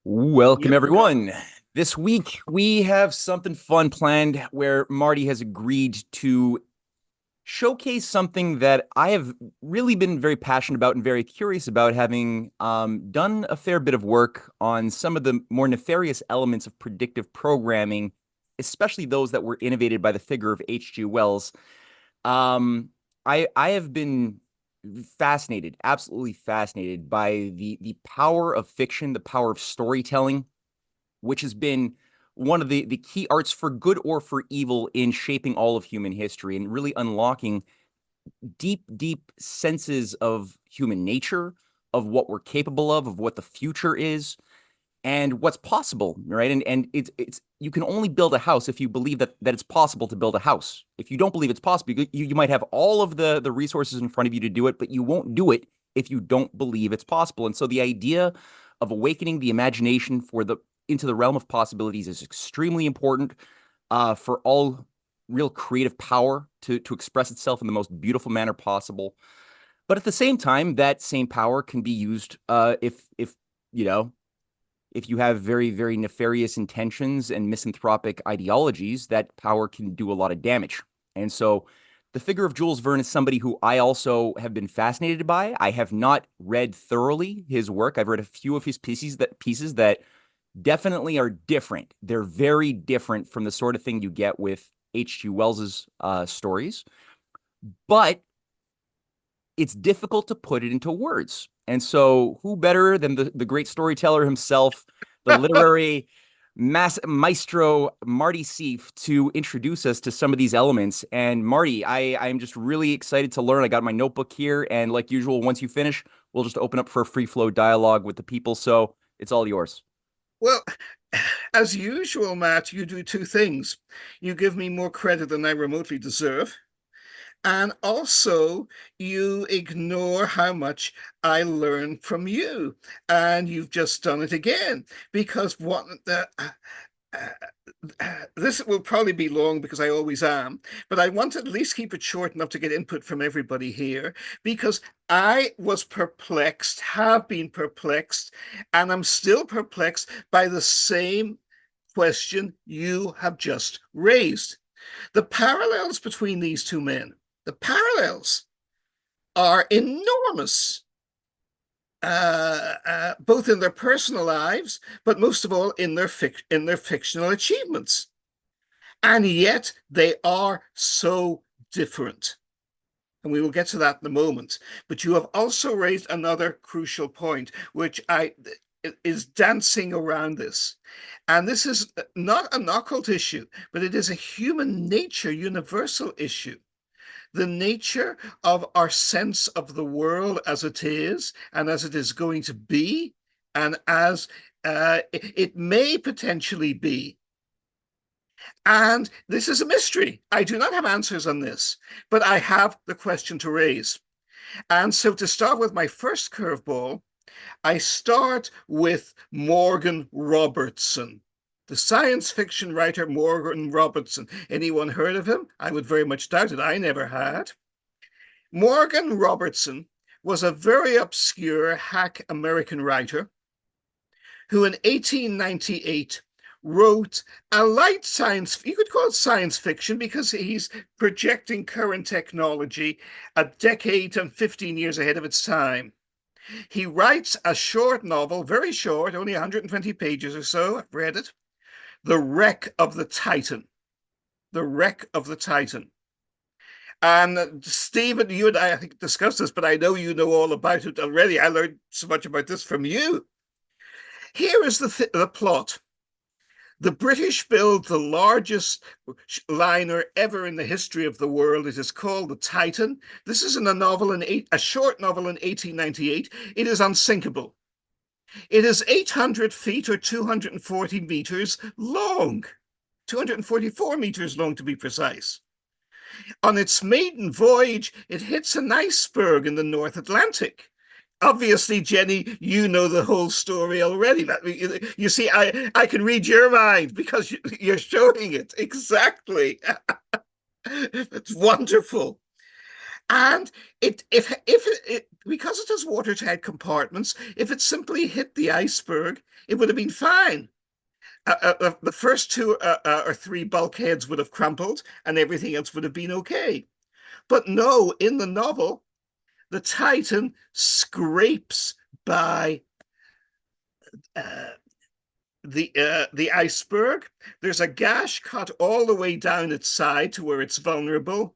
Welcome, Yep. everyone. This week we have something fun planned where Marty has agreed to showcase something that I have really been very passionate about and very curious about, having done a fair bit of work on some of the more nefarious elements of predictive programming, especially those that were innovated by the figure of H.G. Wells. Um, I have been fascinated, absolutely fascinated by the power of fiction, the power of storytelling, which has been one of the key arts for good or for evil in shaping all of human history and really unlocking deep senses of human nature, of what we're capable of what the future is, and what's possible, right? And it's you can only build a house if you believe that it's possible to build a house. If you don't believe it's possible, you might have all of the resources in front of you to do it, but you won't do it if you don't believe it's possible. And so the idea of awakening the imagination for the into the realm of possibilities is extremely important for all real creative power to express itself in the most beautiful manner possible. But at the same time, that same power can be used if you know if you have very nefarious intentions and misanthropic ideologies, that power can do a lot of damage. And so the figure of Jules Verne is somebody who I also have been fascinated by. I have not read thoroughly his work. I've read a few of his pieces that definitely are different. They're very different from the sort of thing you get with H.G. Wells's stories, but it's difficult to put it into words. And so, who better than the great storyteller himself, the literary maestro Marty Sieff, to introduce us to some of these elements? And Marty, I'm just really excited to learn. I got my notebook here, and like usual, once you finish, we'll just open up for a free flow dialogue with the people. So it's all yours. Well, as usual, Matt, you do two things. You give me more credit than I remotely deserve, and also you ignore how much I learn from you. And you've just done it again because what the this will probably be long because I always am, but I want to at least keep it short enough to get input from everybody here because I was perplexed, have been perplexed, and I'm still perplexed by the same question you have just raised. The parallels between these two men, the parallels are enormous. Both in their personal lives, but most of all in their fictional achievements. And yet they are so different. And we will get to that in a moment. But you have also raised another crucial point, which is dancing around this. And this is not an occult issue, but it is a human nature universal issue. The nature of our sense of the world as it is and as it is going to be, and as it may potentially be. And this is a mystery. I do not have answers on this, but I have the question to raise. And so to start with my first curveball, I start with Morgan Robertson, the science fiction writer Morgan Robertson. Anyone heard of him? I would very much doubt it. I never had. Morgan Robertson was a very obscure hack American writer who in 1898 wrote a light science, you could call it science fiction because he's projecting current technology a decade and 15 years ahead of its time. He writes a short novel, very short, only 120 pages or so. I've read it. The Wreck of the Titan. The Wreck of the Titan. And Stephen, you and I think, discussed this, but I know you know all about it already. I learned so much about this from you. Here is the plot. The British build the largest liner ever in the history of the world. It is called the Titan. This is in a short novel in 1898. It is unsinkable. It is 800 feet or 240 meters long, 244 meters long to be precise. On its maiden voyage, it hits an iceberg in the North Atlantic. Obviously, Jenny, you know the whole story already. You see, I can read your mind because you're showing it exactly. It's wonderful. And if because it has watertight compartments, if it simply hit the iceberg, it would have been fine. The first two or three bulkheads would have crumpled, and everything else would have been okay. But no, in the novel, the Titan scrapes by uh, the iceberg. There's a gash cut all the way down its side to where it's vulnerable.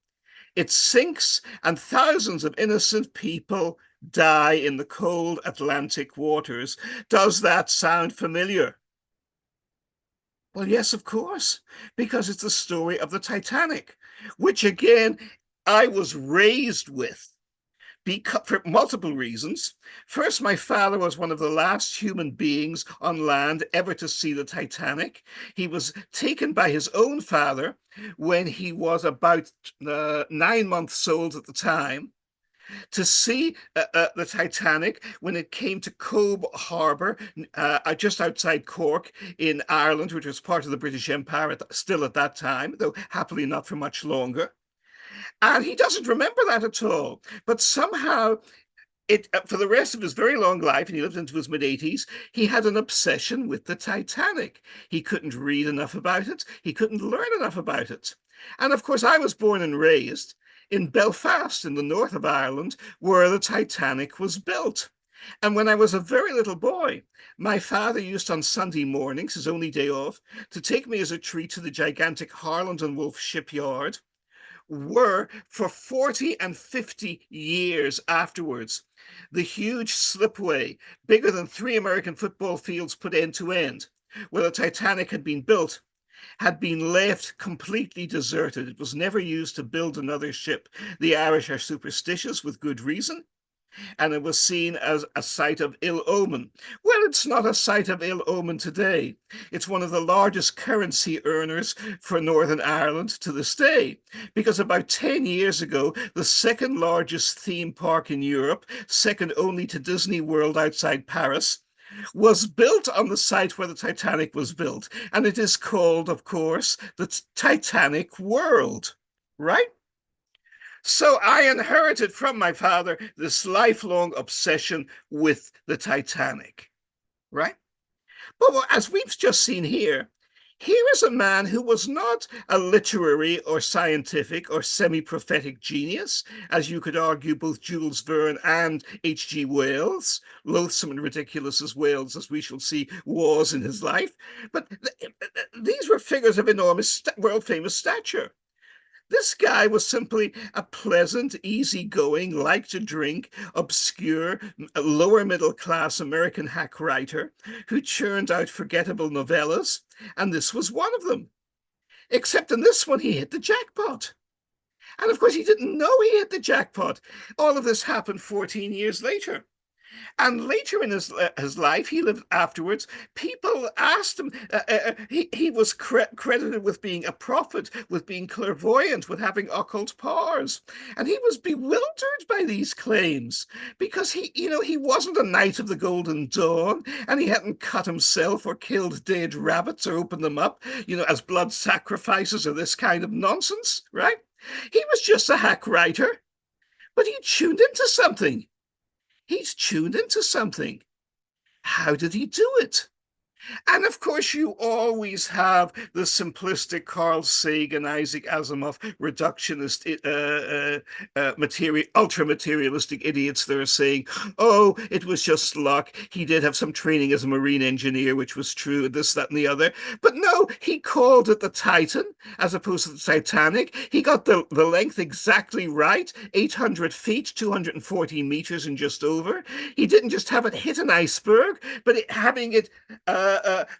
It sinks, and thousands of innocent people die in the cold Atlantic waters. Does that sound familiar? Well, yes, of course, because it's the story of the Titanic, which again, I was raised with because, for multiple reasons. First, my father was one of the last human beings on land ever to see the Titanic. He was taken by his own father when he was about 9 months old at the time to see the Titanic when it came to Cobh Harbour, just outside Cork in Ireland, which was part of the British Empire still at that time, though happily not for much longer. And he doesn't remember that at all. But somehow, for the rest of his very long life, and he lived into his mid-80s, he had an obsession with the Titanic. He couldn't read enough about it. He couldn't learn enough about it. And of course, I was born and raised in Belfast, in the north of Ireland, where the Titanic was built. And when I was a very little boy, my father used on Sunday mornings, his only day off, to take me as a treat to the gigantic Harland and Wolff shipyard, were for 40 and 50 years afterwards the huge slipway, bigger than 3 American football fields put end to end, where the Titanic had been built, had been left completely deserted. It was never used to build another ship. The Irish are superstitious with good reason, and it was seen as a site of ill omen. Well, it's not a site of ill omen today. It's one of the largest currency earners for Northern Ireland to this day, because about 10 years ago, the second largest theme park in Europe, second only to Disney World outside Paris, was built on the site where the Titanic was built. And it is called, of course, the Titanic World, right? So I inherited from my father this lifelong obsession with the Titanic, right? But as we've just seen here, here is a man who was not a literary or scientific or semi-prophetic genius, as you could argue both Jules Verne and H.G. Wells, loathsome and ridiculous as Wells, as we shall see, was in his life. But these were figures of enormous world-famous stature. This guy was simply a pleasant, easygoing, like to drink, obscure, lower middle class American hack writer who churned out forgettable novellas, and this was one of them. Except in this one, he hit the jackpot. And of course, he didn't know he hit the jackpot. All of this happened 14 years later. And later in his life, he lived afterwards. People asked him, he was credited with being a prophet, with being clairvoyant, with having occult powers. And he was bewildered by these claims because he wasn't a knight of the Golden Dawn, and he hadn't cut himself or killed dead rabbits or opened them up, as blood sacrifices or this kind of nonsense, right? He was just a hack writer, but he tuned into something. He's tuned into something. How did he do it? And of course, you always have the simplistic Carl Sagan, Isaac Asimov, reductionist, ultra-materialistic idiots that are saying, oh, it was just luck. He did have some training as a marine engineer, which was true, this, that, and the other. But no, he called it the Titan as opposed to the Titanic. He got the length exactly right, 800 feet, 240 meters and just over. He didn't just have it hit an iceberg, but having it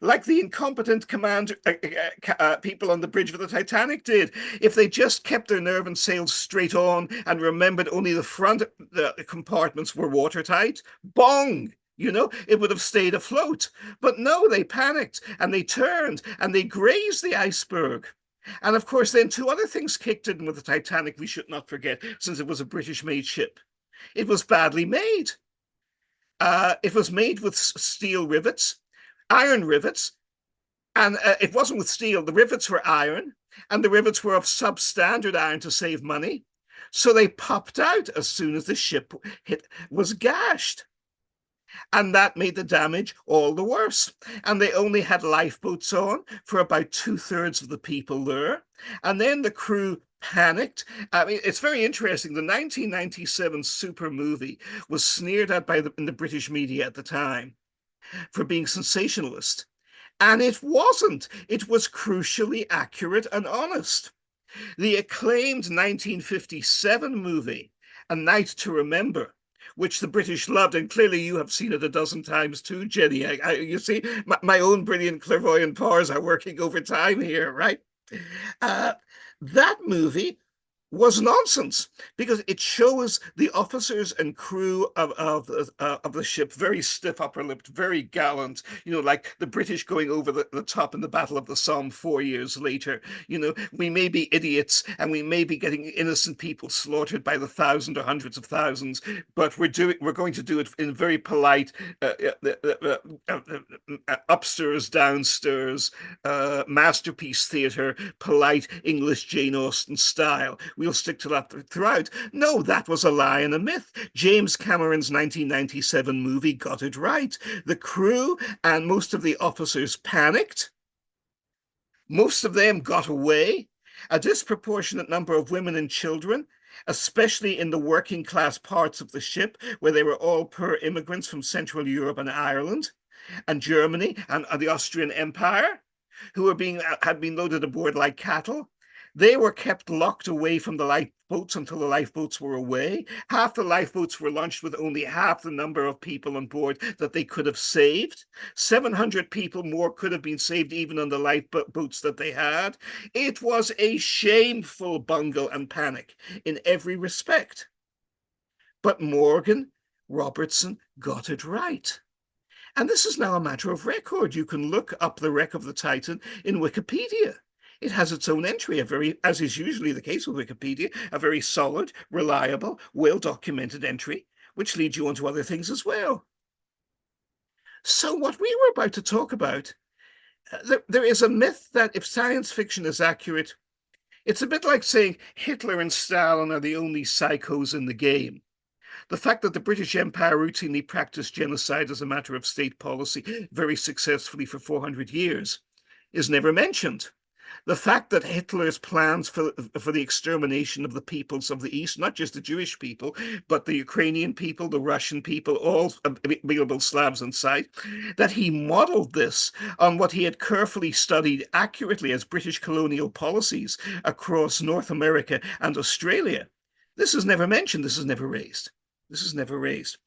like the incompetent people on the bridge of the Titanic did. If they just kept their nerve and sailed straight on and remembered only the front compartments were watertight, bong! It would have stayed afloat. But no, they panicked and they turned and they grazed the iceberg. And of course, then two other things kicked in with the Titanic we should not forget, since it was a British-made ship. It was badly made. It was made with steel rivets, iron rivets, and it wasn't with steel. The rivets were iron, and the rivets were of substandard iron to save money. So they popped out as soon as the ship was gashed. And that made the damage all the worse. And they only had lifeboats on for about 2/3 of the people there. And then the crew panicked. I mean, it's very interesting. The 1997 super movie was sneered at in the British media at the time for being sensationalist. And it wasn't. It was crucially accurate and honest. The acclaimed 1957 movie, A Night to Remember, which the British loved, and clearly you have seen it a dozen times too, Jenny. You see, my own brilliant clairvoyant powers are working overtime here, right? Uh, that movie was nonsense because it shows the officers and crew of the ship very stiff upper lipped, very gallant, like the British going over the top in the Battle of the Somme 4 years later. We may be idiots and we may be getting innocent people slaughtered by the thousands or hundreds of thousands, but we're going to do it in very polite, upstairs, downstairs, masterpiece theater, polite English Jane Austen style. We'll stick to that throughout. No, that was a lie and a myth. James Cameron's 1997 movie got it right. The crew and most of the officers panicked. Most of them got away. A disproportionate number of women and children, especially in the working class parts of the ship, where they were all poor immigrants from Central Europe and Ireland and Germany and the Austrian Empire, who had been loaded aboard like cattle. They were kept locked away from the lifeboats until the lifeboats were away. Half the lifeboats were launched with only half the number of people on board that they could have saved. 700 people more could have been saved even on the lifeboats that they had. It was a shameful bungle and panic in every respect. But Morgan Robertson got it right. And this is now a matter of record. You can look up the wreck of the Titan in Wikipedia. It has its own entry, as is usually the case with Wikipedia, a very solid, reliable, well-documented entry, which leads you on to other things as well. So what we were about to talk about, there is a myth that if science fiction is accurate, it's a bit like saying Hitler and Stalin are the only psychos in the game. The fact that the British Empire routinely practiced genocide as a matter of state policy very successfully for 400 years is never mentioned. The fact that Hitler's plans for the extermination of the peoples of the East, not just the Jewish people, but the Ukrainian people, the Russian people, all available Slavs in sight, that he modeled this on what he had carefully studied accurately as British colonial policies across North America and Australia. This is never mentioned. This is never raised. This is never raised.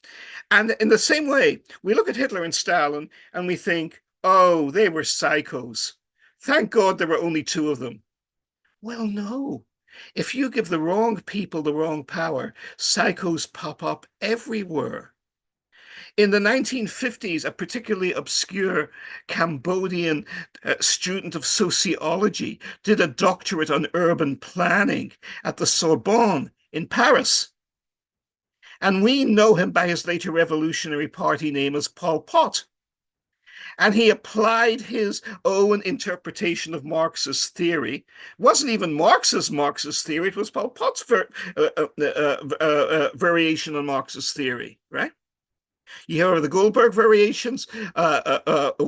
And in the same way, we look at Hitler and Stalin and we think, oh, they were psychos. Thank God there were only two of them. Well, no. If you give the wrong people the wrong power, psychos pop up everywhere. In the 1950s, a particularly obscure Cambodian student of sociology did a doctorate on urban planning at the Sorbonne in Paris. And we know him by his later Revolutionary Party name as Pol Pot. And he applied his own interpretation of Marxist theory. It wasn't even Marxist theory, it was Pol Pot's variation on Marxist theory, right? You hear of the Goldberg variations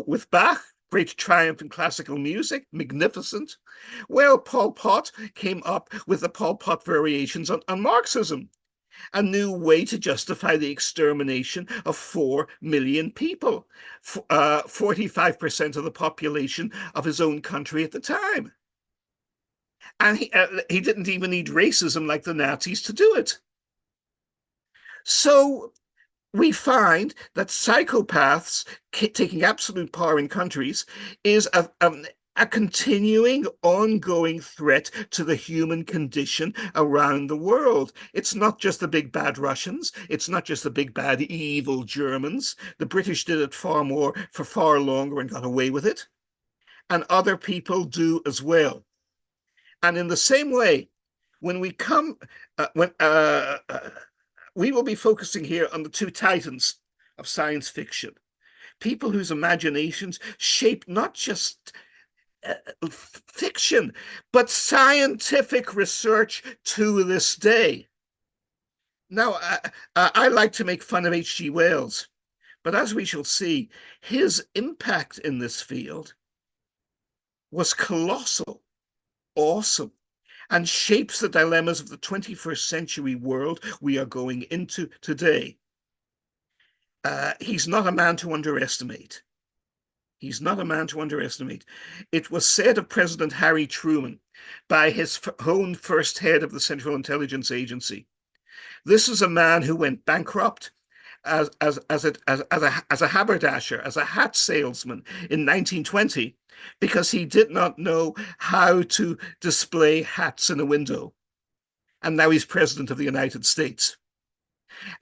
with Bach, great triumph in classical music, magnificent. Well, Pol Pot came up with the Pol Pot variations on Marxism, a new way to justify the extermination of 4 million people, 45% of the population of his own country at the time. And he didn't even need racism like the Nazis to do it. So we find that psychopaths taking absolute power in countries is a continuing, ongoing threat to the human condition around the world. It's not just the big bad Russians. It's not just the big bad evil Germans. The British did it far more for far longer and got away with it. And other people do as well. And in the same way, when we come, we will be focusing here on the two titans of science fiction, people whose imaginations shape not just fiction, but scientific research to this day. Now, I like to make fun of H.G. Wells, but as we shall see, his impact in this field was colossal, awesome, and shapes the dilemmas of the 21st century world we are going into today. He's not a man to underestimate. He's not a man to underestimate. It was said of President Harry Truman by his own first head of the Central Intelligence Agency. This is a man who went bankrupt as a haberdasher, as a hat salesman in 1920, because he did not know how to display hats in a window. And now he's president of the United States.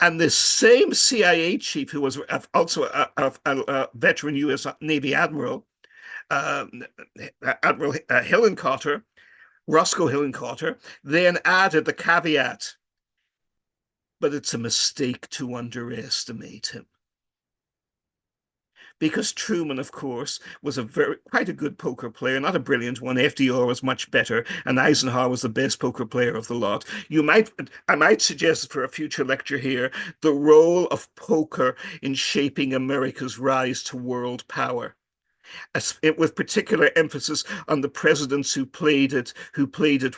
And this same CIA chief, who was also a veteran U.S. Navy admiral, Admiral Hillenkotter, Roscoe Hillenkotter, then added the caveat, but it's a mistake to underestimate him. Because Truman, of course, was quite a good poker player, not a brilliant one. FDR was much better, and Eisenhower was the best poker player of the lot. I might suggest for a future lecture here the role of poker in shaping America's rise to world power, with particular emphasis on the presidents who played it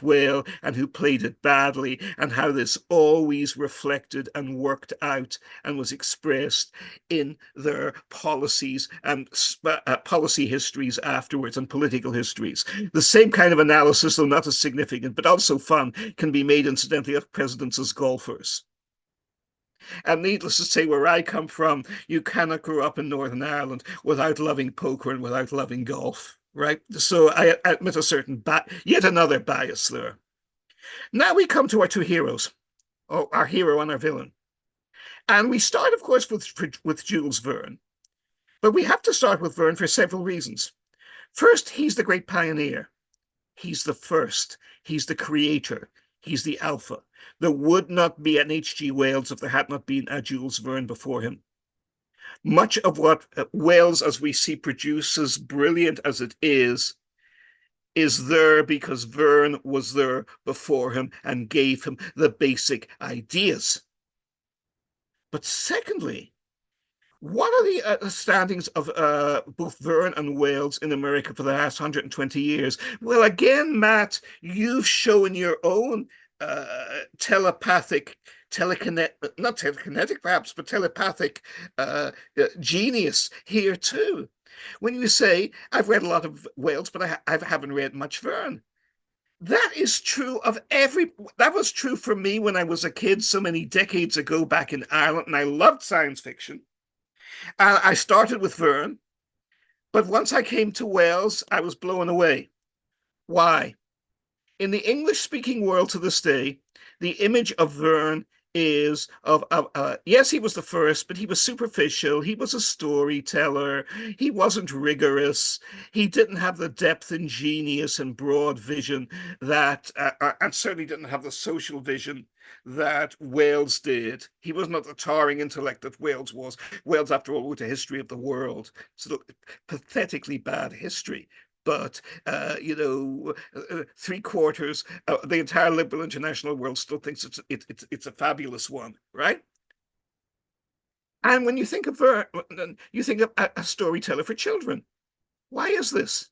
well and who played it badly, and how this always reflected and worked out and was expressed in their policies and policy histories afterwards and political histories. The same kind of analysis, though not as significant but also fun, can be made incidentally of presidents as golfers. And needless to say, where I come from, you cannot grow up in Northern Ireland without loving poker and without loving golf, right? So I admit a certain yet another bias there. Now we come to our two heroes, our hero and our villain. And we start, of course, with Jules Verne. But we have to start with Verne for several reasons. First, he's the great pioneer. He's the first. He's the creator. He's the alpha. There would not be an H.G. Wells if there had not been a Jules Verne before him. Much of what Wells, as we see, produces, brilliant as it is there because Verne was there before him and gave him the basic ideas. But secondly, what are the standings of both Verne and Wells in America for the last 120 years? Well, again, Matt, you've shown your own telepathic, not telekinetic perhaps, but telepathic genius here too. When you say, I've read a lot of Wells, but I haven't read much Verne. That is true that was true for me when I was a kid so many decades ago back in Ireland, and I loved science fiction. I started with Verne, but once I came to Wells, I was blown away. Why? In the English-speaking world to this day, the image of Verne is yes, he was the first, but he was superficial. He was a storyteller. He wasn't rigorous. He didn't have the depth and genius and broad vision that, and certainly didn't have the social vision that Wells did. He was not the towering intellect that Wells was. Wells, after all, wrote a history of the world. So pathetically bad history. But, 3/4, the entire liberal international world still thinks it's a fabulous one, right? And when you think of Verne, you think of a storyteller for children. Why is this?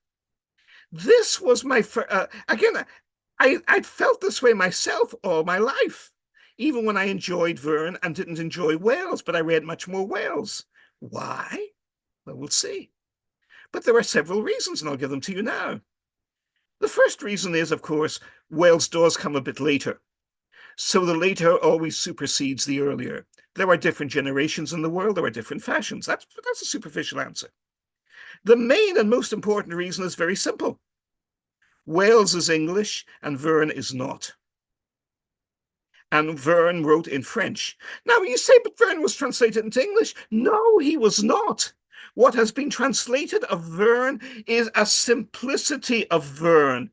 This was my again. I felt this way myself all my life, even when I enjoyed Verne and didn't enjoy Wells, but I read much more Wells. Why? Well, we'll see. But there are several reasons, and I'll give them to you now. The first reason is, of course, Wells does come a bit later. So the later always supersedes the earlier. There are different generations in the world. There are different fashions. That's a superficial answer. The main and most important reason is very simple. Wells is English and Verne is not. And Verne wrote in French. Now, you say, but Verne was translated into English. No, he was not. What has been translated of Verne is a simplicity of Verne,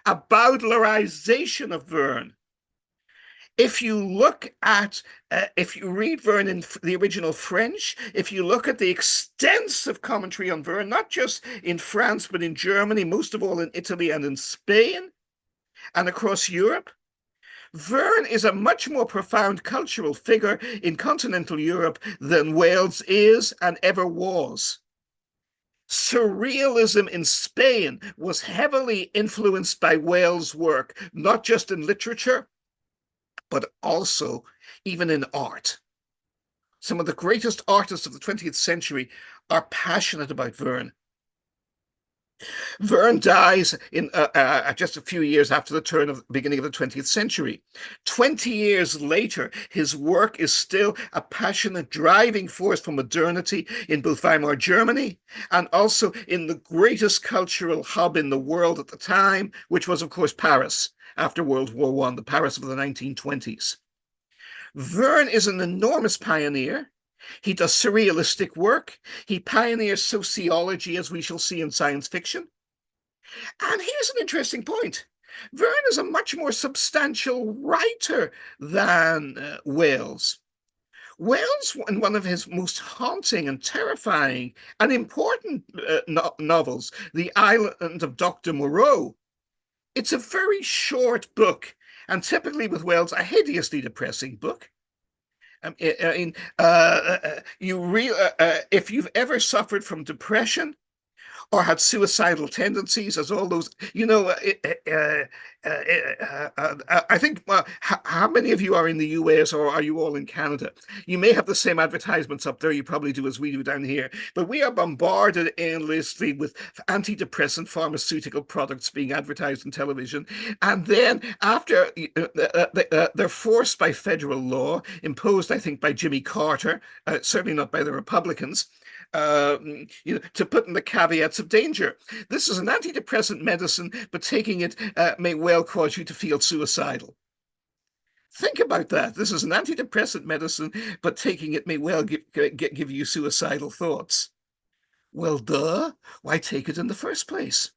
a bowdlerization of Verne. If you look at, if you read Verne in the original French, if you look at the extensive commentary on Verne, not just in France, but in Germany, most of all in Italy and in Spain and across Europe, Verne is a much more profound cultural figure in continental Europe than Wales is and ever was. Surrealism in Spain was heavily influenced by Wales' work, not just in literature, but also even in art. Some of the greatest artists of the 20th century are passionate about Verne. Verne dies in just a few years after the beginning of the 20th century. 20 years later, his work is still a passionate driving force for modernity in both Weimar Germany and also in the greatest cultural hub in the world at the time, which was, of course, Paris after World War I, the Paris of the 1920s. Verne is an enormous pioneer. He does surrealistic work. He pioneers sociology, as we shall see in science fiction. And here's an interesting point. Verne is a much more substantial writer than Wales. Wales, in one of his most haunting and terrifying and important novels, The Island of Dr. Moreau, it's a very short book, and typically with Wales, a hideously depressing book. If you've ever suffered from depression or had suicidal tendencies, as all those, I think, how many of you are in the US or are you all in Canada? You may have the same advertisements up there. You probably do as we do down here. But we are bombarded endlessly with antidepressant pharmaceutical products being advertised on television. And then after they're forced by federal law, imposed, I think, by Jimmy Carter, certainly not by the Republicans, to put in the caveats of danger. This is an antidepressant medicine, but taking it may well cause you to feel suicidal. Think about that. This is an antidepressant medicine, but taking it may well give you suicidal thoughts. Well, duh. Why take it in the first place?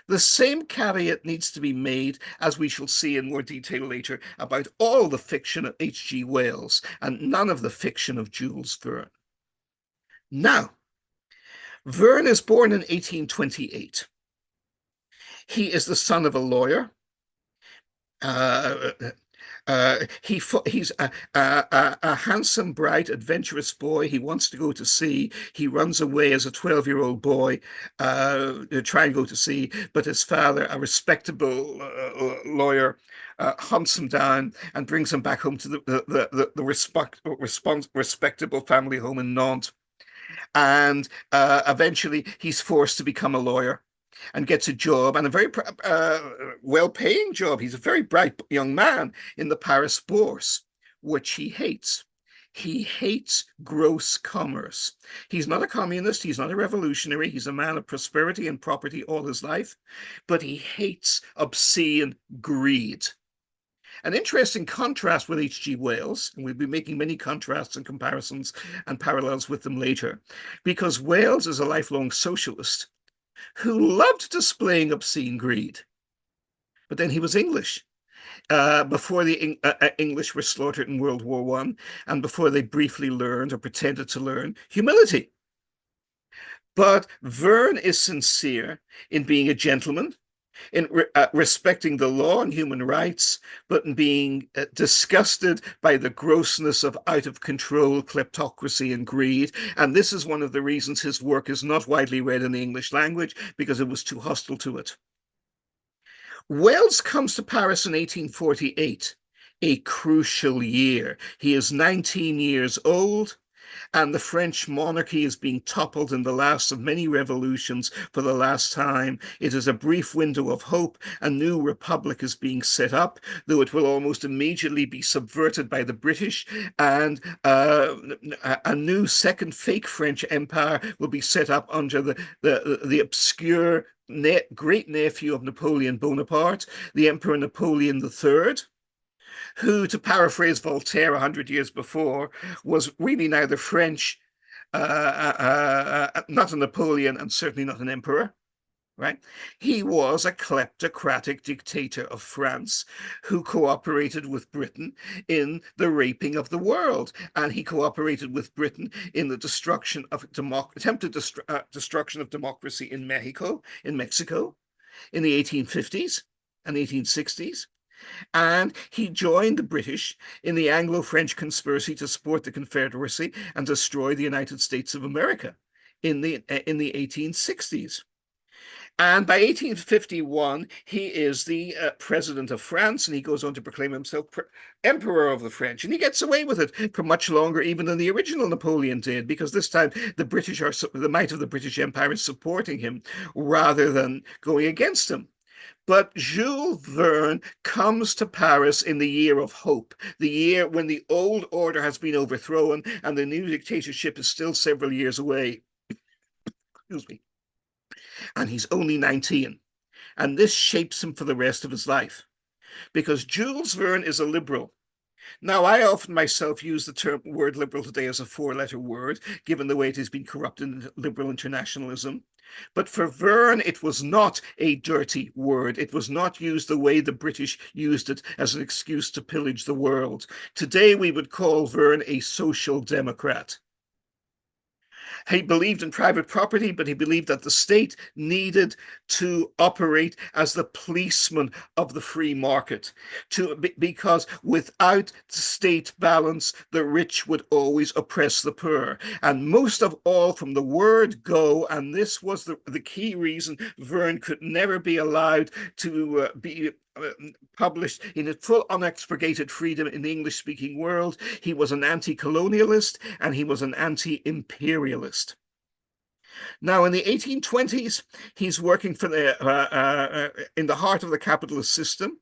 The same caveat needs to be made, as we shall see in more detail later, about all the fiction of H.G. Wells and none of the fiction of Jules Verne. Now, Verne is born in 1828. He is the son of a lawyer. He's a handsome, bright, adventurous boy. He wants to go to sea. He runs away as a 12-year-old boy to try and go to sea, but his father, a respectable lawyer, hunts him down and brings him back home to the respectable family home in Nantes. And eventually he's forced to become a lawyer and gets a job, and a very well-paying job. He's a very bright young man in the Paris Bourse, which he hates. He hates gross commerce. He's not a communist. He's not a revolutionary. He's a man of prosperity and property all his life, but he hates obscene greed. An interesting contrast with H.G. Wells, and we'll be making many contrasts and comparisons and parallels with them later, because Wells is a lifelong socialist who loved displaying obscene greed. But then he was English. Before the English were slaughtered in World War I, and before they briefly learned or pretended to learn humility. But Verne is sincere in being a gentleman, in respecting the law and human rights, but in being disgusted by the grossness of out-of-control kleptocracy and greed. And this is one of the reasons his work is not widely read in the English language, because it was too hostile to it. Wells comes to Paris in 1848, a crucial year. He is 19 years old, and the French monarchy is being toppled in the last of many revolutions for the last time. It is a brief window of hope. A new republic is being set up, though it will almost immediately be subverted by the British, and a new second fake French empire will be set up under the obscure great-nephew of Napoleon Bonaparte, the Emperor Napoleon III, who, to paraphrase Voltaire 100 years before, was really neither French, not a Napoleon, and certainly not an emperor. right? He was a kleptocratic dictator of France who cooperated with Britain in the raping of the world. And he cooperated with Britain in the destruction of attempted destruction of democracy in Mexico in the 1850s and 1860s. And he joined the British in the Anglo-French conspiracy to support the Confederacy and destroy the United States of America in the 1860s. And by 1851, he is the president of France, and he goes on to proclaim himself emperor of the French. And he gets away with it for much longer, even than the original Napoleon did, because this time the might of the British Empire is supporting him rather than going against him. But Jules Verne comes to Paris in the year of hope, the year when the old order has been overthrown and the new dictatorship is still several years away. Excuse me. And he's only 19. And this shapes him for the rest of his life. Because Jules Verne is a liberal. Now, I often myself use the word liberal today as a four-letter word, given the way it has been corrupted in liberal internationalism. But for Verne, it was not a dirty word. It was not used the way the British used it as an excuse to pillage the world. Today, we would call Verne a social democrat. He believed in private property, but he believed that the state needed to operate as the policeman of the free market, because without state balance, the rich would always oppress the poor. And most of all, from the word go, and this was the key reason Verne could never be allowed to be published in its full unexpurgated freedom in the English-speaking world. He was an anti-colonialist and he was an anti-imperialist. Now, in the 1820s, he's working for in the heart of the capitalist system,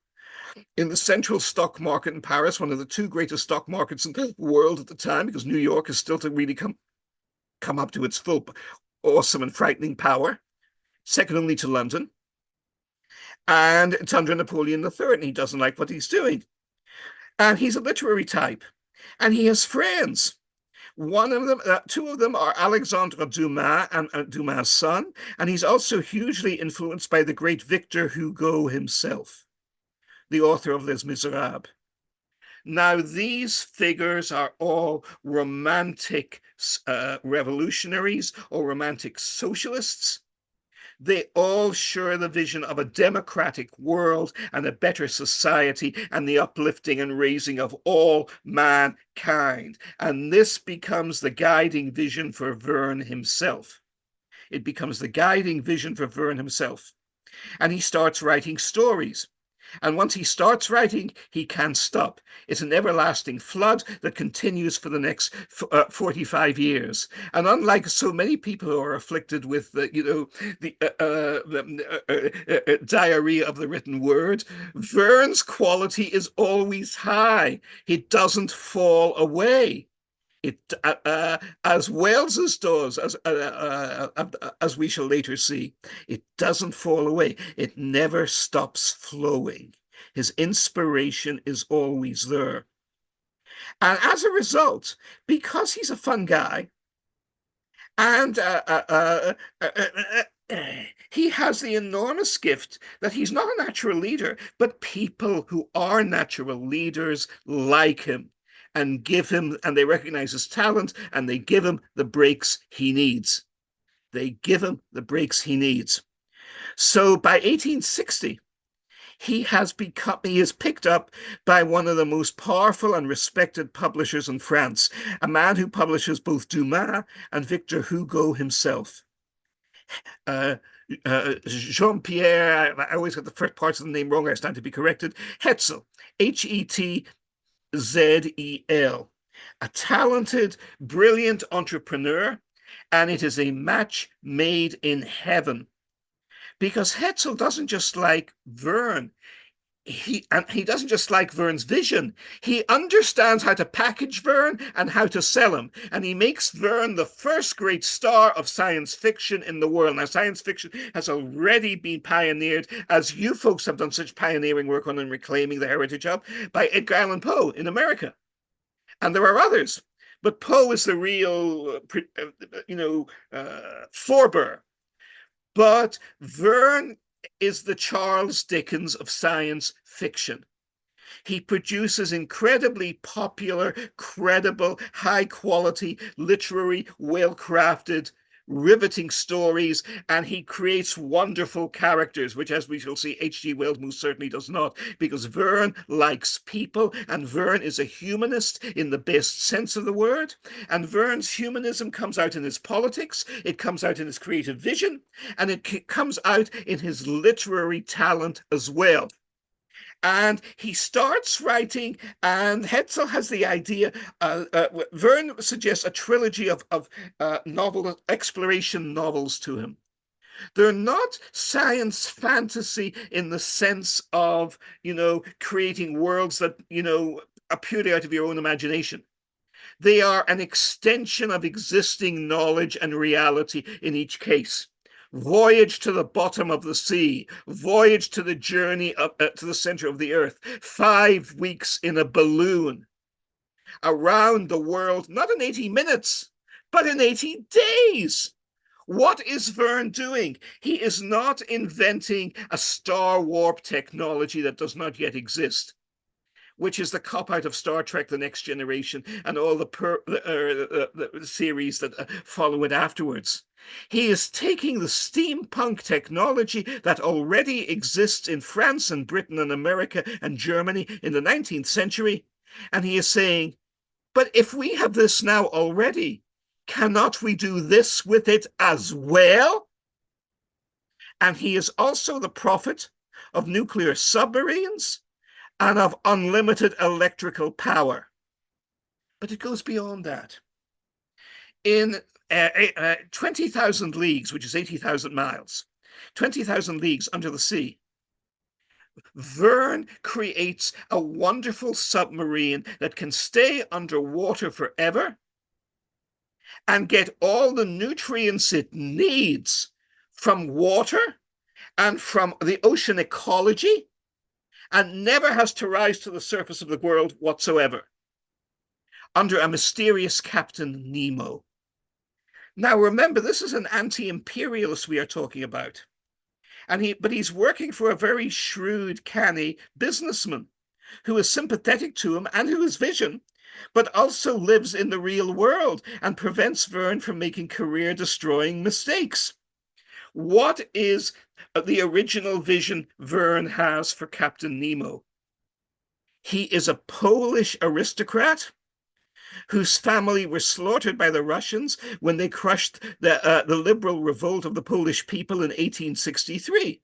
in the central stock market in Paris, one of the two greatest stock markets in the world at the time, because New York is still to really come up to its full awesome and frightening power, second only to London. And it's under Napoleon III, and he doesn't like what he's doing. And he's a literary type, and he has friends. Two of them are Alexandre Dumas and Dumas' son, and he's also hugely influenced by the great Victor Hugo himself, the author of Les Miserables. Now, these figures are all romantic revolutionaries or romantic socialists. They all share the vision of a democratic world and a better society and the uplifting and raising of all mankind. And this becomes the guiding vision for Verne himself. It becomes the guiding vision for Verne himself. And he starts writing stories. And once he starts writing, he can't stop. It's an everlasting flood that continues for the next 45 years. And unlike so many people who are afflicted with the diarrhea of the written word, Verne's quality is always high. It doesn't fall away. It, as Wells's does, as we shall later see, it doesn't fall away. It never stops flowing. His inspiration is always there. And as a result, because he's a fun guy, and he has the enormous gift that he's not a natural leader, but people who are natural leaders like him and give him, and they recognize his talent, and they give him the breaks he needs. They give him the breaks he needs. So by 1860, he is picked up by one of the most powerful and respected publishers in France, a man who publishes both Dumas and Victor Hugo himself. Jean-Pierre, I always get the first parts of the name wrong, I stand to be corrected, Hetzel, Hetzel, a talented, brilliant entrepreneur, and it is a match made in heaven. Because Hetzel doesn't just like Verne, he doesn't just like Verne's vision. He understands how to package Verne and how to sell him. And he makes Verne the first great star of science fiction in the world. Now, science fiction has already been pioneered, as you folks have done such pioneering work on and reclaiming the heritage of, by Edgar Allan Poe in America. And there are others. But Poe is the real, forebear. But Verne is the Charles Dickens of science fiction. He produces incredibly popular, credible, high quality, literary, well crafted, riveting stories, and he creates wonderful characters, which, as we shall see, H.G. Wells most certainly does not, because Verne likes people, and Verne is a humanist in the best sense of the word. And Verne's humanism comes out in his politics, it comes out in his creative vision, and it comes out in his literary talent as well. And he starts writing, and Hetzel has the idea. Verne suggests a trilogy of novel exploration novels to him. They're not science fantasy in the sense of, creating worlds that, are purely out of your own imagination. They are an extension of existing knowledge and reality in each case. Voyage to the bottom of the sea, voyage to the journey up to the center of the earth, 5 weeks in a balloon, around the world, not in 80 minutes, but in 80 days. What is Verne doing? He is not inventing a star warp technology that does not yet exist, which is the cop-out of Star Trek: The Next Generation and all the series that follow it afterwards. He is taking the steampunk technology that already exists in France and Britain and America and Germany in the 19th century, and he is saying, but if we have this now already, cannot we do this with it as well? And he is also the prophet of nuclear submarines and of unlimited electrical power. But it goes beyond that. In 20,000 leagues, which is 80,000 miles, 20,000 leagues under the sea, Verne creates a wonderful submarine that can stay underwater forever and get all the nutrients it needs from water and from the ocean ecology, and never has to rise to the surface of the world whatsoever, under a mysterious Captain Nemo. Now, remember, this is an anti-imperialist we are talking about. But he's working for a very shrewd, canny businessman who is sympathetic to him and who has vision, but also lives in the real world and prevents Verne from making career-destroying mistakes. What is the original vision Verne has for Captain Nemo? He is a Polish aristocrat whose family were slaughtered by the Russians when they crushed the liberal revolt of the Polish people in 1863,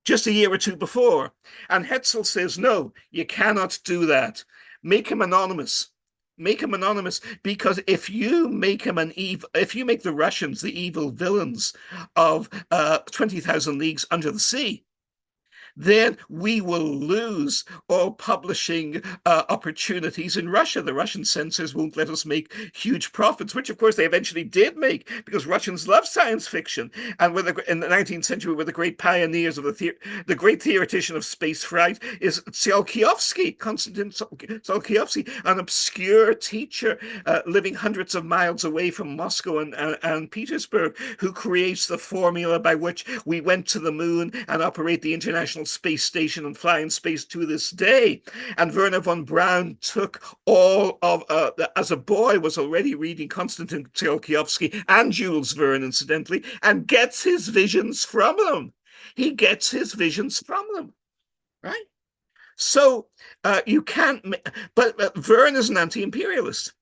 just a year or two before. And Hetzel says, no, you cannot do that. Make him anonymous. Make him anonymous, because if you make the Russians the evil villains of 20,000 Leagues Under the Sea, then we will lose all publishing opportunities in Russia. The Russian censors won't let us make huge profits, which of course they eventually did make, because Russians love science fiction. And in the 19th century, were the great pioneers of the great theoretician of space flight is Tsiolkovsky, Konstantin Tsiolkovsky, an obscure teacher living hundreds of miles away from Moscow and Petersburg, who creates the formula by which we went to the moon and operate the International Space Station and fly in space to this day. And Werner von Braun took all of, as a boy, was already reading Konstantin Tsiolkovsky and Jules Verne, incidentally, and gets his visions from them. He gets his visions from them, right? So you can't, but Verne is an anti-imperialist.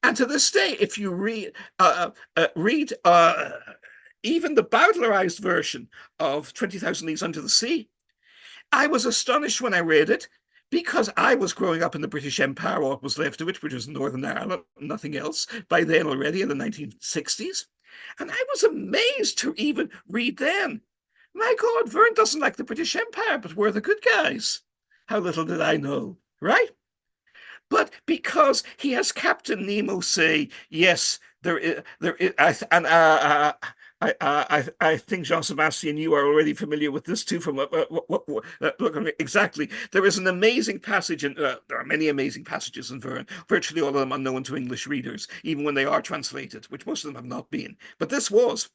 And to this day, if you read even the Bowdlerized version of 20,000 Leagues Under the Sea, I was astonished when I read it, because I was growing up in the British Empire, or what was left of it, which was Northern Ireland, nothing else, by then already in the 1960s. And I was amazed to even read then. My God, Verne doesn't like the British Empire, but we're the good guys. How little did I know, right? But because he has Captain Nemo say, yes, there is, and I think Jean-Sebastian, you are already familiar with this too. From look, exactly, there is an amazing passage, and there are many amazing passages in Verne. Virtually all of them unknown to English readers, even when they are translated, which most of them have not been. But this was,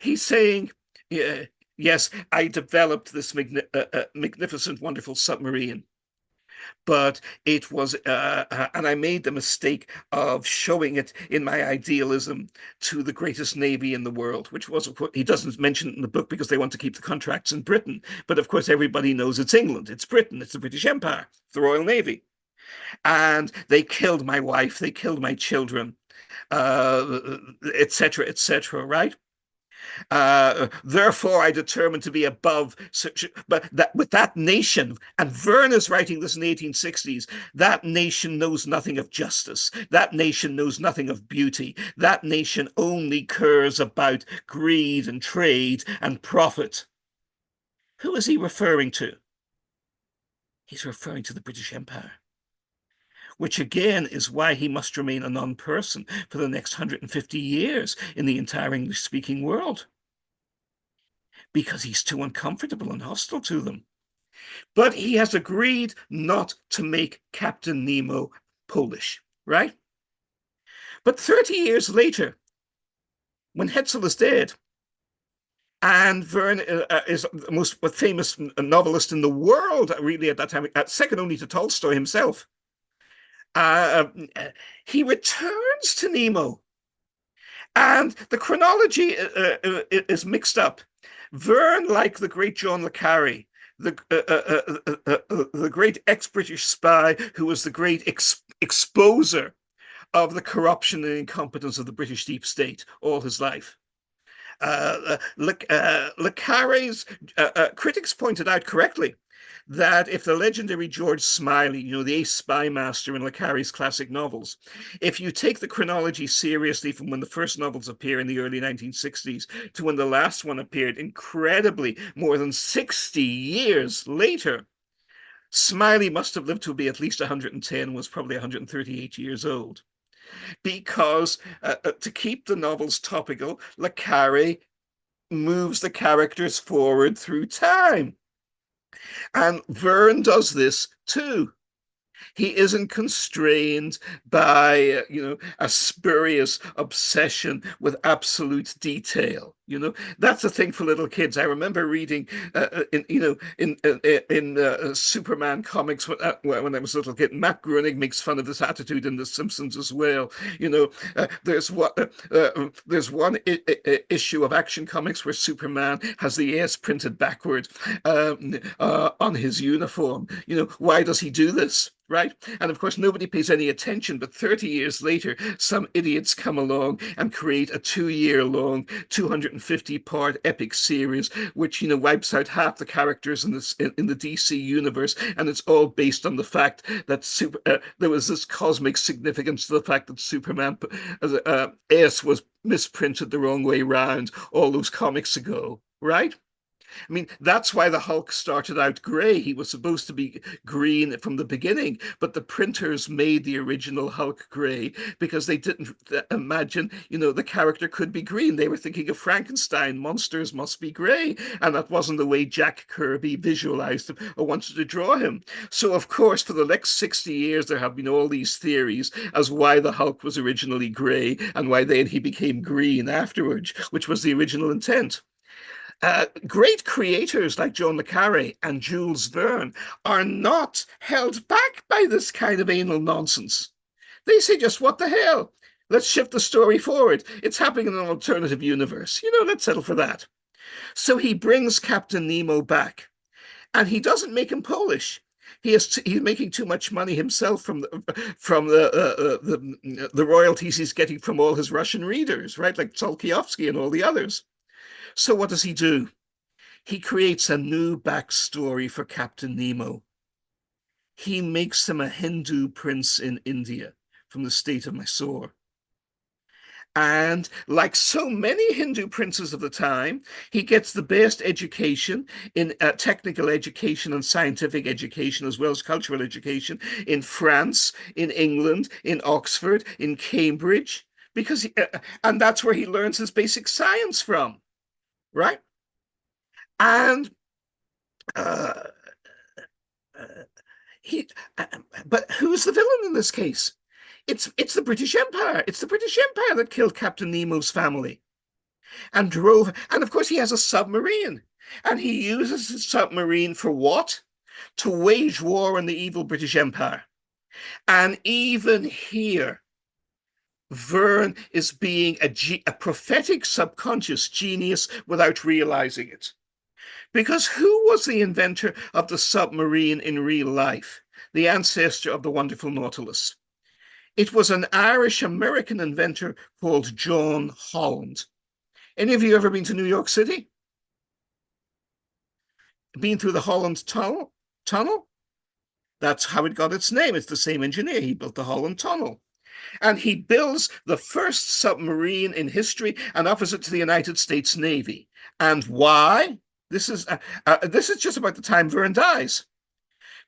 He's saying, yeah, yes, I developed this magnificent, wonderful submarine, but it was, and I made the mistake of showing it in my idealism to the greatest navy in the world, which was, he doesn't mention it in the book because they want to keep the contracts in Britain. But of course, everybody knows it's England, it's Britain, it's the British Empire, the Royal Navy. And they killed my wife, they killed my children, etc., right? Therefore, I determined to be above such, but that with that nation, and Verne is writing this in the 1860s, that nation knows nothing of justice. That nation knows nothing of beauty. That nation only cares about greed and trade and profit. Who is he referring to? He's referring to the British Empire, which again is why he must remain a non-person for the next 150 years in the entire English-speaking world, because he's too uncomfortable and hostile to them. But he has agreed not to make Captain Nemo Polish, right? But 30 years later, when Hetzel is dead, and Verne is the most famous novelist in the world, really, at that time, second only to Tolstoy himself, uh, he returns to Nemo. And the chronology is mixed up. Verne, like the great John le Carre, the great ex-British spy who was the great exposer of the corruption and incompetence of the British deep state all his life. Le Carre's critics pointed out correctly that if the legendary George Smiley, the ace spy master in Le Carre's classic novels, if you take the chronology seriously from when the first novels appear in the early 1960s to when the last one appeared, incredibly more than 60 years later, Smiley must have lived to be at least 110, was probably 138 years old. Because to keep the novels topical, Le Carre moves the characters forward through time. And Verne does this too. He isn't constrained by, a spurious obsession with absolute detail. That's a thing for little kids. I remember reading, in Superman comics when I was a little kid. Matt Groening makes fun of this attitude in The Simpsons as well. There's one issue of Action Comics where Superman has the S printed backward on his uniform. Why does he do this? Right? And of course, nobody pays any attention. But 30 years later, some idiots come along and create a 2-year-long, 250-part epic series, which wipes out half the characters in the DC universe, and it's all based on the fact that there was this cosmic significance to the fact that Superman S was misprinted the wrong way round all those comics ago, right? I mean, that's why the Hulk started out gray. He was supposed to be green from the beginning, but the printers made the original Hulk gray because they didn't imagine, the character could be green. They were thinking of Frankenstein. Monsters must be gray. And that wasn't the way Jack Kirby visualized him or wanted to draw him. So, of course, for the next 60 years, there have been all these theories as why the Hulk was originally gray and why then he became green afterwards, which was the original intent. Great creators like John le Carre and Jules Verne are not held back by this kind of anal nonsense. They say, just what the hell? Let's shift the story forward. It's happening in an alternative universe. Let's settle for that. So he brings Captain Nemo back, and he doesn't make him Polish. He's making too much money himself from the royalties he's getting from all his Russian readers, right? Like Tolkiovsky and all the others. So what does he do? He creates a new backstory for Captain Nemo. He makes him a Hindu prince in India from the state of Mysore. And like so many Hindu princes of the time, he gets the best education in technical education and scientific education, as well as cultural education, in France, in England, in Oxford, in Cambridge, and that's where he learns his basic science from. Right? And uh, he, but who's the villain in this case? It's the British Empire. It's the British Empire that killed Captain Nemo's family. and drove. And of course, he has a submarine. And he uses his submarine for what? To wage war on the evil British Empire. And even here, Verne is being a prophetic subconscious genius without realizing it. Because who was the inventor of the submarine in real life? The ancestor of the wonderful Nautilus. It was an Irish-American inventor called John Holland. Any of you ever been to New York City? Been through the Holland Tunnel? That's how it got its name. It's the same engineer. He built the Holland Tunnel. And he builds the first submarine in history and offers it to the United States Navy. And why? This is just about the time Verne dies.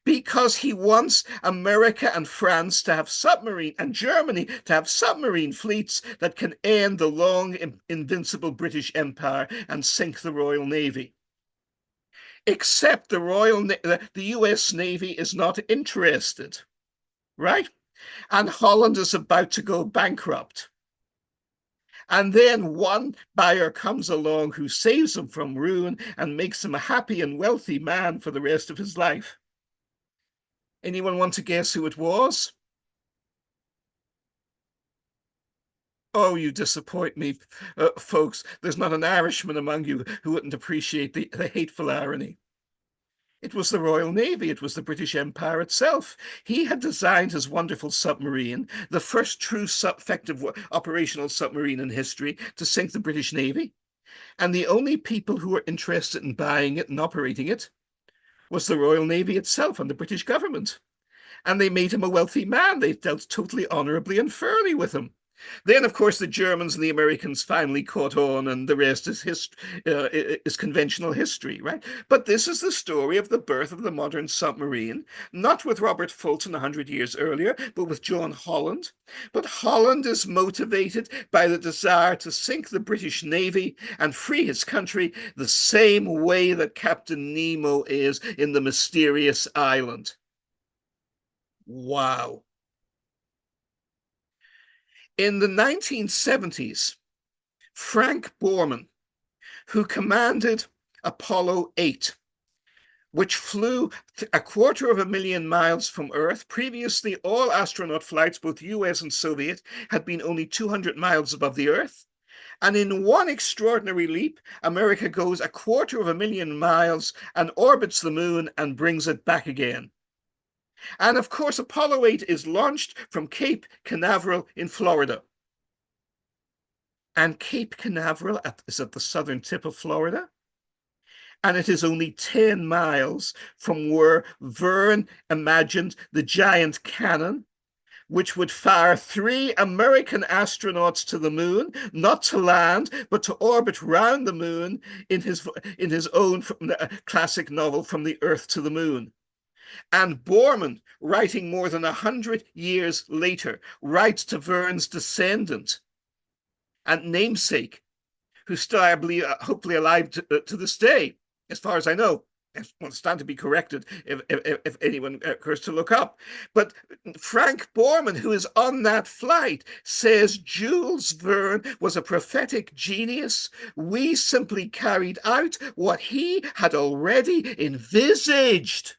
Because he wants America and France to have submarine, and Germany to have submarine fleets that can end the long, invincible British Empire and sink the Royal Navy. Except the US Navy is not interested, right? And Holland is about to go bankrupt. And then one buyer comes along who saves him from ruin and makes him a happy and wealthy man for the rest of his life. Anyone want to guess who it was? Oh, you disappoint me, folks. There's not an Irishman among you who wouldn't appreciate the hateful irony. It was the Royal Navy. It was the British Empire itself. He had designed his wonderful submarine, the first true effective operational submarine in history, to sink the British Navy. And the only people who were interested in buying it and operating it was the Royal Navy itself and the British government. And they made him a wealthy man. They dealt totally honorably and fairly with him. Then, of course, the Germans and the Americans finally caught on, and the rest is conventional history, right? But this is the story of the birth of the modern submarine, not with Robert Fulton 100 years earlier, but with John Holland. But Holland is motivated by the desire to sink the British Navy and free his country the same way that Captain Nemo is in the mysterious island. Wow. In the 1970s, Frank Borman, who commanded Apollo 8, which flew 250,000 miles from Earth. Previously, all astronaut flights, both US and Soviet, had been only 200 miles above the Earth. And in one extraordinary leap, America goes 250,000 miles and orbits the moon and brings it back again. And of course, Apollo 8 is launched from Cape Canaveral in Florida. And Cape Canaveral is at the southern tip of Florida. And it is only 10 miles from where Verne imagined the giant cannon, which would fire 3 American astronauts to the moon, not to land, but to orbit round the moon in his own classic novel, From the Earth to the Moon. And Borman, writing more than 100 years later, writes to Verne's descendant and namesake, who's still, I believe, hopefully alive to this day, as far as I know. I want to stand to be corrected if anyone occurs to look up. But Frank Borman, who is on that flight, says Jules Verne was a prophetic genius. We simply carried out what he had already envisaged.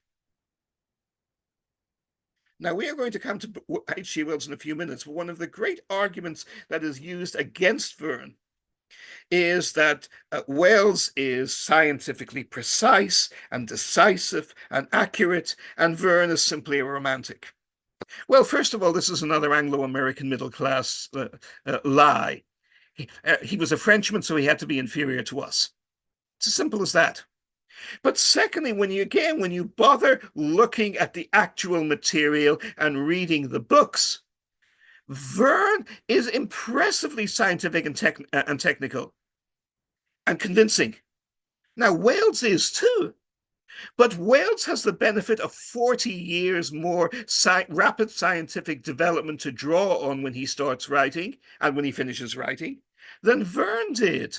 Now, we are going to come to H.G. Wells in a few minutes, but one of the great arguments that is used against Verne is that Wells is scientifically precise and decisive and accurate, and Verne is simply a romantic. Well, first of all, this is another Anglo-American middle-class lie. He was a Frenchman, so he had to be inferior to us. It's as simple as that. But secondly, when you bother looking at the actual material and reading the books, Verne is impressively scientific and technical and convincing. Now, Wells is too, but Wells has the benefit of 40 years more rapid scientific development to draw on when he starts writing and when he finishes writing than Verne did.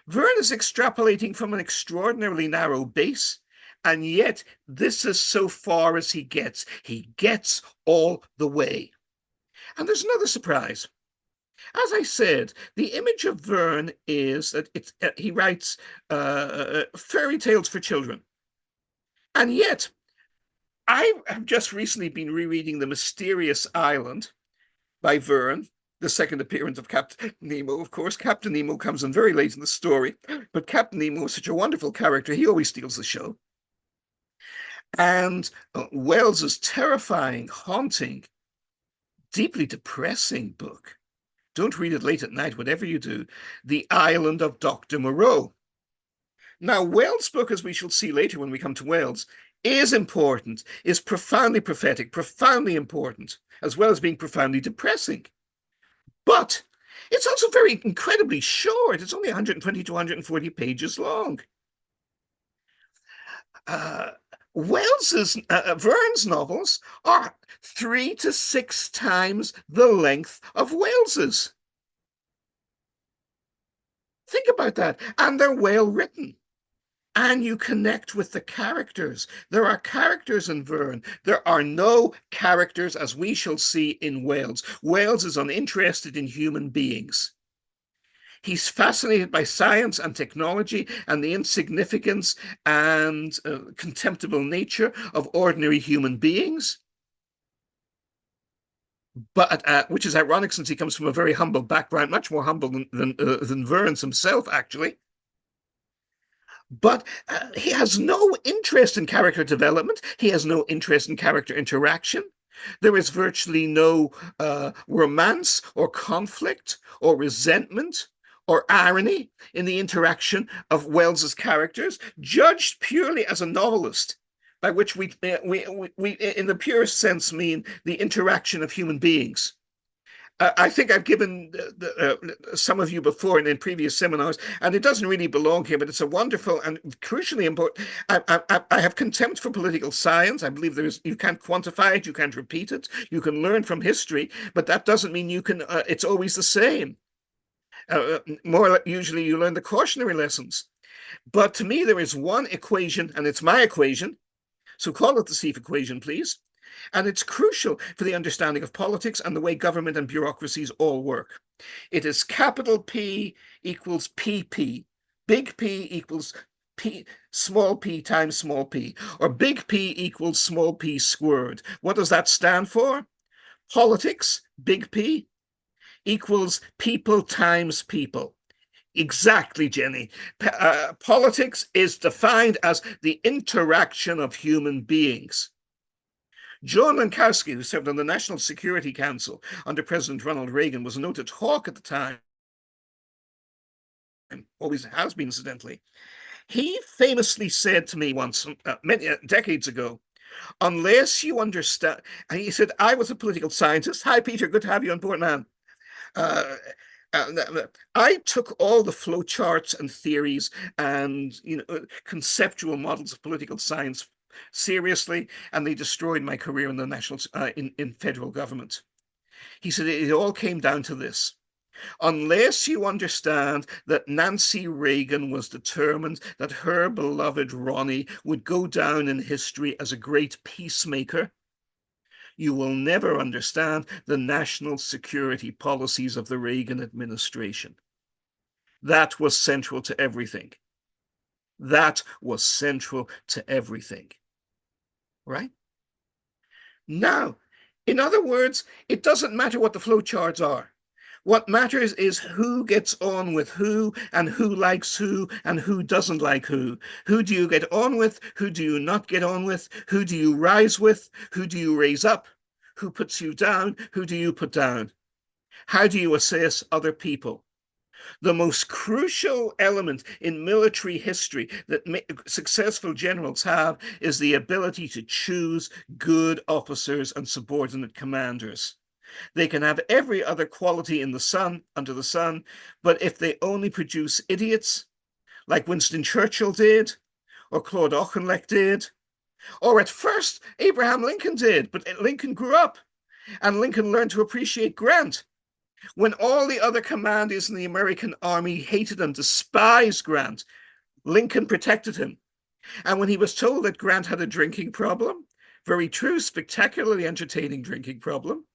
Verne is extrapolating from an extraordinarily narrow base, and yet this is so far as he gets. He gets all the way. And there's another surprise. As I said, the image of Verne is that he writes fairy tales for children. And yet, I have just recently been rereading The Mysterious Island by Verne, the second appearance of Captain Nemo. Of course, Captain Nemo comes in very late in the story, but Captain Nemo is such a wonderful character. He always steals the show. And Wells's terrifying, haunting, deeply depressing book. Don't read it late at night, whatever you do. The Island of Dr. Moreau. Now, Wells' book, as we shall see later when we come to Wells, is important, is profoundly prophetic, profoundly important, as well as being profoundly depressing. But it's also very incredibly short. It's only 120 to 140 pages long. Verne's novels are 3 to 6 times the length of Wells's. Think about that. And they're well written. And you connect with the characters. There are characters in Verne. There are no characters, as we shall see in Wells. Wells is uninterested in human beings. He's fascinated by science and technology and the insignificance and contemptible nature of ordinary human beings. But which is ironic, since he comes from a very humble background, much more humble than Verne's himself, actually. But he has no interest in character development. He has no interest in character interaction. There is virtually no romance or conflict or resentment or irony in the interaction of Wells's characters, judged purely as a novelist, by which we in the purest sense, mean the interaction of human beings. I think I've given some of you before in previous seminars, and it doesn't really belong here, but it's a wonderful and crucially important. I have contempt for political science. I believe you can't quantify it, you can't repeat it, you can learn from history, but that doesn't mean you can. It's always the same. More usually, you learn the cautionary lessons. But to me, there is one equation, and it's my equation. So call it the Sieff equation, please. And it's crucial for the understanding of politics and the way government and bureaucracies all work. It is capital P equals PP. Big P equals P, small p times small p, or big P equals small p squared. What does that stand for? Politics, big P, equals people times people. Exactly, Jenny. Politics is defined as the interaction of human beings. John Lankowski, who served on the National Security Council under President Ronald Reagan, was a noted hawk at the time, always has been, incidentally. He famously said to me once, many decades ago, unless you understand, and he said, I was a political scientist. Hi, Peter, good to have you on board, man. I took all the flowcharts and theories and conceptual models of political science seriously, and they destroyed my career in the national in federal government. He said it all came down to this. Unless you understand that Nancy Reagan was determined that her beloved Ronnie would go down in history as a great peacemaker, you will never understand the national security policies of the Reagan administration. That was central to everything. That was central to everything. Right? Now, in other words, it doesn't matter what the flowcharts are. What matters is who gets on with who, and who likes who, and who doesn't like who. Who do you get on with? Who do you not get on with? Who do you rise with? Who do you raise up? Who puts you down? Who do you put down? How do you assess other people? The most crucial element in military history that successful generals have is the ability to choose good officers and subordinate commanders. They can have every other quality in the sun, under the sun, but if they only produce idiots, like Winston Churchill did, or Claude Auchinleck did, or at first Abraham Lincoln did, but Lincoln grew up, and Lincoln learned to appreciate Grant. When all the other commanders in the American army hated and despised Grant, Lincoln protected him. And when he was told that Grant had a drinking problem, very true, spectacularly entertaining drinking problem,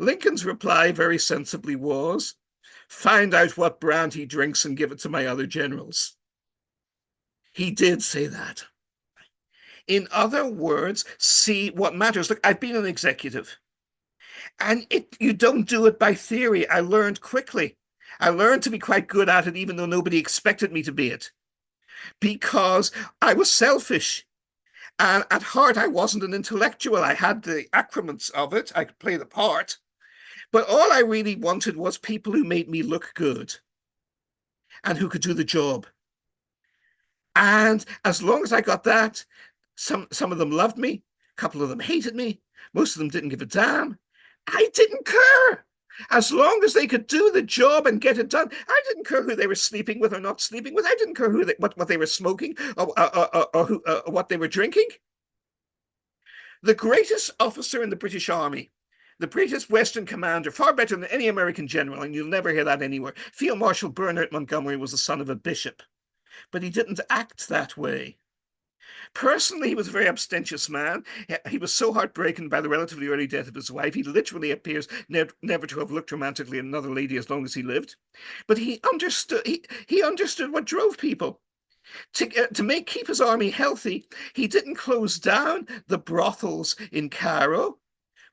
Lincoln's reply very sensibly was, Find out what brand he drinks and give it to my other generals. He did say that. In other words, see what matters. Look, I've been an executive, and you don't do it by theory. I learned quickly. I learned to be quite good at it, even though nobody expected me to be it, because I was selfish. And at heart, I wasn't an intellectual. I had the accoutrements of it. I could play the part. But all I really wanted was people who made me look good and who could do the job. And as long as I got that, some of them loved me, a couple of them hated me, most of them didn't give a damn. I didn't care. As long as they could do the job and get it done, I didn't care who they were sleeping with or not sleeping with. I didn't care what they were smoking or what they were drinking. The greatest officer in the British Army, the greatest Western commander, far better than any American general, and you'll never hear that anywhere. Field Marshal Bernard Montgomery was the son of a bishop, but he didn't act that way. Personally, he was a very abstentious man. He was so heartbroken by the relatively early death of his wife, he literally appears never to have looked romantically at another lady as long as he lived. But he understood what drove people. To keep his army healthy, he didn't close down the brothels in Cairo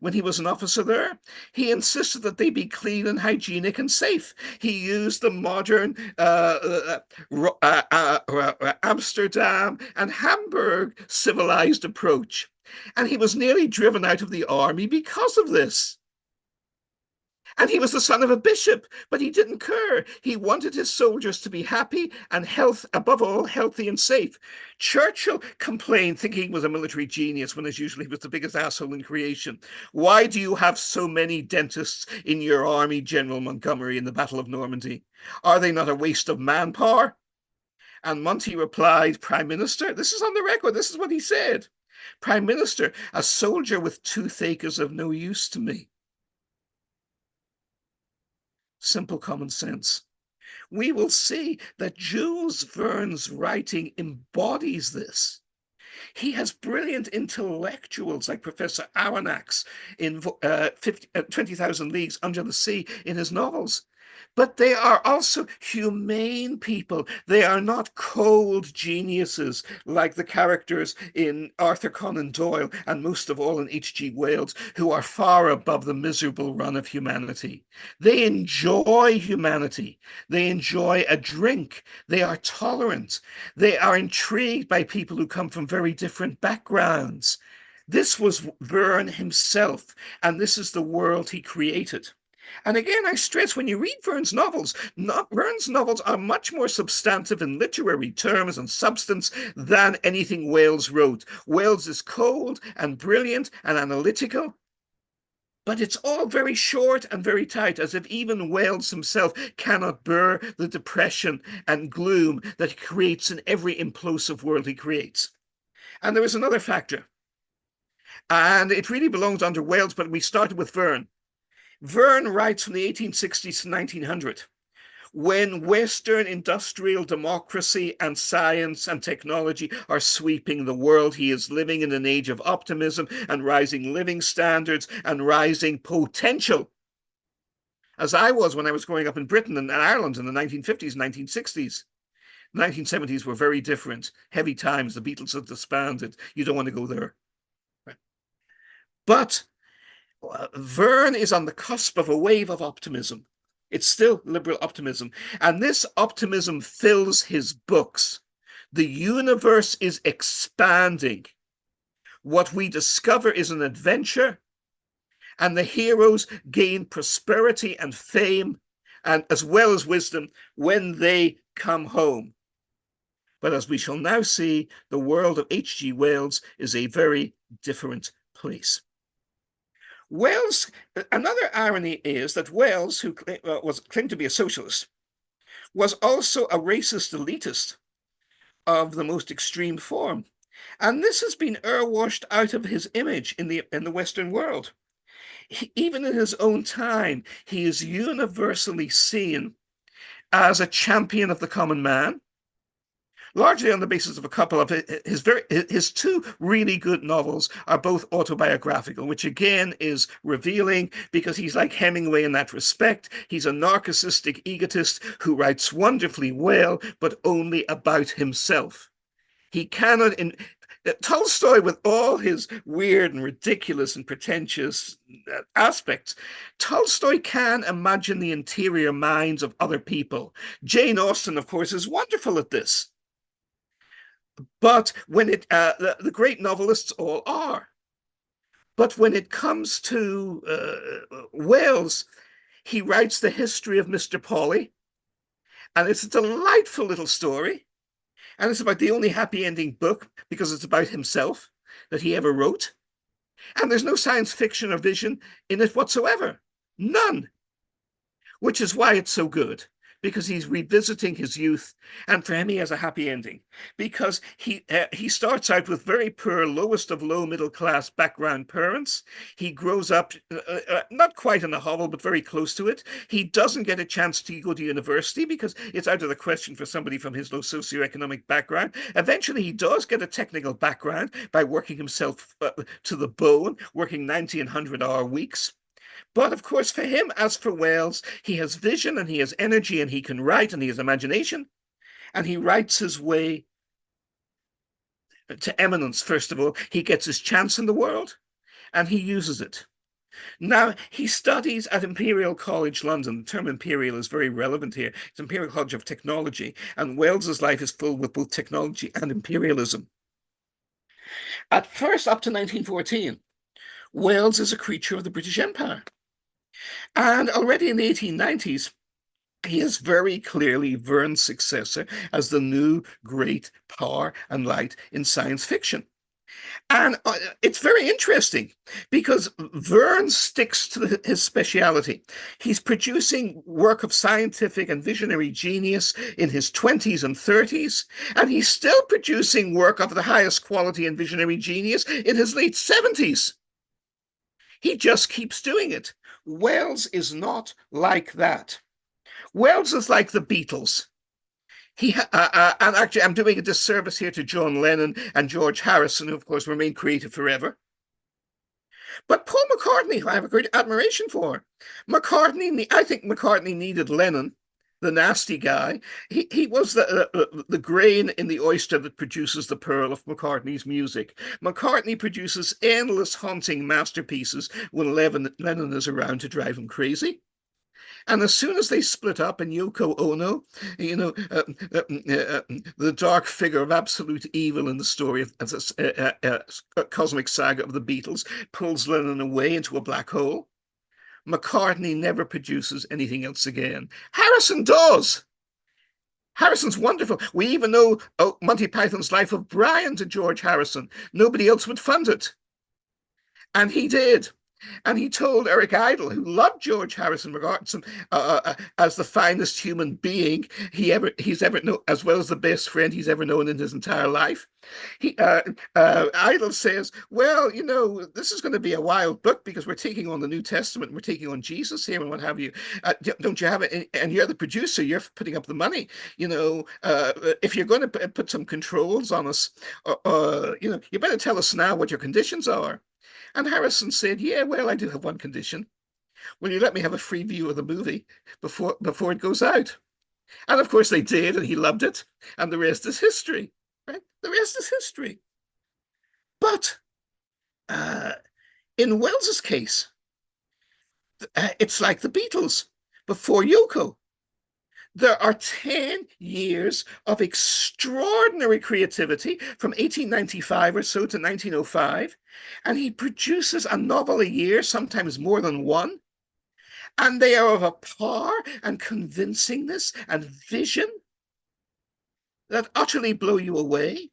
when he was an officer there. He insisted that they be clean and hygienic and safe. He used the modern Amsterdam and Hamburg civilized approach. And he was nearly driven out of the army because of this. And he was the son of a bishop, but he didn't care. He wanted his soldiers to be happy and above all, healthy and safe. Churchill complained, thinking he was a military genius, when as usual he was the biggest asshole in creation. Why do you have so many dentists in your army, General Montgomery, in the Battle of Normandy? Are they not a waste of manpower? And Monty replied, Prime Minister, this is on the record, this is what he said. Prime Minister, a soldier with toothache is of no use to me. Simple common sense. We will see that Jules Verne's writing embodies this. He has brilliant intellectuals like Professor Aronnax in 20,000 Leagues Under the Sea in his novels. But they are also humane people. They are not cold geniuses like the characters in Arthur Conan Doyle and most of all in H.G. Wells, who are far above the miserable run of humanity. They enjoy humanity. They enjoy a drink. They are tolerant. They are intrigued by people who come from very different backgrounds. This was Verne himself, and this is the world he created. And again, I stress, when you read Verne's novels are much more substantive in literary terms and substance than anything Wells wrote. Wells is cold and brilliant and analytical, but it's all very short and very tight, as if even Wells himself cannot bear the depression and gloom that he creates in every implosive world he creates. And there is another factor, and it really belongs under Wells, but we started with Verne. Verne writes from the 1860s to 1900, when Western industrial democracy and science and technology are sweeping the world. He is living in an age of optimism and rising living standards and rising potential, as I was when I was growing up in Britain and Ireland in the 1950s, 1960s. The 1970s were very different. Heavy times. The Beatles had disbanded. You don't want to go there. But Verne is on the cusp of a wave of optimism. It's still liberal optimism. And this optimism fills his books. The universe is expanding. What we discover is an adventure, and the heroes gain prosperity and fame, and as well as wisdom, when they come home. But as we shall now see, the world of H.G. Wells is a very different place. Wells, another irony is that Wells, who claimed to be a socialist, was also a racist elitist of the most extreme form. And this has been airwashed out of his image in the Western world. Even in his own time, he is universally seen as a champion of the common man, largely on the basis of a couple of his two really good novels are both autobiographical, which again is revealing because he's like Hemingway in that respect. He's a narcissistic egotist who writes wonderfully well, but only about himself. He cannot in Tolstoy, with all his weird and ridiculous and pretentious aspects, Tolstoy can imagine the interior minds of other people. Jane Austen, of course, is wonderful at this. But when the great novelists all are. But when it comes to Wells, he writes the history of Mr. Polly, and it's a delightful little story. And it's about the only happy ending book because it's about himself that he ever wrote. And there's no science fiction or vision in it whatsoever. None. Which is why it's so good, because he's revisiting his youth, and for him he has a happy ending because he starts out with very poor, lowest of low middle class background parents. He grows up not quite in a hovel, but very close to it. He doesn't get a chance to go to university because it's out of the question for somebody from his low socioeconomic background. Eventually he does get a technical background by working himself to the bone, working 90 and 100-hour weeks. But of course, for him, as for Wells, he has vision and he has energy and he can write and he has imagination. And he writes his way to eminence, first of all. He gets his chance in the world and he uses it. Now, he studies at Imperial College London. The term imperial is very relevant here. It's Imperial College of Technology. And Wells's life is filled with both technology and imperialism. At first, up to 1914, Wells is a creature of the British Empire. And already in the 1890s, he is very clearly Verne's successor as the new great power and light in science fiction. And it's very interesting because Verne sticks to his speciality. He's producing work of scientific and visionary genius in his 20s and 30s, and he's still producing work of the highest quality and visionary genius in his late 70s. He just keeps doing it. Wells is not like that. Wells is like the Beatles. And actually, I'm doing a disservice here to John Lennon and George Harrison, who, of course, remain creative forever. But Paul McCartney, who I have a great admiration for, I think McCartney needed Lennon, the nasty guy. He was the grain in the oyster that produces the pearl of McCartney's music. McCartney produces endless haunting masterpieces when Lennon is around to drive him crazy. And as soon as they split up and Yoko Ono, the dark figure of absolute evil in the story of a cosmic saga of the Beatles, pulls Lennon away into a black hole, McCartney never produces anything else again. Harrison does. Harrison's wonderful. We even know Monty Python's Life of Brian to George Harrison. Nobody else would fund it. And he did. And he told Eric Idle, who loved George Harrison Robertson as the finest human being he's ever known, as well as the best friend he's ever known in his entire life. Idle says, well, this is going to be a wild book because we're taking on the New Testament, and we're taking on Jesus here and what have you. Don't you have it? And you're the producer, you're putting up the money. If you're going to put some controls on us, you better tell us now what your conditions are. And Harrison said, yeah, well, I do have one condition. Will you let me have a free view of the movie before it goes out? And of course they did, and he loved it. And the rest is history, right? The rest is history. But in Wells's case, it's like the Beatles before Yoko. There are 10 years of extraordinary creativity from 1895 or so to 1905, and he produces a novel a year, sometimes more than one, and they are of a power and convincingness and vision that utterly blow you away.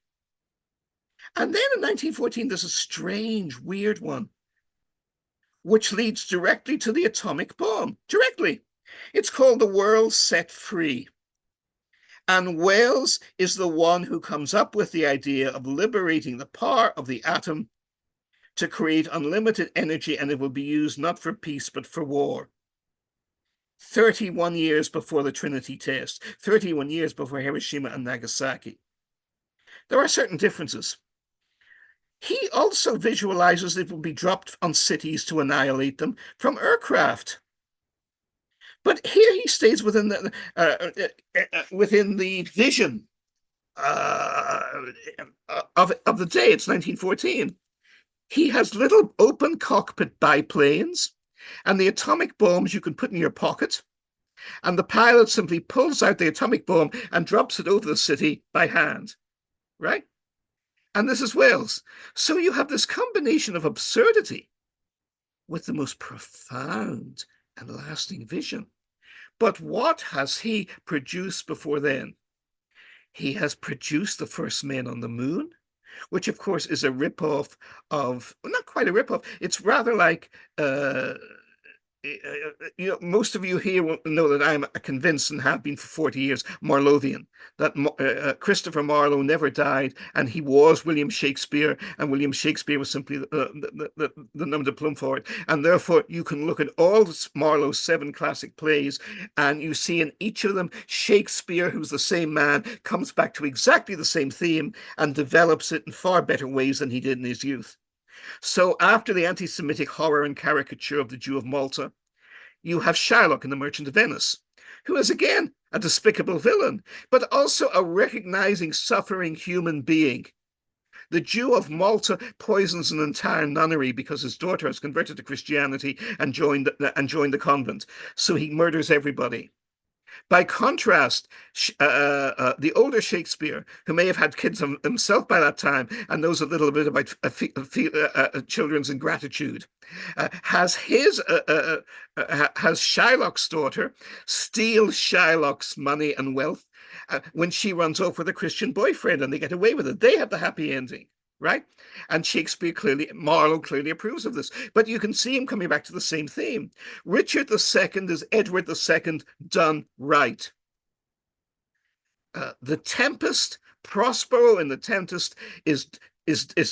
And then in 1914, there's a strange, weird one, which leads directly to the atomic bomb, directly. It's called The World Set Free. And Wells is the one who comes up with the idea of liberating the power of the atom to create unlimited energy, and it will be used not for peace, but for war. 31 years before the Trinity test, 31 years before Hiroshima and Nagasaki. There are certain differences. He also visualizes it will be dropped on cities to annihilate them from aircraft. But here he stays within the vision of the day. It's 1914. He has little open cockpit biplanes and the atomic bombs you can put in your pocket. And the pilot simply pulls out the atomic bomb and drops it over the city by hand, right? And this is Wales. So you have this combination of absurdity with the most profound and lasting vision. But what has he produced before then? He has produced the first men on the moon, which of course is a ripoff of, well, not quite a ripoff. It's rather like most of you here will know that I'm convinced, and have been for 40 years, Marlovian, that Christopher Marlowe never died, and he was William Shakespeare, and William Shakespeare was simply the nom de plume for it. And therefore, you can look at all Marlowe's 7 classic plays, and you see in each of them, Shakespeare, who's the same man, comes back to exactly the same theme and develops it in far better ways than he did in his youth. So after the anti-Semitic horror and caricature of the Jew of Malta, you have Shylock in The Merchant of Venice, who is again a despicable villain, but also a recognizing, suffering human being. The Jew of Malta poisons an entire nunnery because his daughter has converted to Christianity and joined the convent. So he murders everybody. By contrast, the older Shakespeare, who may have had kids himself by that time and knows a little bit about children's ingratitude, has Shylock's daughter steal Shylock's money and wealth when she runs off with a Christian boyfriend, and they get away with it. They have the happy ending. Right? And Marlowe clearly approves of this. But you can see him coming back to the same theme. Richard II is Edward II done right. The Tempest, Prospero in The Tempest is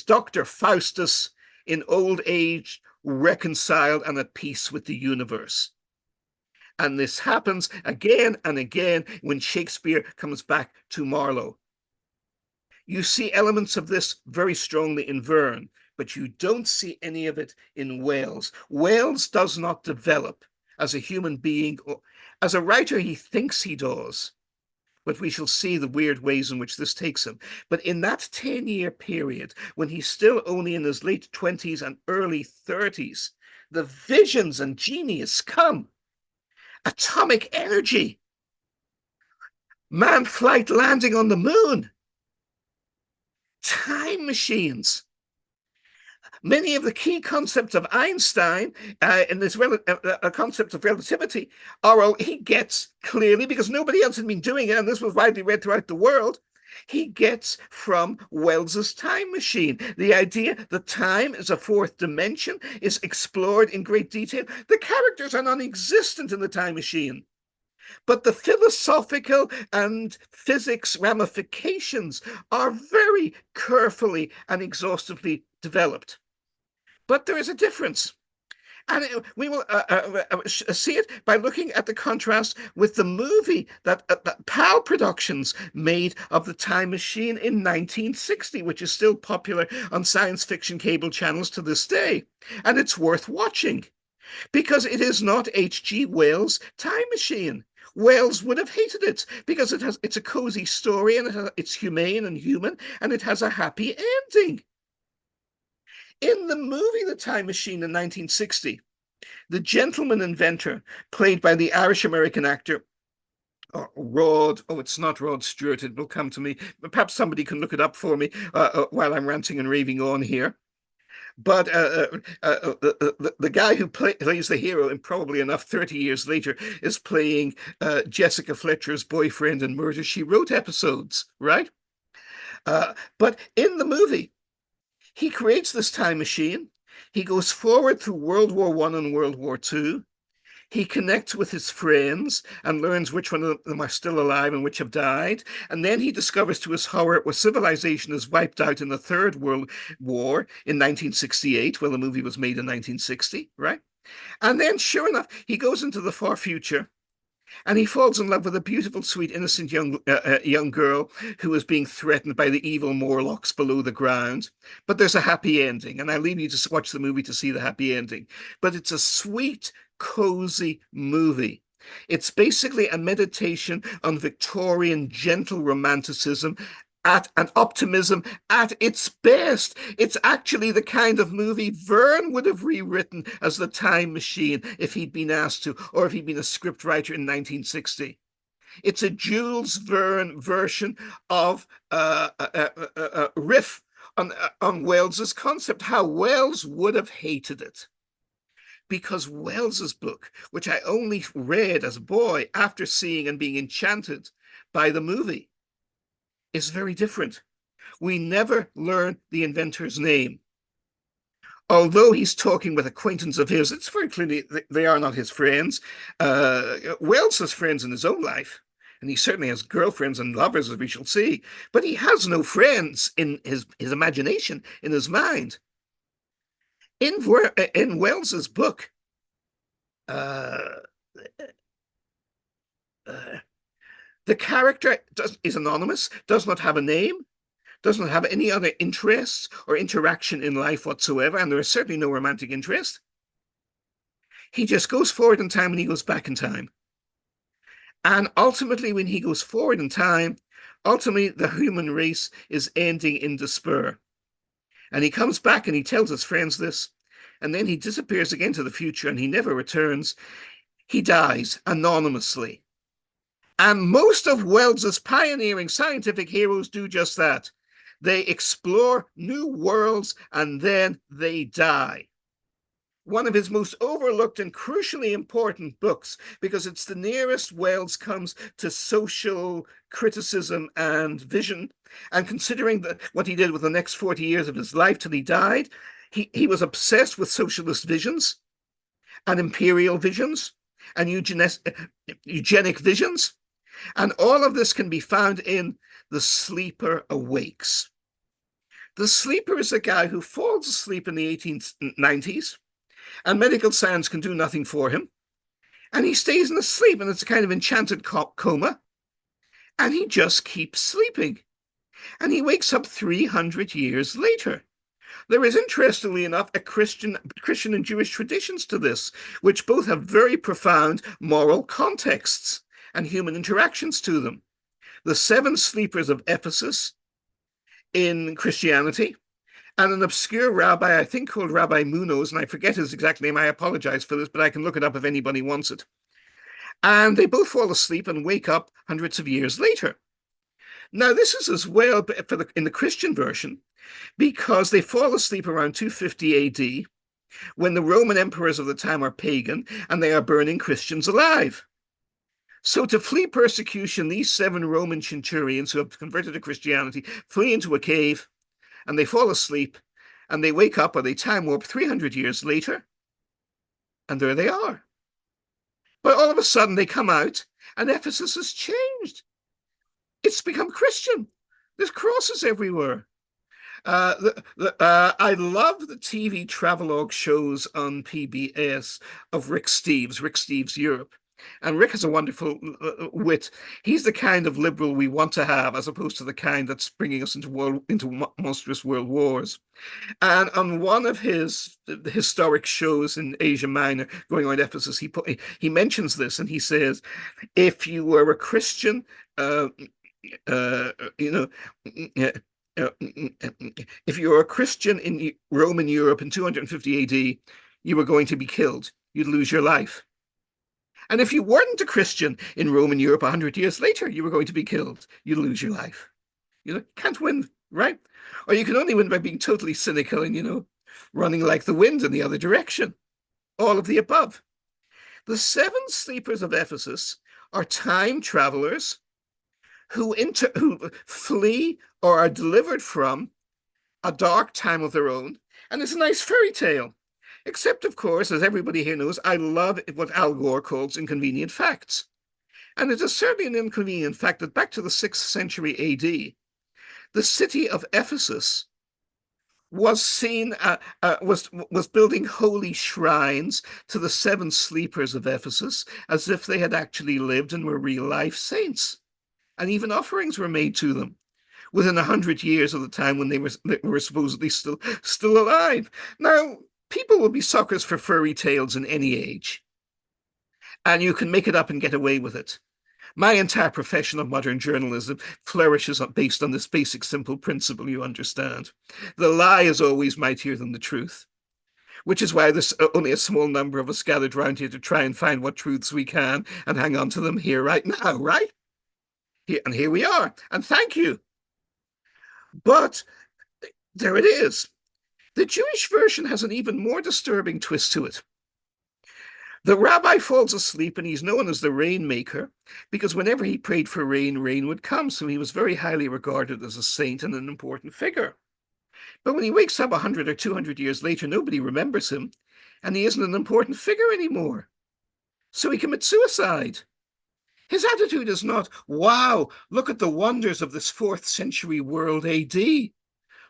Dr. Faustus in old age, reconciled and at peace with the universe. And this happens again and again when Shakespeare comes back to Marlowe. You see elements of this very strongly in Verne, but you don't see any of it in Wales. Wales does not develop as a human being. As a writer, he thinks he does, but we shall see the weird ways in which this takes him. But in that 10-year period, when he's still only in his late 20s and early 30s, the visions and genius come. Atomic energy, manned flight landing on the moon, time machines. Many of the key concepts of Einstein in this concept of relativity are all he gets clearly, because nobody else had been doing it, and this was widely read throughout the world. He gets from Wells's time machine. The idea that time is a fourth dimension is explored in great detail. The characters are non-existent in the time machine, but the philosophical and physics ramifications are very carefully and exhaustively developed. But there is a difference. And we will see it by looking at the contrast with the movie that PAL Productions made of the Time Machine in 1960, which is still popular on science fiction cable channels to this day. And it's worth watching, because it is not H.G. Wells' Time Machine. Wells would have hated it because it's a cozy story, and it's humane and human, and it has a happy ending. In the movie The Time Machine in 1960, the gentleman inventor, played by the Irish-American actor it's not Rod Stewart, it will come to me. Perhaps somebody can look it up for me while I'm ranting and raving on here. But the guy who plays the hero, and probably enough 30 years later, is playing Jessica Fletcher's boyfriend in Murder, She Wrote episodes, right? But in the movie, he creates this time machine. He goes forward through World War I and World War II. He connects with his friends and learns which one of them are still alive and which have died. And then he discovers to his horror where civilization is wiped out in the Third World War in 1968. Well, the movie was made in 1960, right? And then, sure enough, he goes into the far future. And he falls in love with a beautiful, sweet, innocent young girl who is being threatened by the evil Morlocks below the ground. But there's a happy ending, and I leave you to watch the movie to see the happy ending. But it's a sweet, cozy movie. It's basically a meditation on Victorian gentle romanticism at an optimism at its best. It's actually the kind of movie Verne would have rewritten as The Time Machine if he'd been asked to, or if he'd been a scriptwriter in 1960. It's a Jules Verne version of a riff on Wells's concept, how Wells would have hated it. Because Wells's book, which I only read as a boy after seeing and being enchanted by the movie, is very different. We never learn the inventor's name. Although he's talking with acquaintance of his, it's very clearly they are not his friends. Wells has friends in his own life, and he certainly has girlfriends and lovers, as we shall see, but he has no friends in his imagination, in his mind. In Wells's book, uh, uh, the character is anonymous, does not have a name, does not have any other interests or interaction in life whatsoever, and there is certainly no romantic interest. He just goes forward in time and he goes back in time. And ultimately, when he goes forward in time, ultimately the human race is ending in despair. And he comes back and he tells his friends this, and then he disappears again to the future and he never returns. He dies anonymously. And most of Wells's pioneering scientific heroes do just that. They explore new worlds and then they die. One of his most overlooked and crucially important books, because it's the nearest Wells comes to social criticism and vision. And considering what he did with the next 40 years of his life till he died, he was obsessed with socialist visions and imperial visions and eugenic visions. And all of this can be found in The Sleeper Awakes. The sleeper is a guy who falls asleep in the 1890s, and medical science can do nothing for him. And he stays in a sleep, and it's a kind of enchanted coma. And he just keeps sleeping. And he wakes up 300 years later. There is, interestingly enough, a Christian and Jewish traditions to this, which both have very profound moral contexts and human interactions to them. The seven sleepers of Ephesus in Christianity, and an obscure rabbi, I think called Rabbi Munoz, and I forget his exact name, I apologize for this, but I can look it up if anybody wants it. And they both fall asleep and wake up hundreds of years later. Now, this is as well in the Christian version, because they fall asleep around 250 AD, when the Roman emperors of the time are pagan and they are burning Christians alive. So to flee persecution, these 7 Roman centurions who have converted to Christianity flee into a cave, and they fall asleep, and they wake up, or they time warp 300 years later, and there they are. But all of a sudden they come out, and Ephesus has changed. It's become Christian. There's crosses everywhere. I love the TV travelogue shows on PBS of Rick Steves' Europe. And Rick has a wonderful wit. He's the kind of liberal we want to have, as opposed to the kind that's bringing us into monstrous world wars. And on one of his historic shows in Asia Minor, going on Ephesus, he mentions this, and he says, if you were a Christian, you know, if you were a Christian in Roman Europe in 250 AD, you were going to be killed. You'd lose your life. And if you weren't a Christian in Roman Europe 100 years later, you were going to be killed. You'd lose your life. Can't win, right? Or you can only win by being totally cynical and, running like the wind in the other direction. All of the above. The 7 sleepers of Ephesus are time travelers who flee or are delivered from a dark time of their own. And it's a nice fairy tale. Except, of course, as everybody here knows, I love what Al Gore calls inconvenient facts. And it is certainly an inconvenient fact that back to the 6th century AD, the city of Ephesus was building holy shrines to the seven sleepers of Ephesus as if they had actually lived and were real life saints. And even offerings were made to them within 100 years of the time when they were supposedly still alive. Now, people will be suckers for fairy tales in any age, and you can make it up and get away with it. My entire profession of modern journalism flourishes based on this basic, simple principle, you understand. The lie is always mightier than the truth, which is why there's only a small number of us gathered round here to try and find what truths we can and hang on to them here right now, right? And here we are, and thank you. But there it is. The Jewish version has an even more disturbing twist to it. The rabbi falls asleep, and he's known as the rainmaker because whenever he prayed for rain, rain would come. So he was very highly regarded as a saint and an important figure. But when he wakes up 100 or 200 years later, nobody remembers him, and he isn't an important figure anymore. So he commits suicide. His attitude is not, wow, look at the wonders of this 4th century world AD.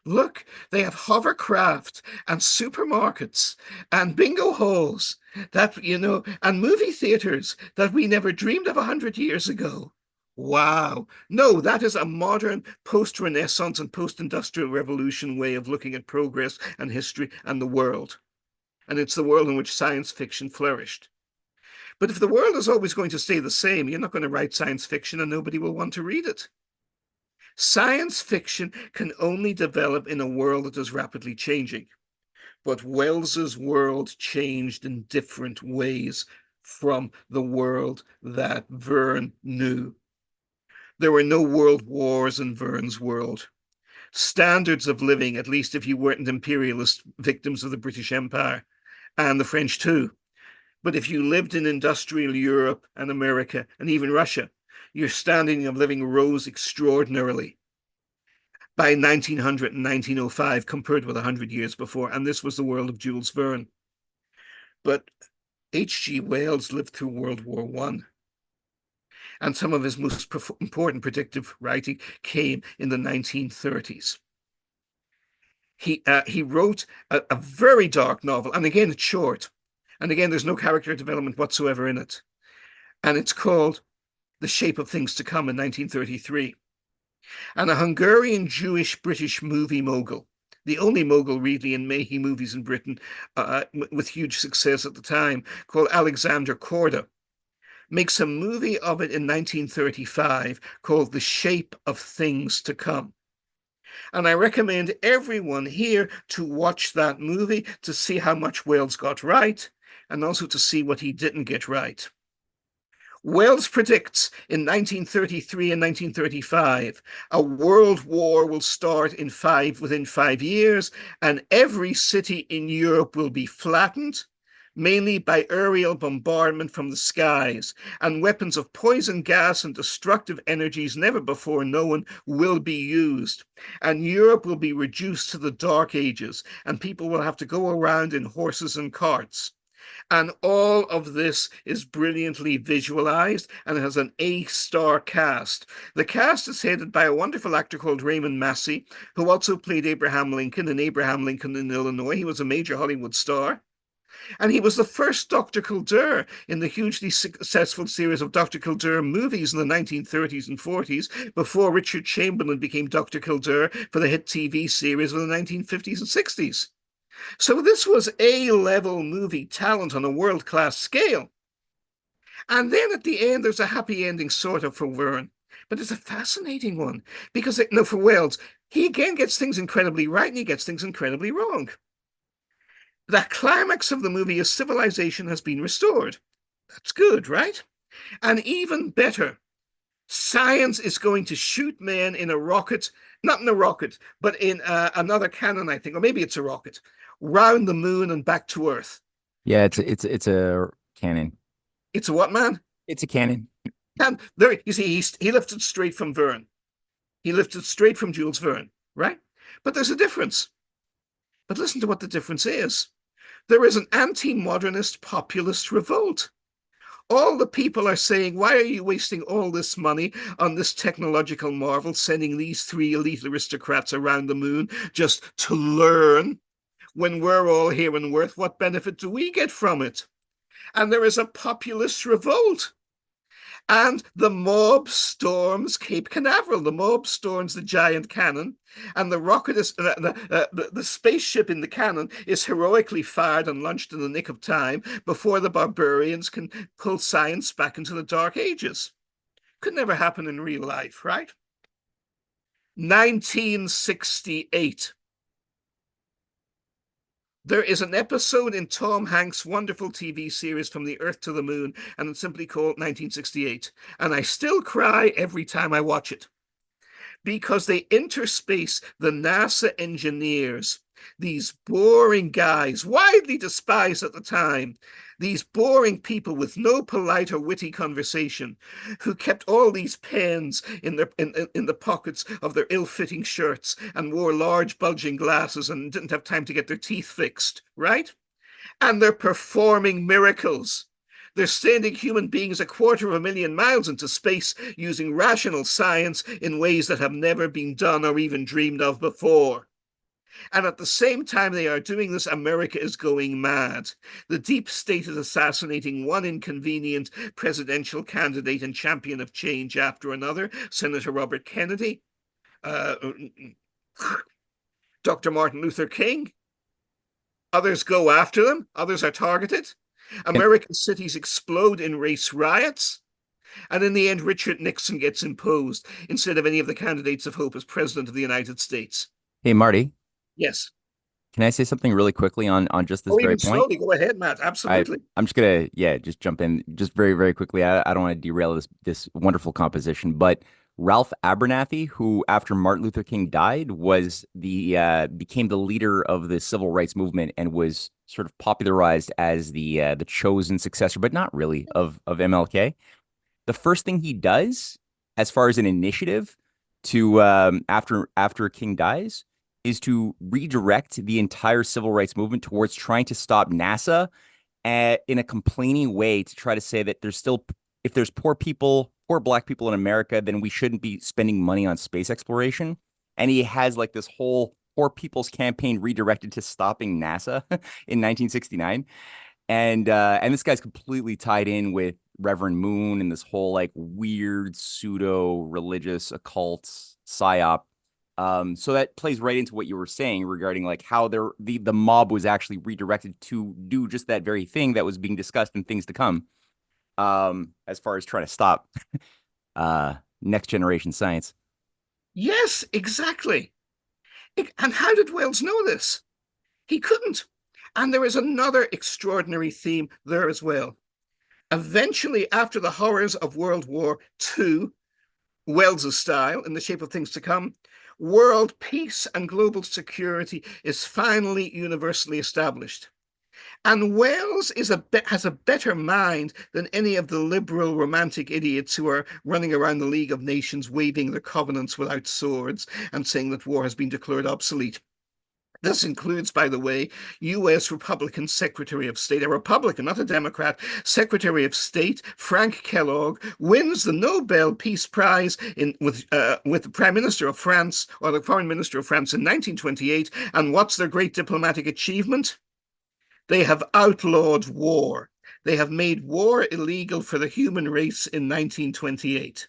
Look, they have hovercraft and supermarkets and bingo halls and movie theaters that we never dreamed of 100 years ago. Wow. No, that is a modern post-Renaissance and post-industrial revolution way of looking at progress and history and the world. And it's the world in which science fiction flourished. But if the world is always going to stay the same, you're not going to write science fiction and nobody will want to read it. Science fiction can only develop in a world that is rapidly changing. But Wells's world changed in different ways from the world that Verne knew. There were no world wars in Verne's world. Standards of living, at least if you weren't imperialist victims of the British Empire, and the French too. But if you lived in industrial Europe and America and even Russia, your standing of living rose extraordinarily by 1900 and 1905 compared with 100 years before. And this was the world of Jules Verne. But H.G. Wells lived through World War I. And some of his most important predictive writing came in the 1930s. He wrote a very dark novel, and again, it's short. And again, there's no character development whatsoever in it. And it's called The Shape of Things to Come in 1933. And a Hungarian Jewish British movie mogul, the only mogul really in Mayhe movies in Britain with huge success at the time, called Alexander Korda, makes a movie of it in 1935 called The Shape of Things to Come. And I recommend everyone here to watch that movie to see how much Wells got right and also to see what he didn't get right. Wells predicts in 1933 and 1935 a world war will start within 5 years, and every city in Europe will be flattened, mainly by aerial bombardment from the skies, and weapons of poison gas and destructive energies never before known will be used. And Europe will be reduced to the Dark Ages, and people will have to go around in horses and carts. And all of this is brilliantly visualized and has an A-star cast. The cast is headed by a wonderful actor called Raymond Massey, who also played Abraham Lincoln in Abraham Lincoln in Illinois. He was a major Hollywood star. And he was the first Dr. Kildare in the hugely successful series of Dr. Kildare movies in the 1930s and 40s, before Richard Chamberlain became Dr. Kildare for the hit TV series of the 1950s and 60s. So this was A-level movie talent on a world-class scale. And then at the end, there's a happy ending sort of for Verne. But it's a fascinating one because, for Wells, he again gets things incredibly right and he gets things incredibly wrong. The climax of the movie is civilization has been restored. That's good, right? And even better, science is going to shoot men in a rocket, not in a rocket, but in another cannon, I think, or maybe it's a rocket, round the moon and back to Earth. Yeah, it's a cannon. It's a what, man? It's a cannon. And there, you see, he lifted straight from Verne. He lifted straight from Jules Verne, right? But there's a difference. But listen to what the difference is. There is an anti-modernist populist revolt. All the people are saying, why are you wasting all this money on this technological marvel, sending these three elite aristocrats around the moon just to learn when we're all here on Earth? What benefit do we get from it? And there is a populist revolt. And the mob storms Cape Canaveral. The mob storms the giant cannon, and the rocket is the spaceship in the cannon is heroically fired and launched in the nick of time before the barbarians can pull science back into the Dark Ages. Could never happen in real life, right? 1968. There is an episode in Tom Hanks' wonderful TV series From the Earth to the Moon, and it's simply called 1968. And I still cry every time I watch it because they interspace the NASA engineers, these boring guys, widely despised at the time, these boring people with no polite or witty conversation, who kept all these pens in the pockets of their ill-fitting shirts and wore large bulging glasses and didn't have time to get their teeth fixed, right? And they're performing miracles. They're sending human beings 250,000 miles into space using rational science in ways that have never been done or even dreamed of before. And at the same time they are doing this, America is going mad. The deep state is assassinating one inconvenient presidential candidate and champion of change after another, Senator Robert Kennedy, Dr. Martin Luther King. Others go after them. Others are targeted. American cities explode in race riots. And in the end, Richard Nixon gets imposed instead of any of the candidates of hope as president of the United States. Hey, Marty, Yes. can I say something really quickly on just this Or very even point? slowly. Go ahead, Matt. Absolutely. I'm just gonna, yeah, just jump in just very, very quickly. I don't want to derail this wonderful composition, but Ralph Abernathy, who after Martin Luther King died, was the became the leader of the civil rights movement and was sort of popularized as the chosen successor, but not really of MLK. The first thing he does, as far as an initiative to after King dies, is to redirect the entire civil rights movement towards trying to stop NASA in a complaining way to try to say that there's still, if there's poor people, poor black people in America, then we shouldn't be spending money on space exploration. And he has like this whole poor people's campaign redirected to stopping NASA in 1969. And this guy's completely tied in with Reverend Moon and this whole like weird pseudo religious occult psyop. So that plays right into what you were saying regarding like how the mob was actually redirected to do just that very thing that was being discussed in things to come. As far as trying to stop next generation science. Yes, exactly. And how did Wells know this? He couldn't. And there is another extraordinary theme there as well. Eventually, after the horrors of World War II, Wells's style, in the shape of things to come, world peace and global security is finally universally established. And Wells has a better mind than any of the liberal romantic idiots who are running around the League of Nations waving their covenants without swords and saying that war has been declared obsolete. This includes, by the way, U.S. Republican Secretary of State, a Republican, not a Democrat, Secretary of State Frank Kellogg wins the Nobel Peace Prize with the Prime Minister of France or the Foreign Minister of France in 1928. And what's their great diplomatic achievement? They have outlawed war. They have made war illegal for the human race in 1928.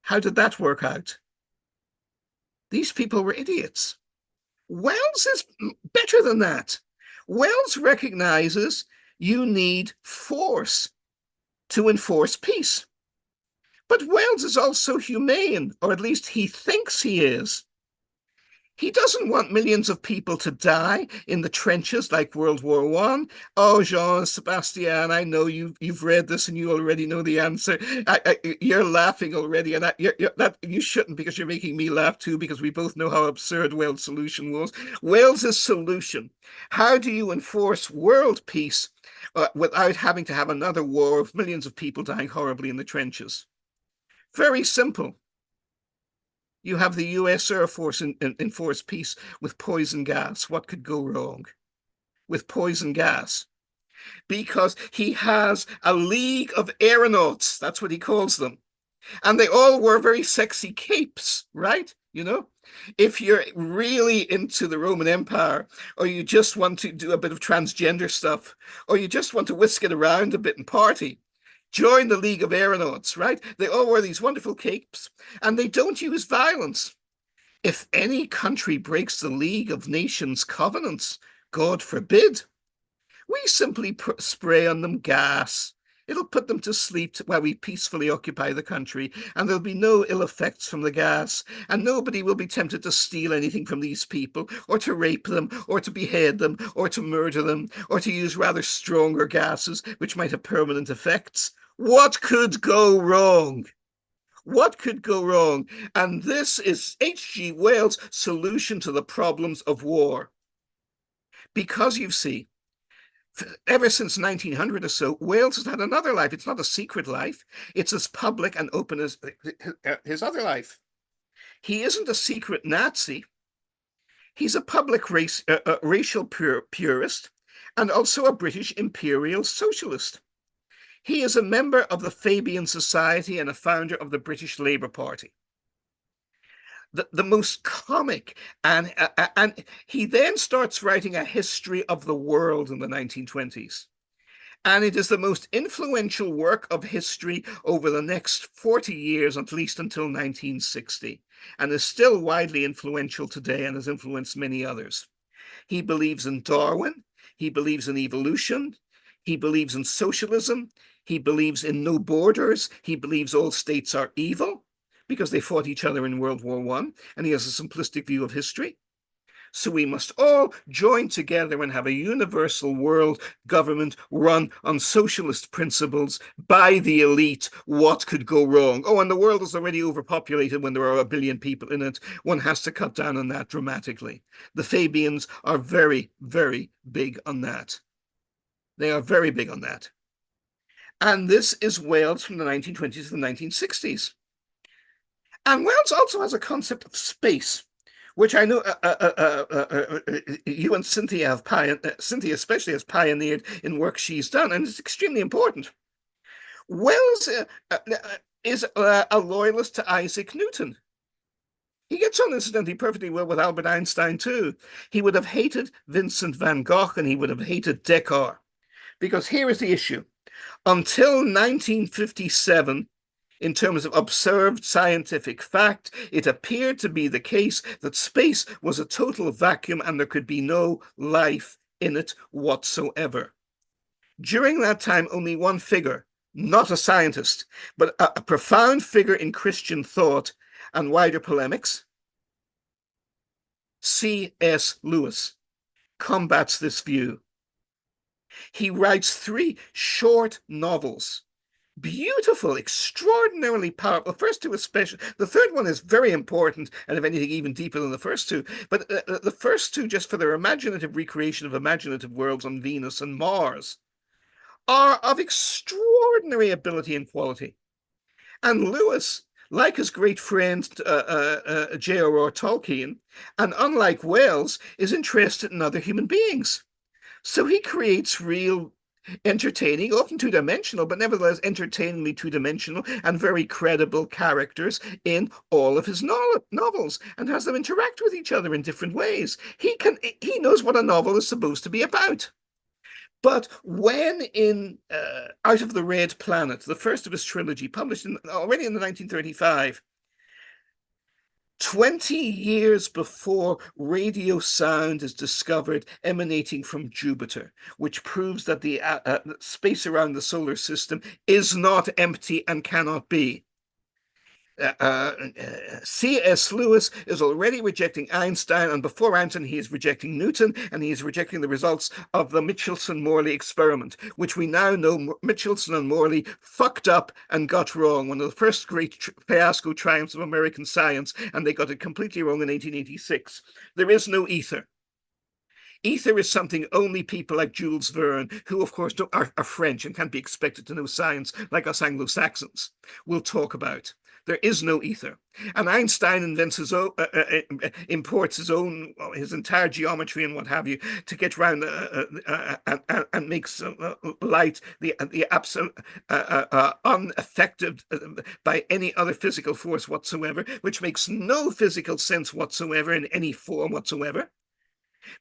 How did that work out? These people were idiots. Wells is better than that. Wells recognizes you need force to enforce peace. But Wells is also humane, or at least he thinks he is. He doesn't want millions of people to die in the trenches like World War I. Oh, Jean-Sebastian, I know you've read this and you already know the answer. You're laughing already, and you shouldn't, because you're making me laugh too, because we both know how absurd Wells' solution was. Wells' solution: how do you enforce world peace without having to have another war of millions of people dying horribly in the trenches? Very simple. You have the U.S. Air Force enforce peace with poison gas. What could go wrong with poison gas? because he has a league of aeronauts. That's what he calls them. And they all wear very sexy capes, right? You know, if you're really into the Roman Empire, or you just want to do a bit of transgender stuff, or you just want to whisk it around a bit and party, join the League of Aeronauts, right? They all wear these wonderful capes, and they don't use violence. If any country breaks the League of Nations covenants, God forbid, we simply spray on them gas. It'll put them to sleep while we peacefully occupy the country, and there'll be no ill effects from the gas, and nobody will be tempted to steal anything from these people, or to rape them, or to behead them, or to murder them, or to use rather stronger gases which might have permanent effects. What could go wrong? What could go wrong? And this is H.G. Wells' solution to the problems of war. Because you see, ever since 1900 or so, Wales has had another life. It's not a secret life. It's as public and open as his other life. He isn't a secret Nazi. He's a public racial purist and also a British imperial socialist. He is a member of the Fabian Society and a founder of the British Labour Party. The most comic, and he then starts writing a history of the world in the 1920s. And it is the most influential work of history over the next 40 years, at least until 1960, and is still widely influential today and has influenced many others. He believes in Darwin. He believes in evolution. He believes in socialism. He believes in no borders. He believes all states are evil because they fought each other in World War I, and he has a simplistic view of history. So we must all join together and have a universal world government run on socialist principles by the elite. What could go wrong? Oh, and the world is already overpopulated when there are 1 billion people in it. One has to cut down on that dramatically. The Fabians are very, very big on that. They are very big on that. And this is Wales from the 1920s to the 1960s. And Wales also has a concept of space, which I know you and Cynthia have Cynthia especially has pioneered in work she's done, and it's extremely important. Wells is a loyalist to Isaac Newton. He gets on, incidentally, perfectly well with Albert Einstein, too. He would have hated Vincent van Gogh, and he would have hated Descartes. Because here is the issue. Until 1957, in terms of observed scientific fact, it appeared to be the case that space was a total vacuum and there could be no life in it whatsoever. During that time, only one figure, not a scientist, but a profound figure in Christian thought and wider polemics, C.S. Lewis, combats this view. He writes 3 short novels, beautiful, extraordinarily powerful. The first 2 especially. The third one is very important, and if anything, even deeper than the first 2. But the first 2, just for their imaginative recreation of imaginative worlds on Venus and Mars, are of extraordinary ability and quality. And Lewis, like his great friend J.R.R. Tolkien, and unlike Wells, is interested in other human beings. So he creates real entertaining, often two-dimensional, but nevertheless entertainingly two-dimensional and very credible characters in all of his novels, and has them interact with each other in different ways. He knows what a novel is supposed to be about. But when in Out of the Red Planet, the first of his trilogy, published already in 1935, 20 years before radio sound is discovered emanating from Jupiter, which proves that the space around the solar system is not empty and cannot be. C.S. Lewis is already rejecting Einstein, and before Einstein, he is rejecting Newton, and he is rejecting the results of the Michelson-Morley experiment, which we now know Michelson and Morley fucked up and got wrong. One of the first great fiasco triumphs of American science, and they got it completely wrong in 1886. There is no ether. Ether is something only people like Jules Verne, who of course are French and can't be expected to know science like us Anglo-Saxons, will talk about. There is no ether. And Einstein imports his entire geometry and what have you to get around and makes light the absolute unaffected by any other physical force whatsoever, which makes no physical sense whatsoever in any form whatsoever,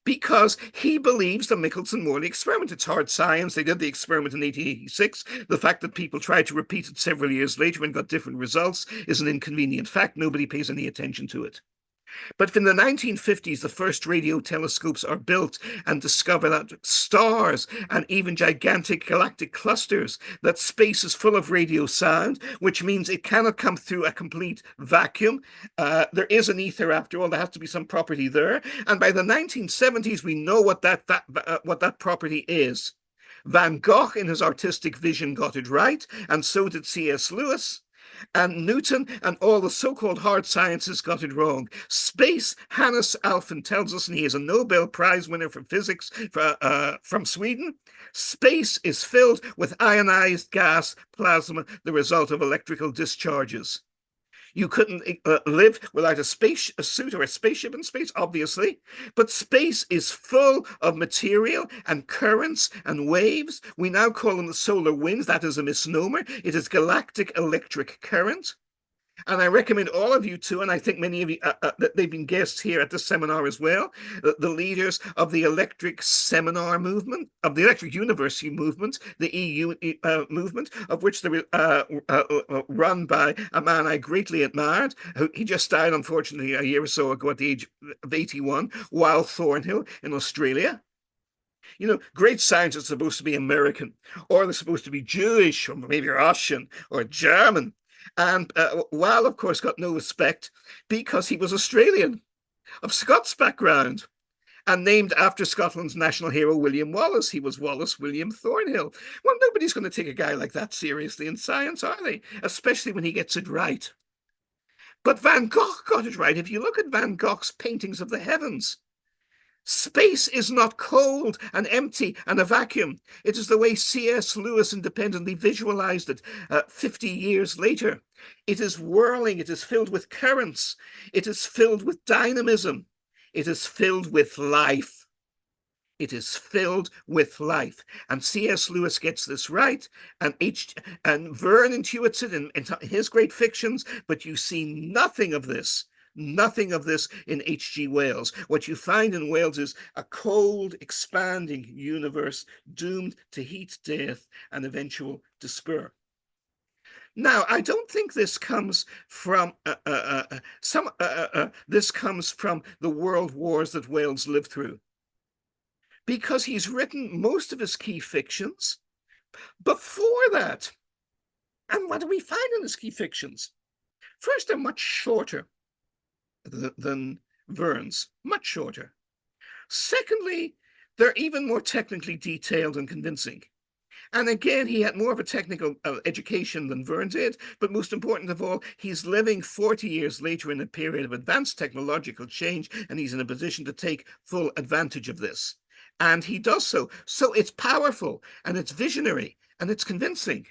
because he believes the Michelson-Morley experiment. It's hard science. They did the experiment in 1886. The fact that people tried to repeat it several years later and got different results is an inconvenient fact. Nobody pays any attention to it. But in the 1950s, the first radio telescopes are built and discover that stars and even gigantic galactic clusters, that space is full of radio sound, which means it cannot come through a complete vacuum. There is an ether after all. There has to be some property there. And by the 1970s, we know what that property is. Van Gogh, in his artistic vision, got it right, and so did C.S. Lewis. And Newton and all the so-called hard sciences got it wrong. Space, Hannes Alfvén tells us, and he is a Nobel Prize winner for physics from Sweden, space is filled with ionized gas plasma, the result of electrical discharges. You couldn't live without a suit or a spaceship in space, obviously, but space is full of material and currents and waves. We now call them the solar winds. That is a misnomer. It is galactic electric current. And I recommend all of you to, and I think many of you, they've been guests here at this seminar as well, the leaders of the electric seminar movement, of the electric university movement, the EU movement, of which they were run by a man I greatly admired. He just died, unfortunately, a year or so ago at the age of 81, Weil Thornhill in Australia. You know, great scientists are supposed to be American, or they're supposed to be Jewish, or maybe Russian, or German. And Weil, of course, got no respect because he was Australian, of Scots background, and named after Scotland's national hero, William Wallace. He was Wallace William Thornhill. Well, nobody's going to take a guy like that seriously in science, are they? Especially when he gets it right. But Van Gogh got it right. If you look at Van Gogh's paintings of the heavens, space is not cold and empty and a vacuum. It is the way C.S. Lewis independently visualized it 50 years later. It is whirling. It is filled with currents. It is filled with dynamism. It is filled with life. It is filled with life. And C.S. Lewis gets this right, and Verne intuits it in his great fictions, but you see nothing of this. Nothing of this in H.G. Wells. What you find in Wells is a cold, expanding universe doomed to heat, death, and eventual despair. Now, I don't think this comes from this comes from the world wars that Wells lived through, because he's written most of his key fictions before that. And what do we find in his key fictions? First, they're much shorter than Verne's, much shorter. Secondly, they're even more technically detailed and convincing. And again, he had more of a technical education than Verne did, but most important of all, he's living 40 years later in a period of advanced technological change, and he's in a position to take full advantage of this. And he does so. So it's powerful, and it's visionary, and it's convincing.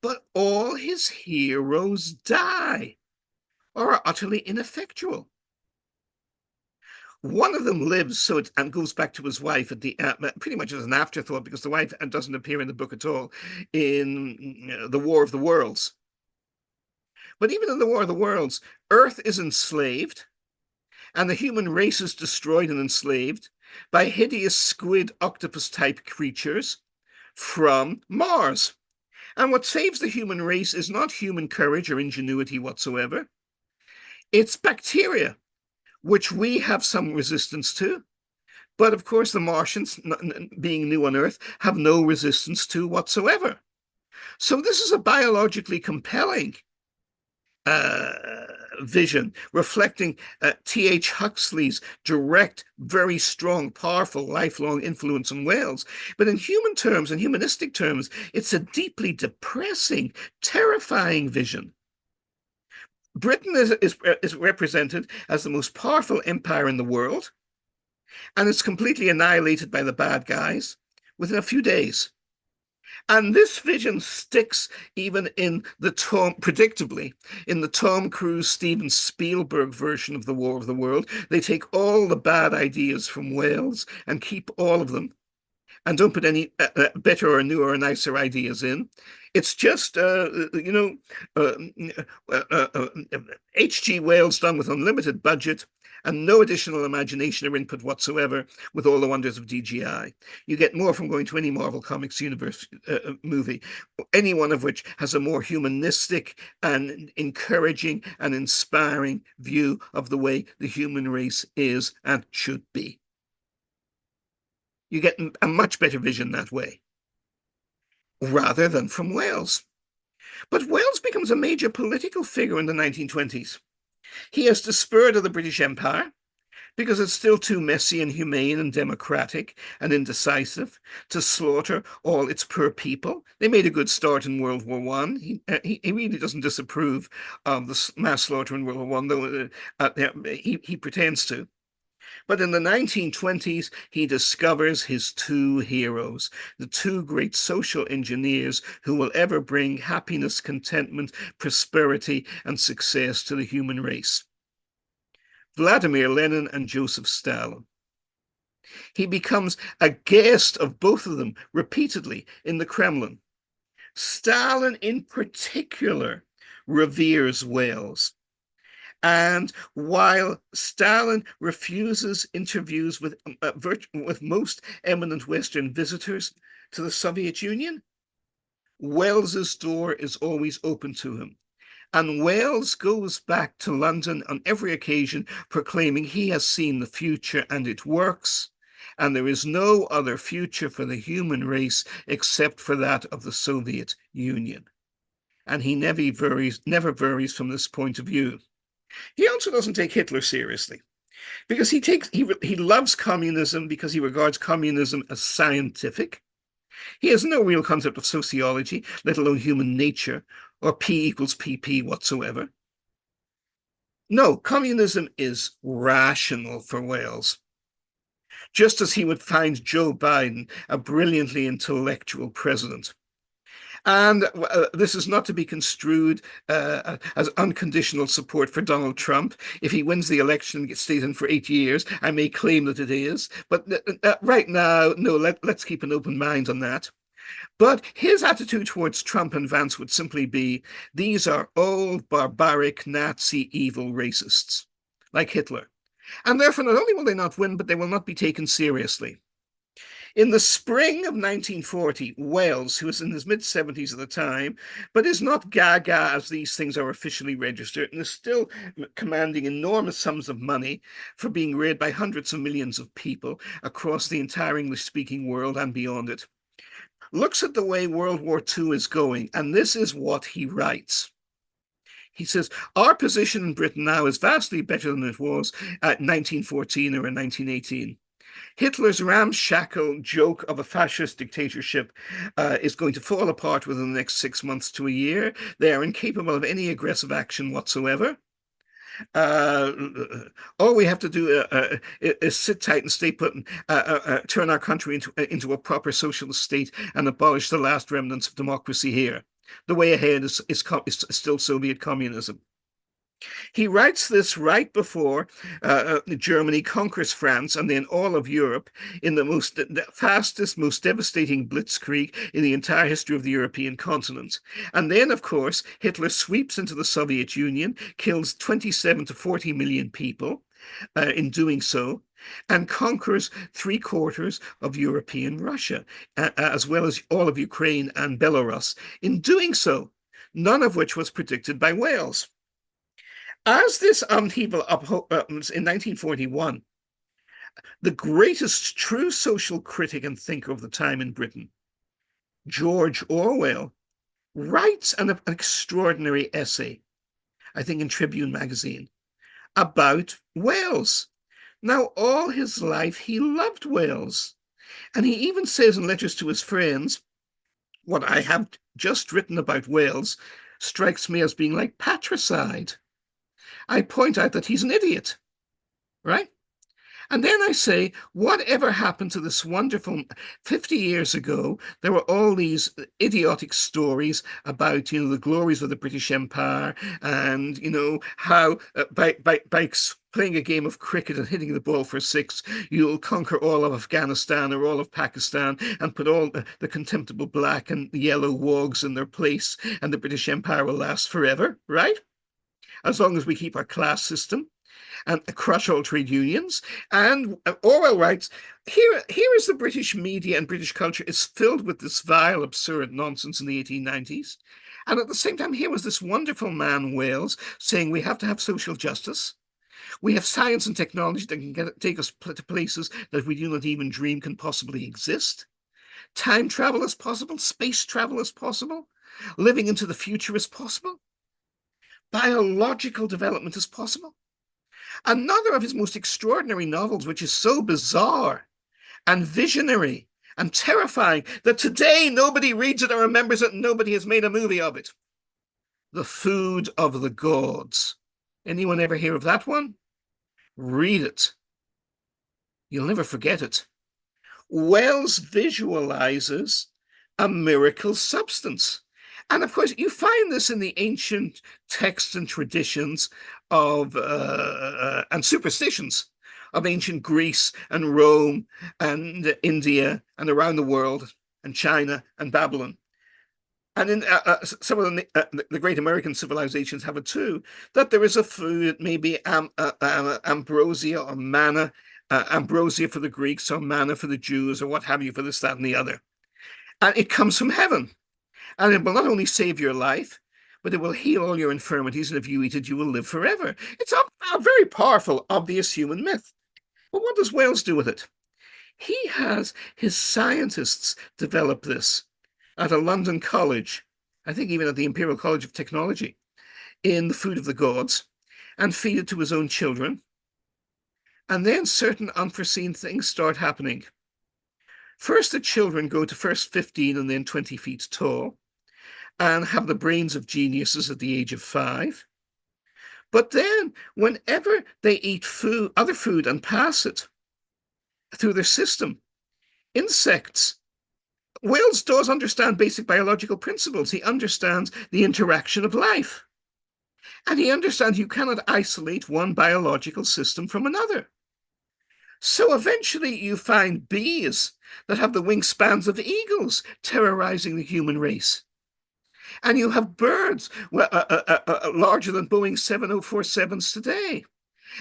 But all his heroes die, or are utterly ineffectual. One of them lives, and goes back to his wife at the pretty much as an afterthought, because the wife doesn't appear in the book at all in the War of the Worlds. But even in the War of the Worlds, Earth is enslaved, and the human race is destroyed and enslaved by hideous squid octopus-type creatures from Mars. And what saves the human race is not human courage or ingenuity whatsoever. It's bacteria, which we have some resistance to. But of course, the Martians, being new on Earth, have no resistance to whatsoever. So this is a biologically compelling vision, reflecting T.H. Huxley's direct, very strong, powerful, lifelong influence on Wales. But in human terms, in humanistic terms, it's a deeply depressing, terrifying vision. Britain is represented as the most powerful empire in the world, and it's completely annihilated by the bad guys within a few days. And this vision sticks even in the predictably, in the Tom Cruise, Steven Spielberg version of the War of the World. They take all the bad ideas from Wales and keep all of them and don't put any better or newer or nicer ideas in. It's just, H.G. Wells done with unlimited budget and no additional imagination or input whatsoever with all the wonders of DGI. You get more from going to any Marvel Comics universe movie, any one of which has a more humanistic and encouraging and inspiring view of the way the human race is and should be. You get a much better vision that way, rather than from Wales. But Wales becomes a major political figure in the 1920s. He has despaired of the British Empire because it's still too messy and humane and democratic and indecisive to slaughter all its poor people. They made a good start in World War One. He really doesn't disapprove of the mass slaughter in World War One, though he pretends to. But in the 1920s, he discovers his two heroes, the two great social engineers who will ever bring happiness, contentment, prosperity, and success to the human race: Vladimir Lenin and Joseph Stalin. He becomes a guest of both of them repeatedly in the Kremlin. Stalin, in particular, reveres Wales. And while Stalin refuses interviews with most eminent Western visitors to the Soviet Union, Wells's door is always open to him. And Wells goes back to London on every occasion, proclaiming he has seen the future and it works, and there is no other future for the human race except for that of the Soviet Union. And he never varies from this point of view. He also doesn't take Hitler seriously because he loves communism because he regards communism as scientific. He has no real concept of sociology, let alone human nature, or P equals PP whatsoever. No, communism is rational for Wales, just as he would find Joe Biden a brilliantly intellectual president. And this is not to be construed as unconditional support for Donald Trump. If he wins the election and stays in for 8 years, I may claim that it is. But right now, no, let's keep an open mind on that. But his attitude towards Trump and Vance would simply be, these are old, barbaric, Nazi, evil racists, like Hitler. And therefore, not only will they not win, but they will not be taken seriously. In the spring of 1940, Wells, who was in his mid-70s at the time, but is not gaga as these things are officially registered, and is still commanding enormous sums of money for being read by hundreds of millions of people across the entire English-speaking world and beyond it, looks at the way World War II is going, and this is what he writes. He says, our position in Britain now is vastly better than it was at 1914 or in 1918. Hitler's ramshackle joke of a fascist dictatorship is going to fall apart within the next 6 months to a year. They are incapable of any aggressive action whatsoever. All we have to do is sit tight and stay put and turn our country into a proper socialist state and abolish the last remnants of democracy here. The way ahead is still Soviet communism. He writes this right before Germany conquers France and then all of Europe in the fastest, most devastating blitzkrieg in the entire history of the European continent. And then, of course, Hitler sweeps into the Soviet Union, kills 27 to 40 million people in doing so, and conquers 3/4 of European Russia, as well as all of Ukraine and Belarus. In doing so, none of which was predicted by Wales. As this upheaval in 1941, the greatest true social critic and thinker of the time in Britain, George Orwell, writes an extraordinary essay, I think in Tribune magazine, about Wales. Now, all his life, he loved Wales. And he even says in letters to his friends, what I have just written about Wales strikes me as being like patricide. I point out that he's an idiot, right? And then I say, whatever happened to this wonderful 50 years ago? There were all these idiotic stories about, the glories of the British Empire and, how by playing a game of cricket and hitting the ball for six, you'll conquer all of Afghanistan or all of Pakistan and put all the contemptible black and yellow wogs in their place, and the British Empire will last forever, right? As long as we keep our class system and crush all trade unions. And Orwell writes, here is the British media and British culture is filled with this vile, absurd nonsense in the 1890s. And at the same time, here was this wonderful man, Wales, saying we have to have social justice. We have science and technology that can take us to places that we do not even dream can possibly exist. Time travel is possible. Space travel is possible. Living into the future is possible. Biological development is possible. Another of his most extraordinary novels, which is so bizarre and visionary and terrifying that today nobody reads it or remembers it and nobody has made a movie of it. The Food of the Gods. Anyone ever hear of that one? Read it. You'll never forget it. Wells visualizes a miracle substance. And of course, you find this in the ancient texts and traditions of and superstitions of ancient Greece and Rome and India and around the world and China and Babylon. And in some of the great American civilizations have it too, that there is a food, maybe ambrosia or manna, ambrosia for the Greeks or manna for the Jews or what have you for this, that, and the other. And it comes from heaven. And it will not only save your life, but it will heal all your infirmities. And if you eat it, you will live forever. It's a very powerful, obvious human myth. But what does Wells do with it? He has his scientists develop this at a London college, I think even at the Imperial College of Technology, in The Food of the Gods, and feed it to his own children. And then certain unforeseen things start happening. First, the children go to first 15 and then 20 feet tall and have the brains of geniuses at the age of 5. But then, whenever they eat food, other food, and pass it through their system, insects, Wells does understand basic biological principles. He understands the interaction of life. And he understands you cannot isolate one biological system from another. So eventually you find bees that have the wingspans of eagles terrorizing the human race. And you have birds larger than Boeing 7047s today.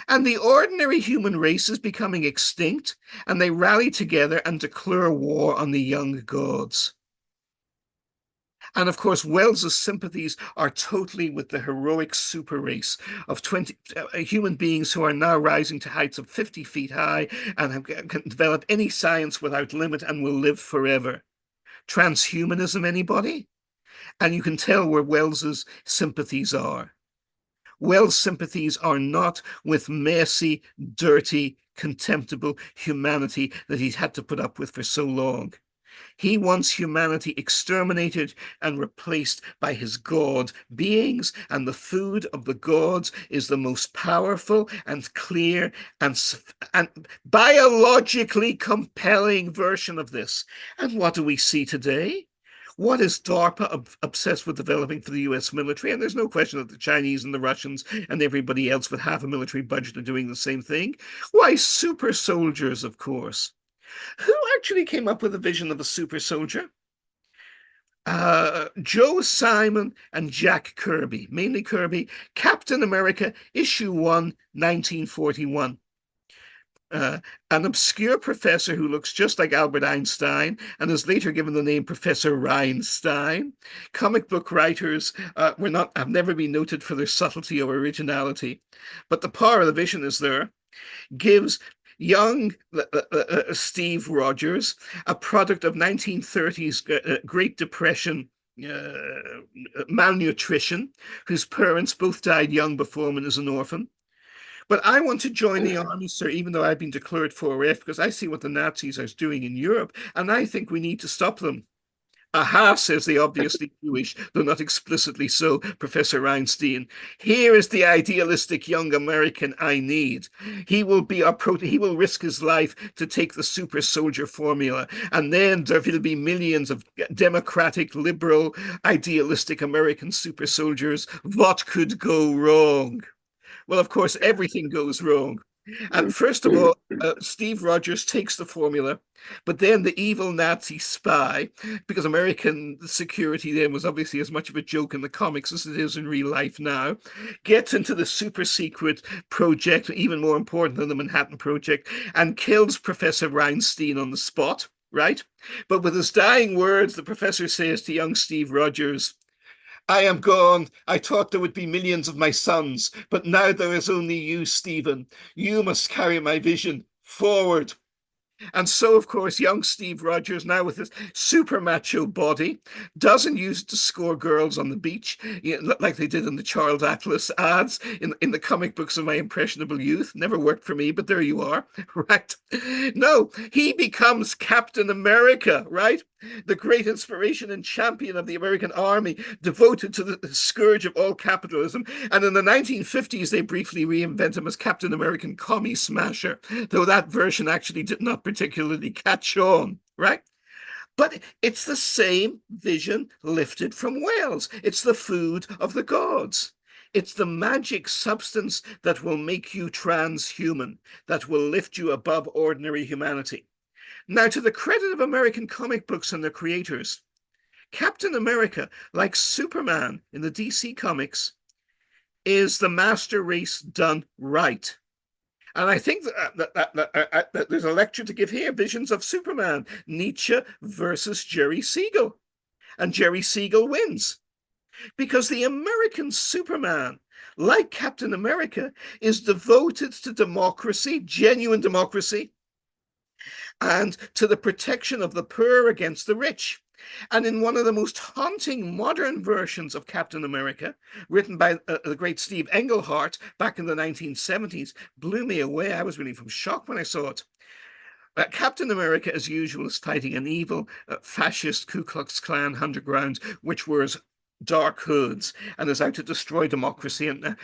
And the ordinary human race is becoming extinct, and they rally together and declare war on the young gods. And of course, Wells's sympathies are totally with the heroic super race of human beings who are now rising to heights of 50 feet high and can develop any science without limit and will live forever. Transhumanism, anybody? And you can tell where Wells's sympathies are. Wells' sympathies are not with messy, dirty, contemptible humanity that he's had to put up with for so long. He wants humanity exterminated and replaced by his God beings, and the food of the gods is the most powerful and clear and biologically compelling version of this. And what do we see today? What is DARPA obsessed with developing for the US military? And there's no question that the Chinese and the Russians and everybody else with half a military budget are doing the same thing. Why, super soldiers, of course. Who actually came up with a vision of a super soldier? Joe Simon and Jack Kirby, mainly Kirby, Captain America, issue 1, 1941. An obscure professor who looks just like Albert Einstein and is later given the name Professor Reinstein. Comic book writers have never been noted for their subtlety or originality, but the power of the vision is there. Gives young Steve Rogers, a product of 1930s Great Depression malnutrition, whose parents both died young before him and is an orphan. But I want to join the army, sir, even though I've been declared 4F, because I see what the Nazis are doing in Europe, and I think we need to stop them. Aha, says the obviously Jewish, though not explicitly so, Professor Reinstein. Here is the idealistic young American I need. He will be he will risk his life to take the super soldier formula, and then there will be millions of democratic, liberal, idealistic American super soldiers. What could go wrong? Well, of course, everything goes wrong. And first of all, Steve Rogers takes the formula, but then the evil Nazi spy, because American security then was obviously as much of a joke in the comics as it is in real life now, gets into the super secret project, even more important than the Manhattan Project, and kills Professor Reinstein on the spot, right? But with his dying words, the professor says to young Steve Rogers, I am gone. I thought there would be millions of my sons, but now there is only you, Stephen. You must carry my vision forward. And so, of course, young Steve Rogers, now with his super macho body, doesn't use it to score girls on the beach, like they did in the Child Atlas ads in the comic books of my impressionable youth. Never worked for me, but there you are, right? No, he becomes Captain America, right? The great inspiration and champion of the American army, devoted to the scourge of all capitalism. And in the 1950s, they briefly reinvent him as Captain American Commie Smasher, though that version actually did not particularly catch on, right? But it's the same vision lifted from Wales. It's the food of the gods. It's the magic substance that will make you transhuman, that will lift you above ordinary humanity. Now, to the credit of American comic books and their creators, Captain America, like Superman in the DC comics, is the master race done right. And I think that there's a lecture to give here, Visions of Superman, Nietzsche versus Jerry Siegel. And Jerry Siegel wins because the American Superman, like Captain America, is devoted to democracy, genuine democracy, and to the protection of the poor against the rich. And in one of the most haunting modern versions of Captain America, written by the great Steve Englehart back in the 1970s, blew me away. I was really from shock when I saw it. Captain America, as usual, is fighting an evil fascist Ku Klux Klan underground, which wears dark hoods and is out to destroy democracy and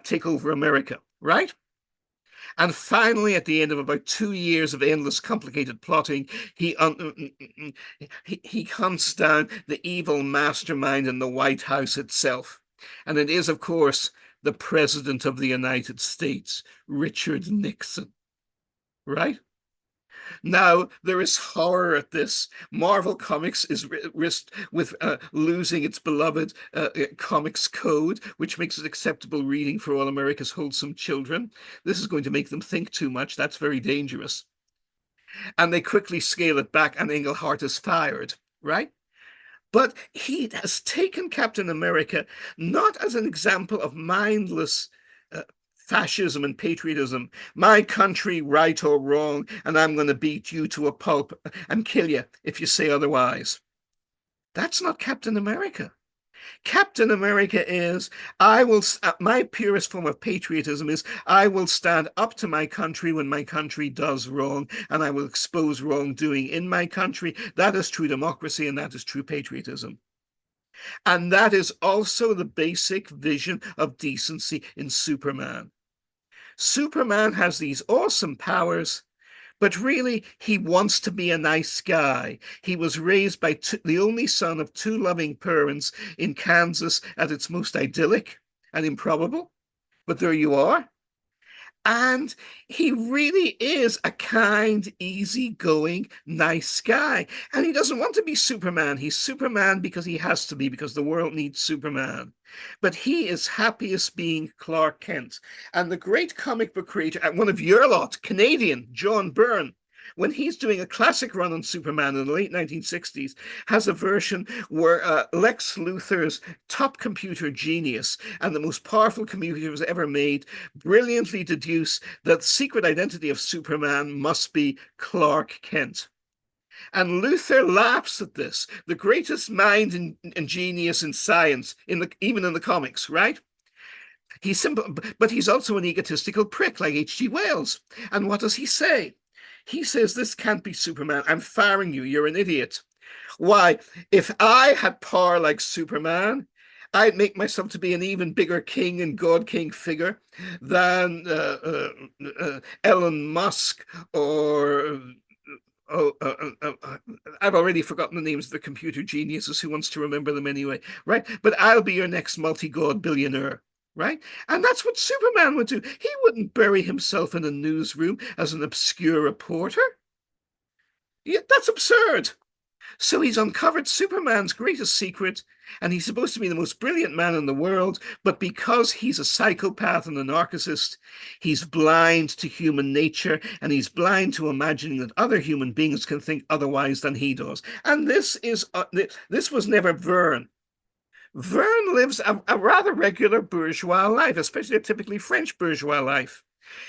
take over America, right? And finally, at the end of about 2 years of endless, complicated plotting, he hunts down the evil mastermind in the White House itself. And it is, of course, the President of the United States, Richard Nixon, right? Now, there is horror at this. Marvel Comics is risked with losing its beloved comics code, which makes it acceptable reading for all America's wholesome children. This is going to make them think too much. That's very dangerous. And they quickly scale it back, and Englehart is fired, right? But he has taken Captain America not as an example of mindless fascism and patriotism, my country, right or wrong, and I'm going to beat you to a pulp and kill you if you say otherwise. That's not Captain America. Captain America is, my purest form of patriotism is, I will stand up to my country when my country does wrong, and I will expose wrongdoing in my country. That is true democracy, and that is true patriotism. And that is also the basic vision of decency in Superman. Superman has these awesome powers, but really he wants to be a nice guy. He was raised by the only son of two loving parents in Kansas at its most idyllic and improbable. But there you are. And he really is a kind, easygoing, nice guy. And he doesn't want to be Superman. He's Superman because he has to be, because the world needs Superman. But he is happiest being Clark Kent. And the great comic book creator, one of your lot, Canadian, John Byrne, when he's doing a classic run on Superman in the late 1960s, has a version where Lex Luthor's top computer genius and the most powerful computers ever made brilliantly deduce that the secret identity of Superman must be Clark Kent. And Luthor laughs at this, the greatest mind and genius in science, even in the comics, right? He's simple, but he's also an egotistical prick like H.G. Wells. And what does he say? He says, this can't be Superman. I'm firing you. You're an idiot. Why, if I had power like Superman, I'd make myself to be an even bigger king and god king figure than Elon Musk or oh, I've already forgotten the names of the computer geniuses. Who wants to remember them anyway, right? But I'll be your next multi-god billionaire, right? And that's what Superman would do. He wouldn't bury himself in a newsroom as an obscure reporter. Yeah, that's absurd. So he's uncovered Superman's greatest secret, and he's supposed to be the most brilliant man in the world, but because he's a psychopath and a narcissist, he's blind to human nature, and he's blind to imagining that other human beings can think otherwise than he does. And this was never Verne. Verne lives a rather regular bourgeois life, especially a typically French bourgeois life.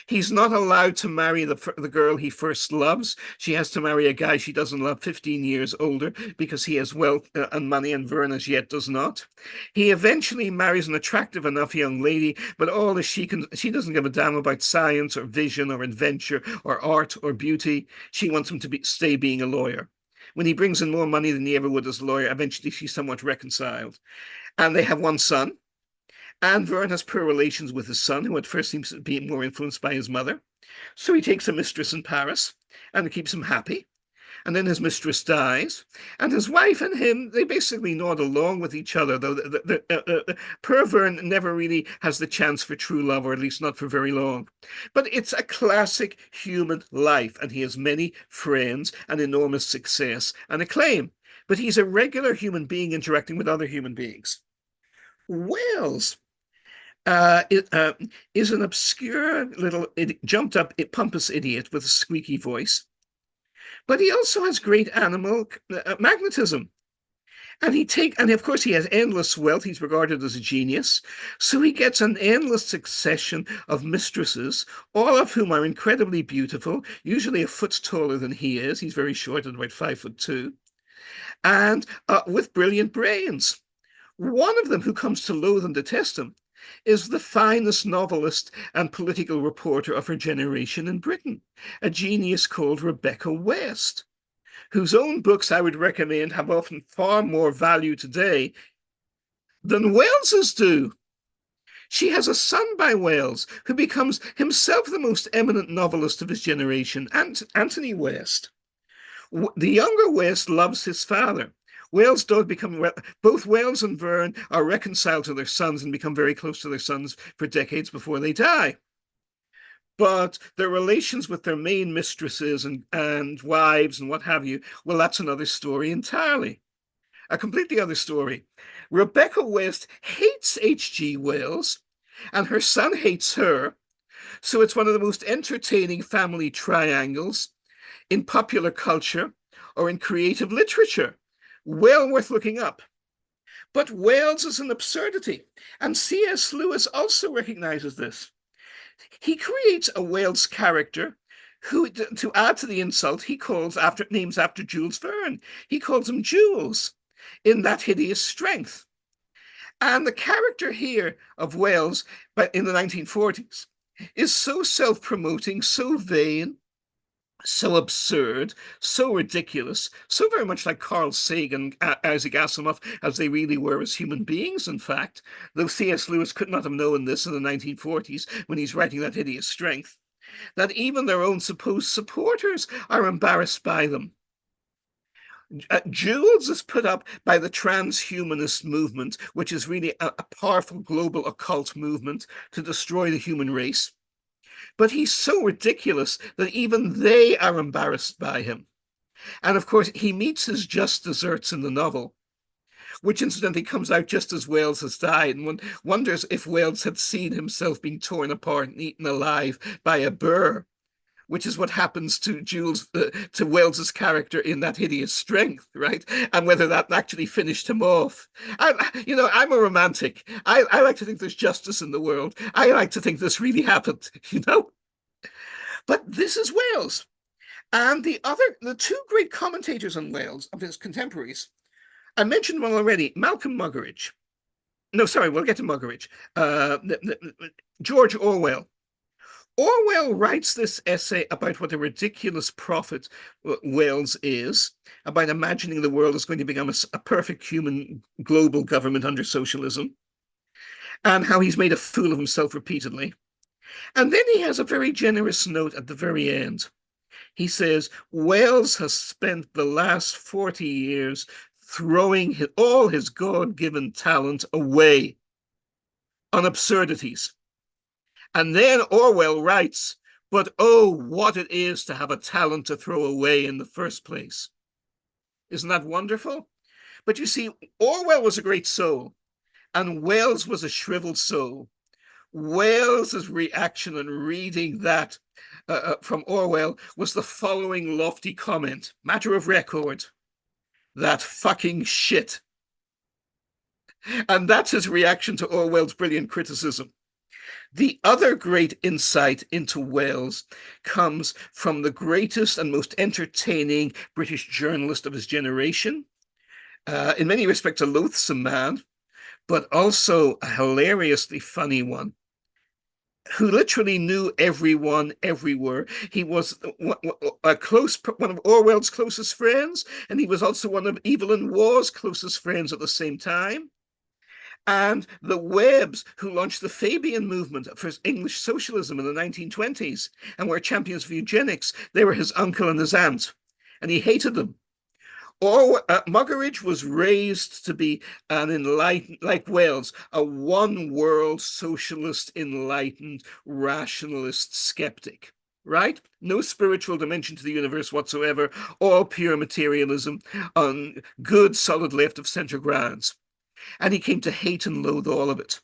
He's not allowed to marry the girl he first loves. She has to marry a guy she doesn't love 15 years older because he has wealth and money and Verne as yet does not. He eventually marries an attractive enough young lady, but all that she doesn't give a damn about science or vision or adventure or art or beauty. She wants him to stay being a lawyer. When he brings in more money than he ever would as a lawyer, eventually she's somewhat reconciled. And they have one son. And Verne has poor relations with his son, who at first seems to be more influenced by his mother. So he takes a mistress in Paris, and it keeps him happy. And then his mistress dies, and his wife and him, they basically nod along with each other, though poor Verne never really has the chance for true love, or at least not for very long. But it's a classic human life, and he has many friends and enormous success and acclaim. But he's a regular human being interacting with other human beings. Wells is an obscure little jumped up pompous idiot with a squeaky voice, but he also has great animal magnetism. And of course he has endless wealth. He's regarded as a genius. So he gets an endless succession of mistresses, all of whom are incredibly beautiful, usually a foot taller than he is. He's very short at about 5'2", and with brilliant brains. One of them, who comes to loathe and detest him, is the finest novelist and political reporter of her generation in Britain, a genius called Rebecca West, whose own books I would recommend have often far more value today than Wells's do. She has a son by Wells, who becomes himself the most eminent novelist of his generation, Anthony West. The younger West loves his father. Wells don't become both Wells and Verne are reconciled to their sons and become very close to their sons for decades before they die. But their relations with their main mistresses and wives and what have you, well, that's another story entirely. A completely other story. Rebecca West hates H.G. Wells, and her son hates her. So it's one of the most entertaining family triangles in popular culture or in creative literature. Well worth looking up. But Wells is an absurdity, and C.S. Lewis also recognizes this. He creates a Wells character who, to add to the insult, he names after Jules Verne. He calls him Jules in That Hideous Strength. And the character here of Wells, but in the 1940s, is so self-promoting, so vain, so absurd, so ridiculous, so very much like Carl Sagan, Isaac Asimov, as they really were as human beings, in fact, though C.S. Lewis could not have known this in the 1940s when he's writing That Hideous Strength, that even their own supposed supporters are embarrassed by them. Jules is put up by the transhumanist movement, which is really a powerful global occult movement to destroy the human race. But he's so ridiculous that even they are embarrassed by him. And of course, he meets his just deserts in the novel, which incidentally comes out just as Wells has died, and one wonders if Wells had seen himself being torn apart and eaten alive by a burr, which is what happens to to Wells's character in That Hideous Strength, right? And whether that actually finished him off. I'm a romantic. I like to think there's justice in the world. I like to think this really happened, But this is Wells. And the two great commentators on Wells of his contemporaries, I mentioned one already, Malcolm Muggeridge. No, sorry, we'll get to Muggeridge. George Orwell. Orwell writes this essay about what a ridiculous prophet Wales is, about imagining the world is going to become a perfect human global government under socialism, and how he's made a fool of himself repeatedly. And then he has a very generous note at the very end. He says, Wales has spent the last 40 years throwing all his God-given talent away on absurdities. And then Orwell writes, but oh, what it is to have a talent to throw away in the first place. Isn't that wonderful? But you see, Orwell was a great soul, and Wales was a shriveled soul. Wales's reaction on reading that from Orwell was the following lofty comment, matter of record, that fucking shit. And that's his reaction to Orwell's brilliant criticism. The other great insight into Wales comes from the greatest and most entertaining British journalist of his generation, in many respects a loathsome man, but also a hilariously funny one, who literally knew everyone everywhere. He was one of Orwell's closest friends, and he was also one of Evelyn Waugh's closest friends at the same time. And the Webbs, who launched the Fabian movement for English socialism in the 1920s and were champions of eugenics, they were his uncle and his aunt, and he hated them. Or Muggeridge was raised to be an enlightened, like Wales, a one-world socialist, enlightened, rationalist skeptic, right? No spiritual dimension to the universe whatsoever, all pure materialism on good, solid left of center grounds. And he came to hate and loathe all of it.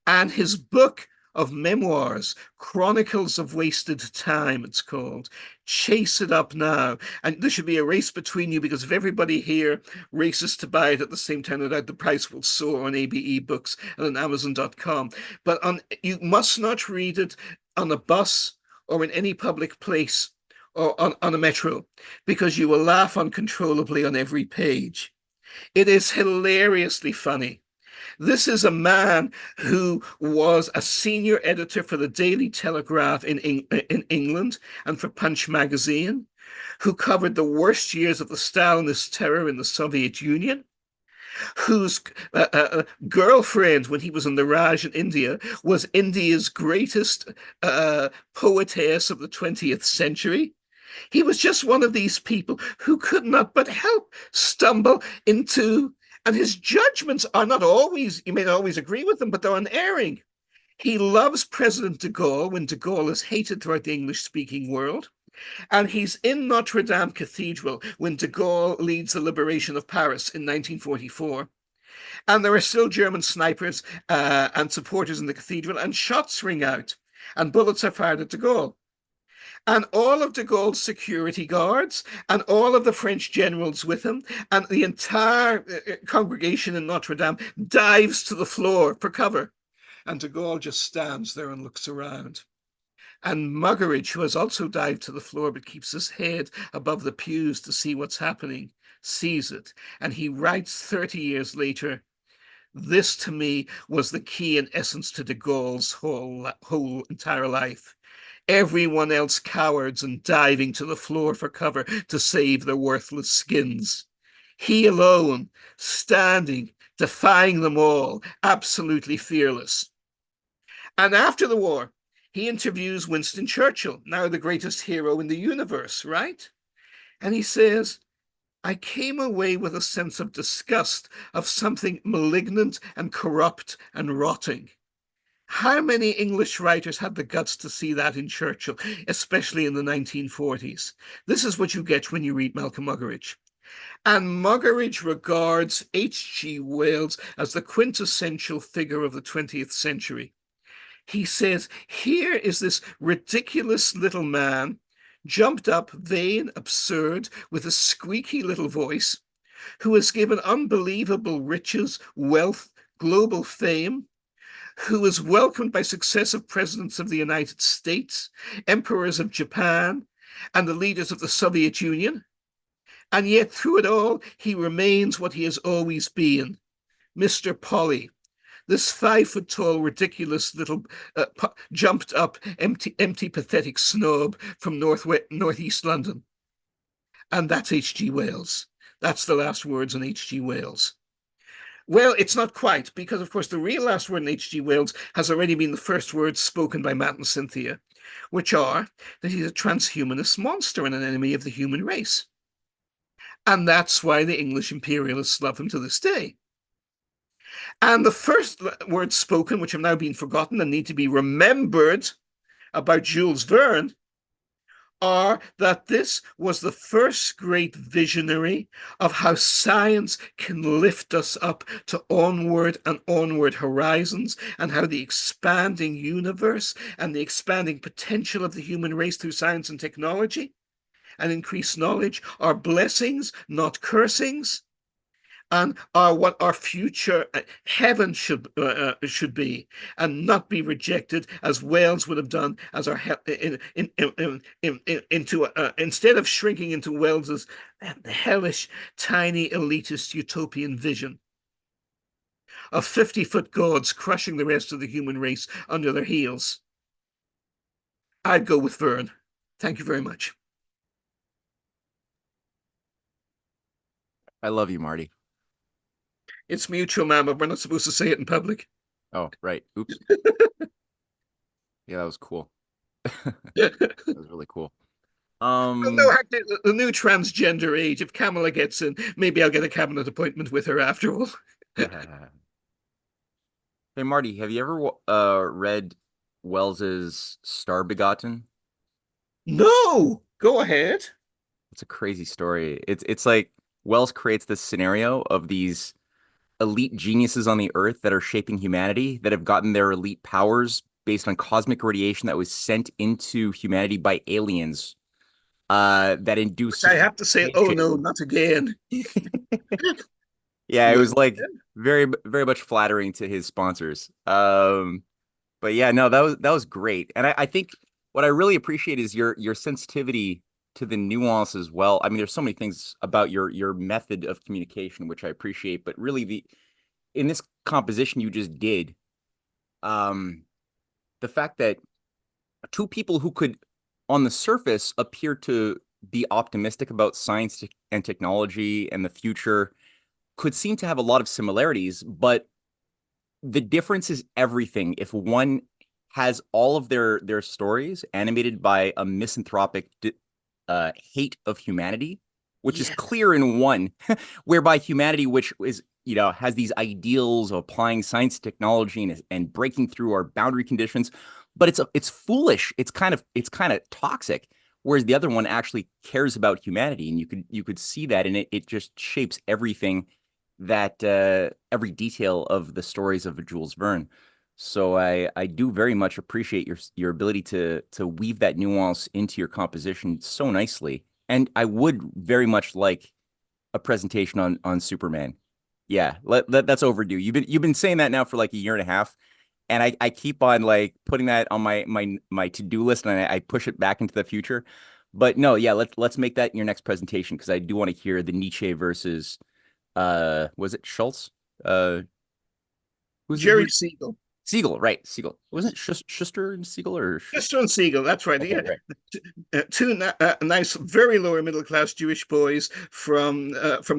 And his book of memoirs, Chronicles of Wasted Time, it's called. Chase it up now. And there should be a race between you, because if everybody here races to buy it at the same time, no doubt the price will soar on ABE Books and on Amazon.com. But you must not read it on a bus or in any public place or on a metro, because you will laugh uncontrollably on every page. It is hilariously funny. This is a man who was a senior editor for the Daily Telegraph in England and for Punch magazine, who covered the worst years of the Stalinist terror in the Soviet Union, whose girlfriend, when he was in the Raj in India, was India's greatest poetess of the 20th century. He was just one of these people who could not but help stumble into, and his judgments are not always, you may not always agree with them, but they're unerring. He loves President de Gaulle when de Gaulle is hated throughout the English-speaking world. And he's in Notre Dame Cathedral when de Gaulle leads the liberation of Paris in 1944. And there are still German snipers and supporters in the cathedral, and shots ring out, and bullets are fired at de Gaulle. And all of de Gaulle's security guards and all of the French generals with him and the entire congregation in Notre Dame dives to the floor for cover. And de Gaulle just stands there and looks around. And Muggeridge, who has also dived to the floor but keeps his head above the pews to see what's happening, sees it. And he writes 30 years later, this to me was the key and essence to de Gaulle's whole entire life. Everyone else cowards and diving to the floor for cover to save their worthless skins. He alone, standing, defying them all, absolutely fearless. And after the war, he interviews Winston Churchill, now the greatest hero in the universe, right? And he says, I came away with a sense of disgust, of something malignant and corrupt and rotting. How many English writers had the guts to see that in Churchill, especially in the 1940s? This is what you get when you read Malcolm Muggeridge. And Muggeridge regards H.G. Wells as the quintessential figure of the 20th century. He says, here is this ridiculous little man, jumped up, vain, absurd, with a squeaky little voice, who is given unbelievable riches, wealth, global fame, who is welcomed by successive presidents of the United States, emperors of Japan, and the leaders of the Soviet Union. And yet through it all, he remains what he has always been, Mr. Polly, this 5 foot tall, ridiculous little jumped up, empty, pathetic snob from northeast London. And that's H.G. Wells. That's the last words on H.G. Wells. Well, it's not quite, because of course the real last word in H.G. Wells has already been the first words spoken by Matt and Cynthia, which are that he's a transhumanist monster and an enemy of the human race. And that's why the English imperialists love him to this day. And the first words spoken, which have now been forgotten and need to be remembered about Jules Verne, are that this was the first great visionary of how science can lift us up to onward and onward horizons, and how the expanding universe and the expanding potential of the human race through science and technology and increased knowledge are blessings, not cursings, and what our future heaven should be, and not be rejected as Wales would have done as our instead of shrinking into Wales's hellish, tiny, elitist utopian vision of 50-foot gods crushing the rest of the human race under their heels. I'd go with Verne. Thank you very much. I love you, Marty. It's mutual, Mama. We're not supposed to say it in public. Oh, right. Oops. Yeah, that was cool. No, That was really cool. the new transgender age. If Kamala gets in, maybe I'll get a cabinet appointment with her after all. Hey, Marty, have you ever read Wells's Star Begotten? No, go ahead. It's a crazy story. It's like Wells creates this scenario of these elite geniuses on the earth that are shaping humanity, that have gotten their elite powers based on cosmic radiation that was sent into humanity by aliens that induce I have to say, oh no, civilization. not again. Yeah, it Well, was like very, very much flattering to his sponsors. But yeah, no, that was great. And I think what I really appreciate is your sensitivity to the nuance as well. I mean, there's so many things about your method of communication which I appreciate, but really the in this composition you just did, um, the fact that two people who could, on the surface, appear to be optimistic about science and technology and the future could seem to have a lot of similarities, but the difference is everything. If one has all of their stories animated by a misanthropic hate of humanity, which is yes, clear in one, whereby humanity, which is has these ideals of applying science technology and breaking through our boundary conditions, but it's foolish. It's kind of toxic. Whereas the other one actually cares about humanity, and you could see that, and it just shapes everything that every detail of the stories of Jules Verne. So I do very much appreciate your ability to weave that nuance into your composition so nicely. And I would very much like a presentation on Superman. Yeah, that's overdue. You've been saying that now for like a year and a half, and I keep on like putting that on my to-do list, and I push it back into the future. But no, yeah, let's make that in your next presentation, because I do want to hear the Nietzsche versus was it Schultz? Jerry Who's Siegel. Siegel, right? Siegel. Wasn't it Schuster and Siegel or Mr. and Siegel, that's right. okay, Yeah. right. Two nice, very lower middle class Jewish boys from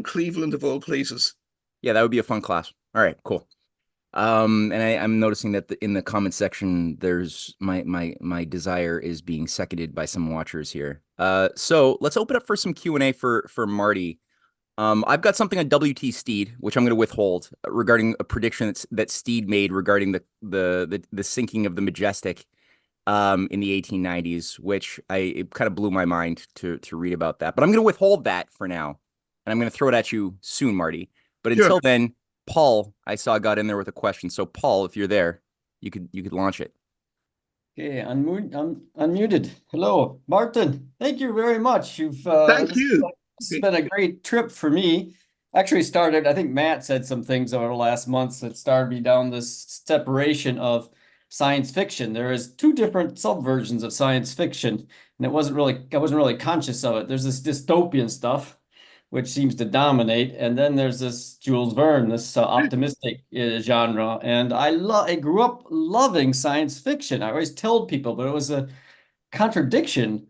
Cleveland, of all places. Yeah, that would be a fun class. All right, cool. And I'm noticing that in the comment section, there's my desire is being seconded by some watchers here. So let's open up for some Q&A for Marty. I've got something on WT Steed, which I'm going to withhold regarding a prediction that Steed made regarding the sinking of the Majestic in the 1890s, which it kind of blew my mind to read about that. But I'm going to withhold that for now, and I'm going to throw it at you soon, Marty. But Sure. until then, Paul, I saw got in there with a question. So Paul, if you're there, you could launch it. Okay, I'm unmuted. Hello, Martin. Thank you very much. Thank you. This has been a great trip for me. Actually started, I think Matt said some things over the last months that started me down this separation of science fiction. There is two different subversions of science fiction, and I wasn't really conscious of it. There's this dystopian stuff, which seems to dominate. And then there's this Jules Verne, this optimistic genre. And I grew up loving science fiction. I always told people, but it was a contradiction.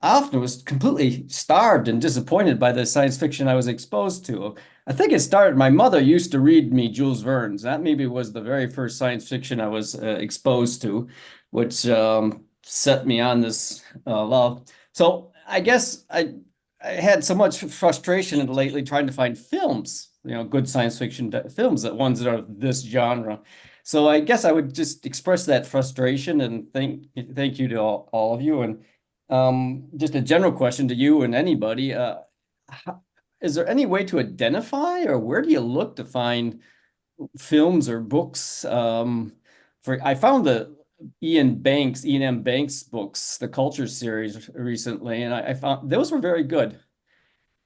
I often was completely starved and disappointed by the science fiction I was exposed to. I think it started, my mother used to read me Jules Verne's. That maybe was the very first science fiction I was exposed to, which set me on this love. So I guess I had so much frustration lately trying to find films, good science fiction films, that ones that are this genre. So I guess I would just express that frustration and thank you to all of you. And just a general question to you and anybody, is there any way to identify, or where do you look to find films or books? I found the Ian M. Banks books, the Culture series recently, and I found those were very good.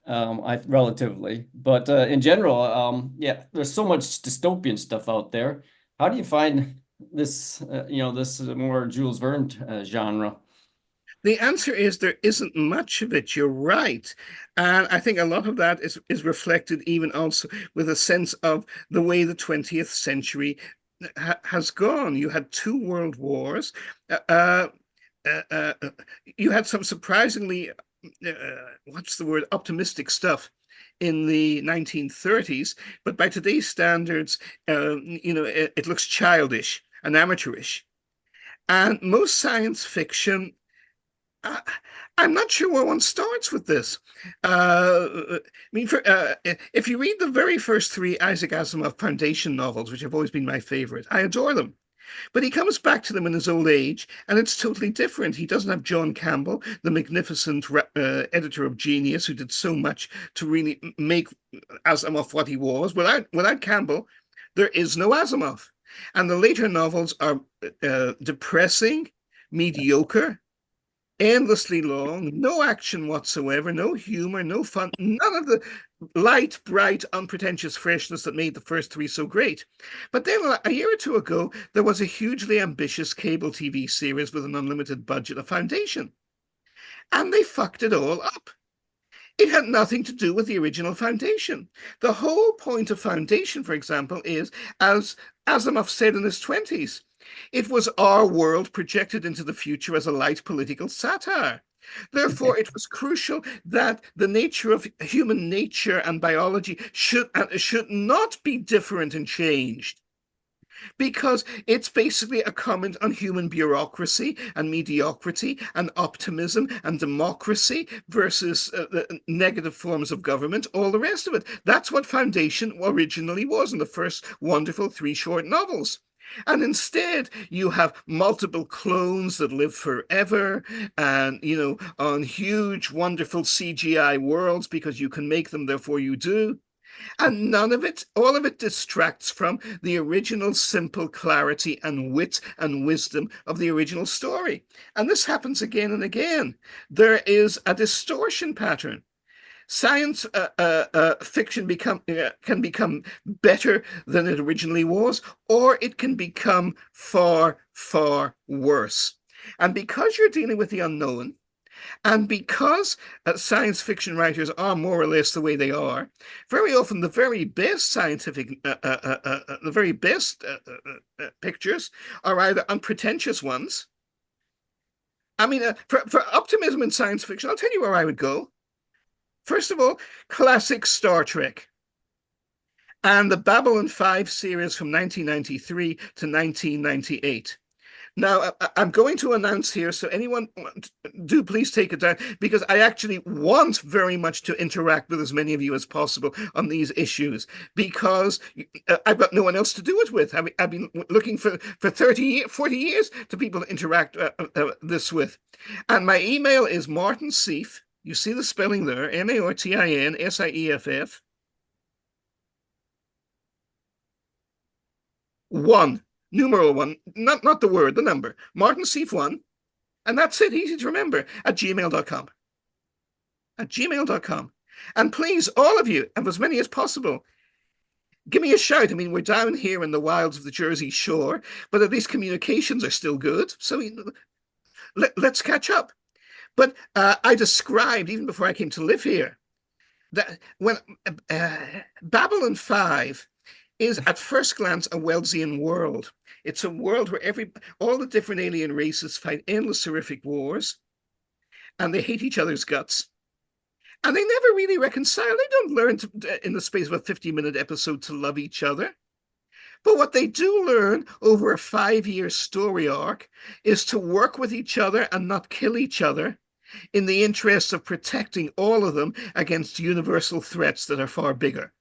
Relatively, but in general, yeah, there's so much dystopian stuff out there. How do you find this, this more Jules Verne genre? The answer is there isn't much of it. You're right. And I think a lot of that is reflected even also with a sense of the way the 20th century has gone. You had two world wars. You had some surprisingly, what's the word, optimistic stuff in the 1930s. But by today's standards, it looks childish and amateurish. And most science fiction, I'm not sure where one starts with this. If you read the very first three Isaac Asimov Foundation novels, which have always been my favorite, I adore them. But he comes back to them in his old age, and it's totally different. He doesn't have John Campbell, the magnificent editor of Genius, who did so much to really make Asimov what he was. Without Campbell, there is no Asimov. And the later novels are depressing, mediocre, endlessly long, no action whatsoever, no humor, no fun, none of the light, bright, unpretentious freshness that made the first three so great. But then a year or two ago, there was a hugely ambitious cable TV series with an unlimited budget, a Foundation. And they fucked it all up. It had nothing to do with the original Foundation. The whole point of Foundation, for example, is, as Asimov said in his 20s, it was our world projected into the future as a light political satire. Therefore, it was crucial that the nature of human nature and biology should not be different and changed, because it's basically a comment on human bureaucracy and mediocrity and optimism and democracy versus the negative forms of government, all the rest of it. That's what Foundation originally was in the first wonderful three short novels. And instead, you have multiple clones that live forever and, on huge, wonderful CGI worlds because you can make them, therefore you do. And all of it distracts from the original simple clarity and wit and wisdom of the original story. And this happens again and again. There is a distortion pattern. Science fiction can become better than it originally was, or it can become far, far worse. And because you're dealing with the unknown, and because science fiction writers are more or less the way they are, very often the very best pictures are either unpretentious ones. I mean, for optimism in science fiction, I'll tell you where I would go. First of all, classic Star Trek and the Babylon 5 series from 1993 to 1998. Now, I'm going to announce here, so anyone, do please take it down, because I actually want very much to interact with as many of you as possible on these issues, because I've got no one else to do it with. I've been looking for 40 years to people to interact this with. And my email is Martin Sieff. You see the spelling there, MartinSieff, 1, numeral 1, not the word, the number, Martin Sieff 1, and that's it, easy to remember, at gmail.com. At gmail.com. And please, all of you, and as many as possible, give me a shout. I mean, we're down here in the wilds of the Jersey Shore, but at least communications are still good, so let's catch up. But I described, even before I came to live here, that when Babylon 5 is at first glance a Wellesian world. It's a world where all the different alien races fight endless horrific wars, and they hate each other's guts. And they never really reconcile. They don't learn in the space of a 50-minute episode to love each other. But what they do learn over a 5-year story arc is to work with each other and not kill each other in the interest of protecting all of them against universal threats that are far bigger.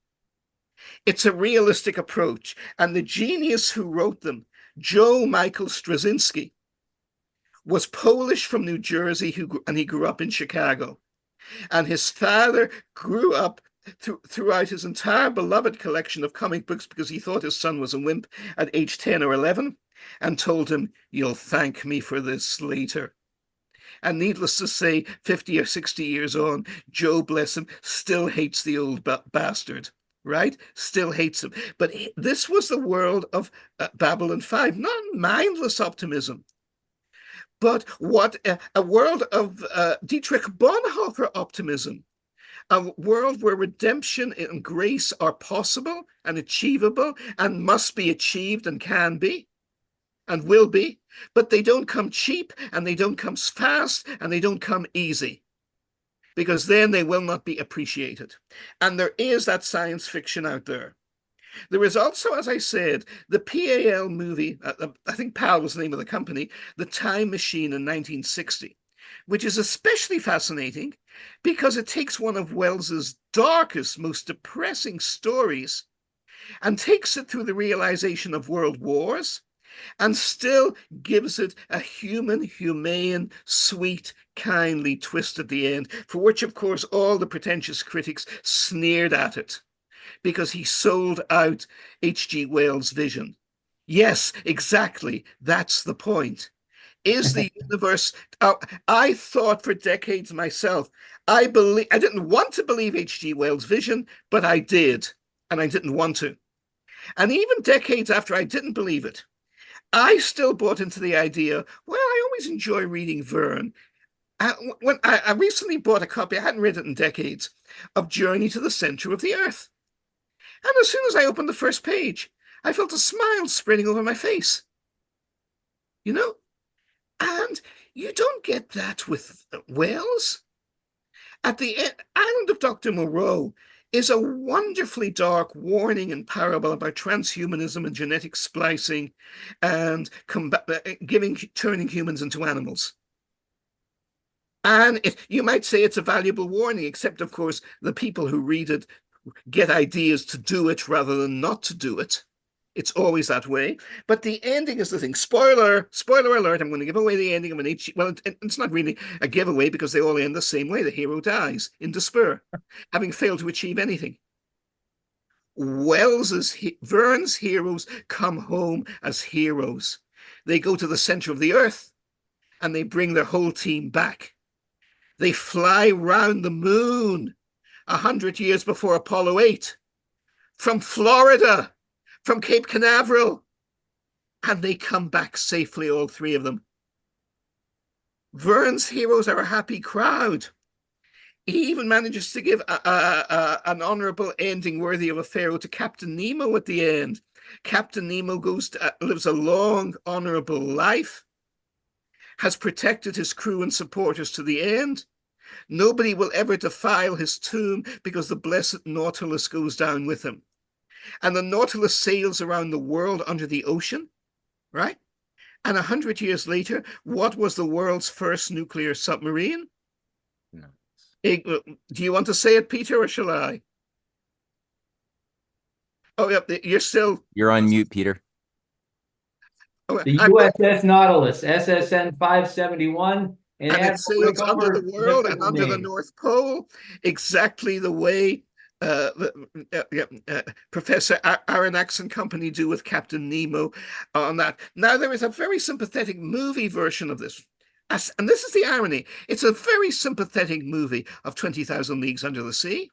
It's a realistic approach. And the genius who wrote them, Joe Michael Straczynski, was Polish from New Jersey, and he grew up in Chicago. And his father grew up throughout his entire beloved collection of comic books because he thought his son was a wimp at age 10 or 11 and told him, "You'll thank me for this later." And needless to say, 50 or 60 years on, Joe, bless him, still hates the old bastard, right? Still hates him. But this was the world of Babylon 5, not mindless optimism, but what a world of Dietrich Bonhoeffer optimism, a world where redemption and grace are possible and achievable and must be achieved and can be and will be, but they don't come cheap and they don't come fast and they don't come easy, because then they will not be appreciated. And there is that science fiction out there. There is also, as I said, the PAL movie, I think PAL was the name of the company, The Time Machine in 1960, which is especially fascinating because it takes one of Wells's darkest, most depressing stories and takes it through the realization of world wars and still gives it a human, humane, sweet, kindly twist at the end, for which, of course, all the pretentious critics sneered at it, because he sold out H.G. Wells' vision. Yes, exactly. That's the point. Is the universe... I thought for decades myself, I didn't want to believe H.G. Wells' vision, but I did, and I didn't want to. And even decades after I didn't believe it, I still bought into the idea, well, I always enjoy reading Verne. When I recently bought a copy, I hadn't read it in decades, of Journey to the Center of the Earth. And as soon as I opened the first page, I felt a smile spreading over my face. You know? And you don't get that with Wells. At the end, Island of Dr. Moreau is a wonderfully dark warning and parable about transhumanism and genetic splicing and turning humans into animals. And you might say it's a valuable warning, except, of course, the people who read it get ideas to do it rather than not to do it. It's always that way. But the ending is the thing. Spoiler alert, I'm going to give away the ending of an H. Well, it's not really a giveaway because they all end the same way. The hero dies in despair, having failed to achieve anything. Verne's heroes come home as heroes. They go to the center of the earth and they bring their whole team back. They fly round the moon 100 years before Apollo 8 from Florida, from Cape Canaveral, and they come back safely, all three of them. Verne's heroes are a happy crowd. He even manages to give an honorable ending worthy of a pharaoh to Captain Nemo at the end. Captain Nemo lives a long, honorable life, has protected his crew and supporters to the end. Nobody will ever defile his tomb because the blessed Nautilus goes down with him. And the Nautilus sails around the world under the ocean, right? And 100 years later, what was the world's first nuclear submarine? No. Do you want to say it, Peter, or shall I? Oh, yeah, You're on mute, Peter. Oh, the USS Nautilus, SSN 571. And it sails under the world and under the North Pole, exactly the way Professor Aronnax and company do with Captain Nemo on that. Now, there is a very sympathetic movie version of this. And this is the irony. It's a very sympathetic movie of 20,000 Leagues Under the Sea.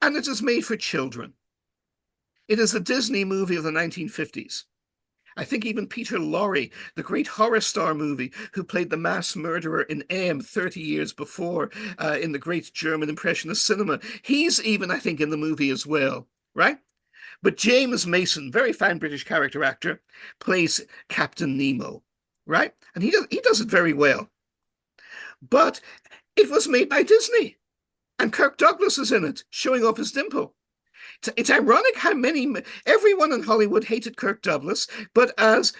And it is made for children. It is the Disney movie of the 1950s. I think even Peter Lorre, the great horror star movie, who played the mass murderer in M 30 years before in the great German Impressionist cinema, he's even, I think, in the movie as well, right? But James Mason, very fine British character actor, plays Captain Nemo, right? And he does it very well. But it was made by Disney, and Kirk Douglas is in it, showing off his dimple. It's ironic how everyone in Hollywood hated Kirk Douglas, but as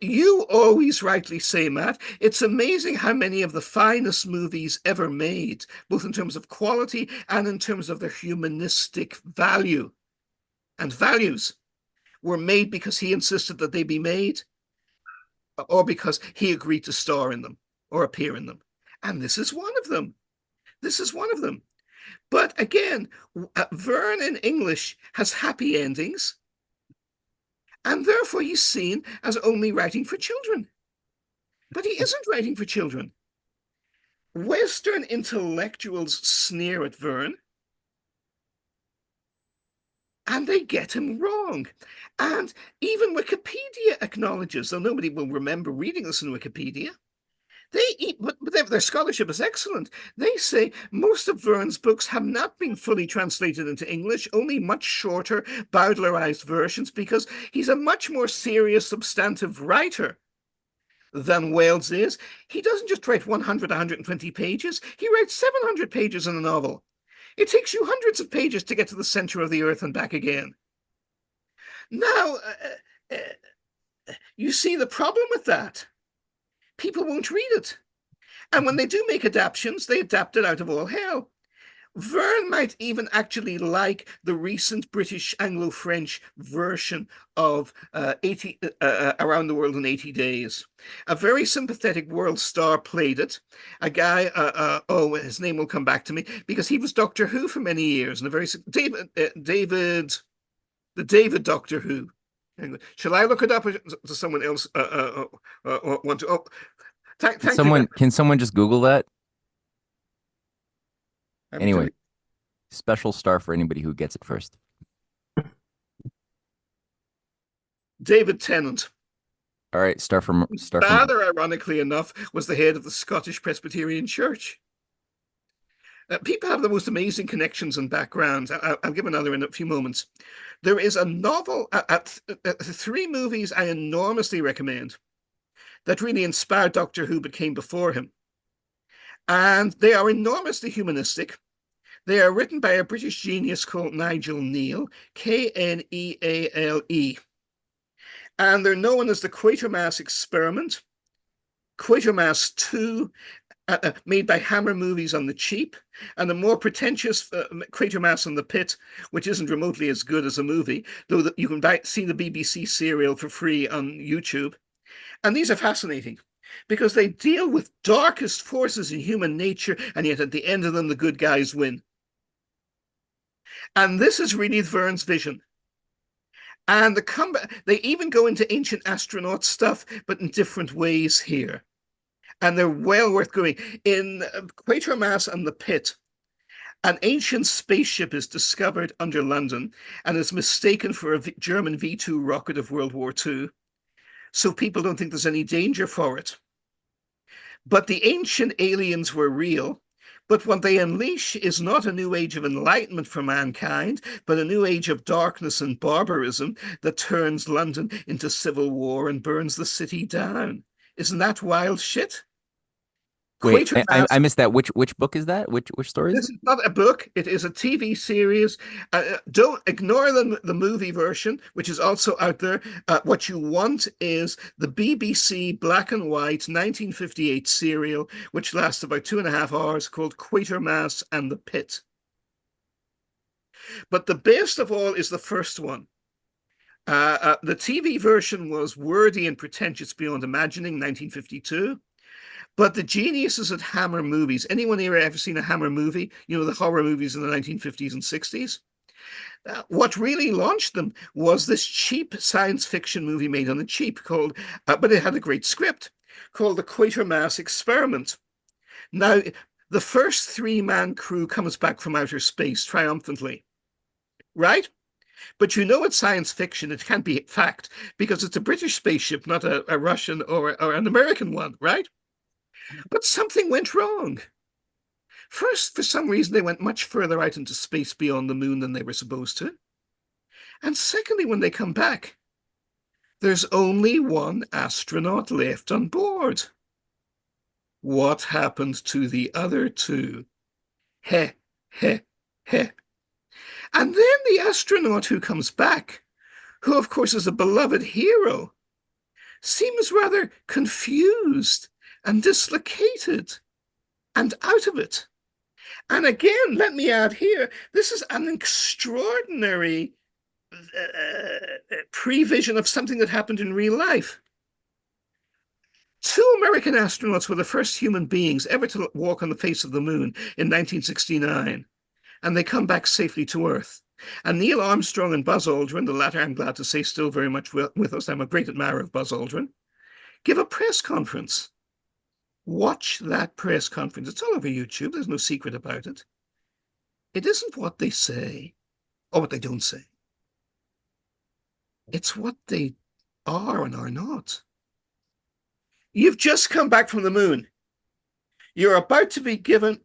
you always rightly say, Matt, it's amazing how many of the finest movies ever made, both in terms of quality and in terms of their humanistic value and values, were made because he insisted that they be made, or because he agreed to star in them or appear in them. And this is one of them. This is one of them. But again, Verne in English has happy endings, and therefore he's seen as only writing for children. But he isn't writing for children. Western intellectuals sneer at Verne, and they get him wrong. And even Wikipedia acknowledges, though nobody will remember reading this in Wikipedia, but their scholarship is excellent. They say most of Verne's books have not been fully translated into English, only much shorter, Bowdlerized versions, because he's a much more serious, substantive writer than Wells is. He doesn't just write 100, 120 pages. He writes 700 pages in a novel. It takes you hundreds of pages to get to the center of the earth and back again. Now, you see the problem with that. People won't read it. And when they do make adaptations, they adapt it out of all hell. Verne might even actually like the recent British Anglo-French version of Around the World in 80 Days. A very sympathetic world star played it. A guy, his name will come back to me, because he was Doctor Who for many years. And the David Doctor Who. Shall I look it up, or does someone else want to? Oh, thank you. Can someone just Google that? Anyway, special star for anybody who gets it first. David Tennant. All right, Rather ironically enough, was the head of the Scottish Presbyterian Church. People have the most amazing connections and backgrounds. I'll give another in a few moments. There is a novel, 3 movies I enormously recommend that really inspired Doctor Who but came before him. And they are enormously humanistic. They are written by a British genius called Nigel Kneale, Kneale. And they're known as the Quatermass Experiment, Quatermass 2, made by Hammer Movies on the cheap, and a more pretentious Quatermass on the Pit, which isn't remotely as good as a movie, though you can see the BBC serial for free on YouTube. And these are fascinating, because they deal with darkest forces in human nature, and yet at the end of them, the good guys win. And this is really Verne's vision. And they even go into ancient astronaut stuff, but in different ways here. And they're well worth going. In Quatermass and the Pit, an ancient spaceship is discovered under London and is mistaken for a German V2 rocket of World War II. So people don't think there's any danger for it. But the ancient aliens were real. But what they unleash is not a new age of enlightenment for mankind, but a new age of darkness and barbarism that turns London into civil war and burns the city down. Isn't that wild shit? Wait, I missed that. Which book is that? Which story is This is not a book. It is a TV series. Don't ignore the movie version, which is also out there. What you want is the BBC black and white 1958 serial, which lasts about 2.5 hours, called Quatermass and the Pit. But the best of all is the first one. The TV version was wordy and pretentious beyond imagining, 1952. But the geniuses at Hammer Movies, anyone here ever seen a Hammer movie? You know, the horror movies in the 1950s and 60s? What really launched them was this cheap science fiction movie made on the cheap called, but it had a great script, called The Quatermass Experiment. Now, the first 3-man crew comes back from outer space triumphantly, right? But you know it's science fiction. It can't be fact because it's a British spaceship, not a Russian or an American one, right? But something went wrong. First, for some reason, they went much further out into space beyond the moon than they were supposed to. And secondly, when they come back, there's only one astronaut left on board. What happened to the other two? Heh, heh, heh. And then the astronaut who comes back, who of course is a beloved hero, seems rather confused and dislocated and out of it. And again, let me add here, this is an extraordinary prevision of something that happened in real life. 2 American astronauts were the first human beings ever to walk on the face of the moon in 1969, and they come back safely to Earth. And Neil Armstrong and Buzz Aldrin, the latter, I'm glad to say, still very much with us. I'm a great admirer of Buzz Aldrin. Give a press conference. Watch that press conference. It's all over YouTube. There's no secret about it. It isn't what they say or what they don't say. It's what they are and are not. You've just come back from the moon. You're about to be given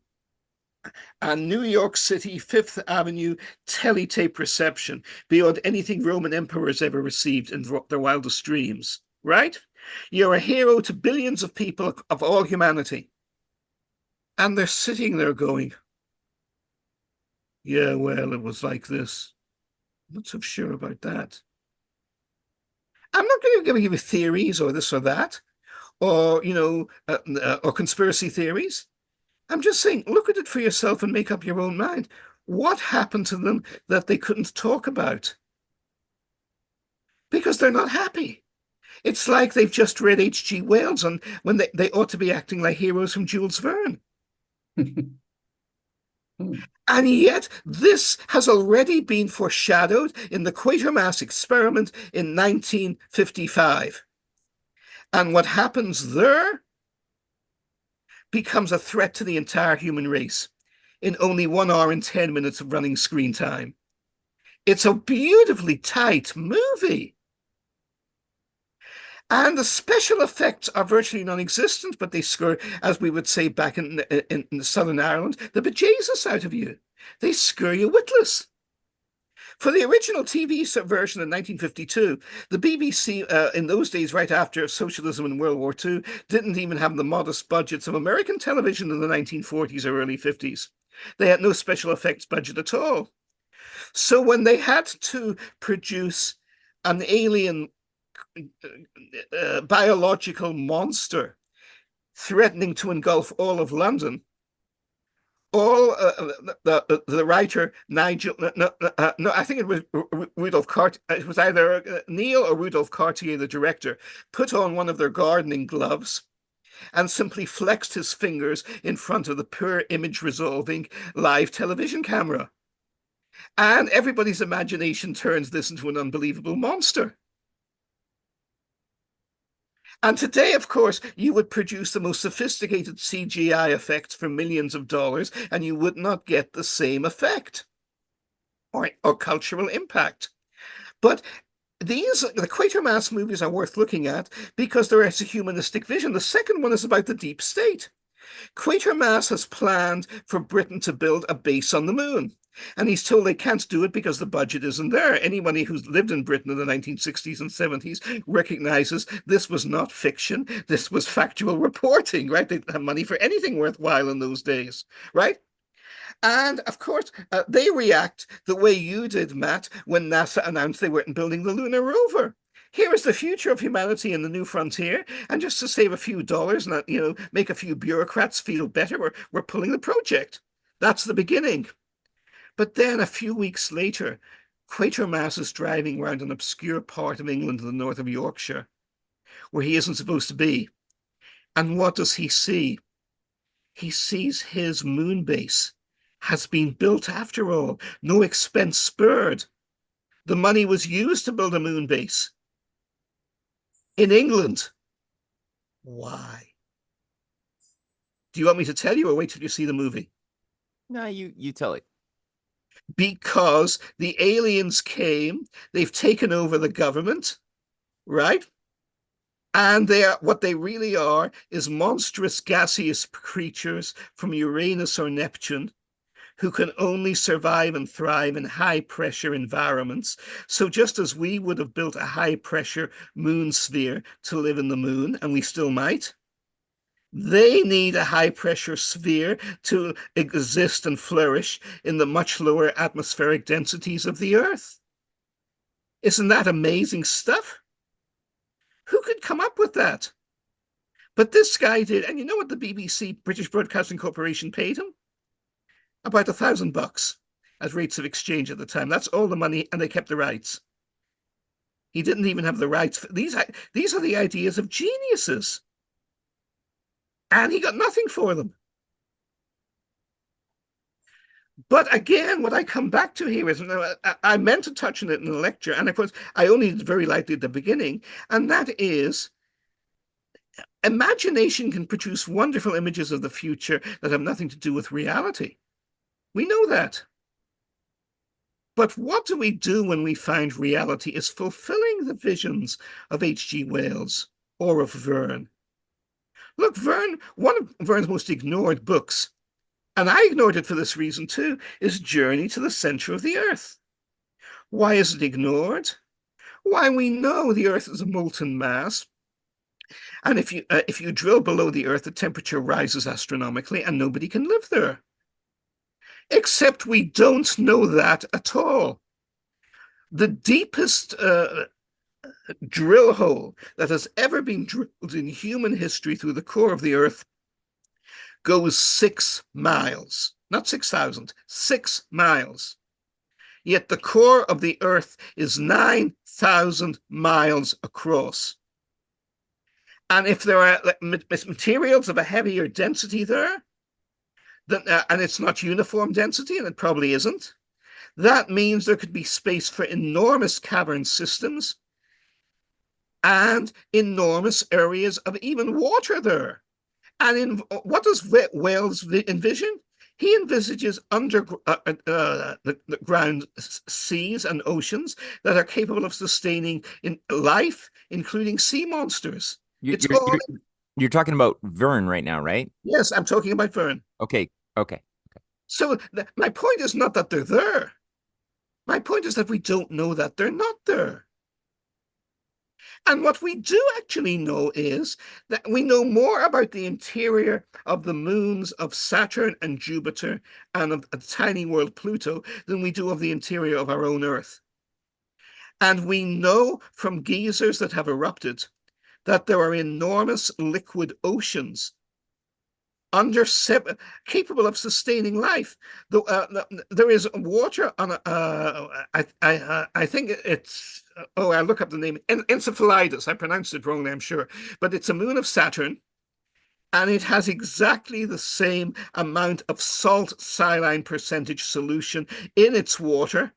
a New York City Fifth Avenue teletape reception beyond anything Roman emperors ever received in their wildest dreams, right? You're a hero to billions of people of all humanity. And they're sitting there going, yeah, well, it was like this. I'm not so sure about that. I'm not going to give you theories or this or that, or, or conspiracy theories. I'm just saying, look at it for yourself and make up your own mind. What happened to them that they couldn't talk about? Because they're not happy. It's like they've just read H.G. Wells and when they ought to be acting like heroes from Jules Verne. And yet, this has already been foreshadowed in the Quatermass experiment in 1955. And what happens there becomes a threat to the entire human race in only 1 hour and 10 minutes of running screen time. It's a beautifully tight movie. And the special effects are virtually non-existent, but they scare, as we would say back in Southern Ireland, the bejesus out of you. They scare you witless. For the original TV version in 1952, the BBC, in those days, right after socialism in World War II, didn't even have the modest budgets of American television in the 1940s or early 50s. They had no special effects budget at all. So when they had to produce an alien biological monster threatening to engulf all of London, the writer Nigel, no, I think it was Rudolph Cartier. It was either Neil or Rudolph Cartier, the director, put on one of their gardening gloves and simply flexed his fingers in front of the poor image resolving live television camera. And everybody's imagination turns this into an unbelievable monster. And today, of course, you would produce the most sophisticated CGI effects for millions of dollars, and you would not get the same effect or cultural impact. But the Quatermass movies are worth looking at because there is a humanistic vision. The second one is about the deep state. Quatermass has planned for Britain to build a base on the moon. And he's told they can't do it because the budget isn't there. Anybody who's lived in Britain in the 1960s and 70s recognizes this was not fiction. This was factual reporting, right? They didn't have money for anything worthwhile in those days, right? And of course, they react the way you did, Matt, when NASA announced they weren't building the lunar rover. Here is the future of humanity in the new frontier. And just to save a few dollars and, make a few bureaucrats feel better, we're pulling the project. That's the beginning. But then a few weeks later, Quatermass is driving around an obscure part of England in the north of Yorkshire, where he isn't supposed to be. And what does he see? He sees his moon base has been built after all, no expense spared. The money was used to build a moon base in England. Why? Do you want me to tell you or wait till you see the movie? No, you tell it. because the aliens came, they've taken over the government, right? And what they really are is monstrous gaseous creatures from Uranus or Neptune who can only survive and thrive in high pressure environments. So just as we would have built a high pressure moon sphere to live in the moon, and we still might, they need a high pressure sphere to exist and flourish in the much lower atmospheric densities of the Earth. Isn't that amazing stuff? Who could come up with that? But this guy did. And you know what the BBC, British Broadcasting Corporation, paid him? About $1,000 as rates of exchange at the time. That's all the money, and they kept the rights. He didn't even have the rights. These are the ideas of geniuses. And he got nothing for them. But again, what I come back to here is, I meant to touch on it in the lecture, and of course, I only did very lightly at the beginning, and that is, imagination can produce wonderful images of the future that have nothing to do with reality. We know that. But what do we do when we find reality is fulfilling the visions of H.G. Wells or of Verne? Look, Verne, one of Verne's most ignored books, and I ignored it for this reason too, is Journey to the Center of the Earth. Why is it ignored? Why, we know the Earth is a molten mass. And if you drill below the Earth, the temperature rises astronomically and nobody can live there. Except we don't know that at all. The deepest drill hole that has ever been drilled in human history through the core of the Earth goes 6 miles, not 6,000, 6 miles. Yet the core of the Earth is 9,000 miles across. And if there are materials of a heavier density there, and it's not uniform density, and it probably isn't, that means there could be space for enormous cavern systems and enormous areas of even water there. And what does Wells envision? He envisages underground seas and oceans that are capable of sustaining life, including sea monsters. You're talking about Verne right now, right? Yes, I'm talking about Verne. Okay. So my point is not that they're there. My point is that we don't know that they're not there. And what we do actually know is that we know more about the interior of the moons of Saturn and Jupiter and of a tiny world Pluto than we do of the interior of our own Earth. And we know from geysers that have erupted that there are enormous liquid oceans capable of sustaining life. There is water on I think it's, I look up the name, Encephalitis. I pronounced it wrongly, I'm sure, but it's a moon of Saturn, and it has exactly the same amount of salt saline percentage solution in its water,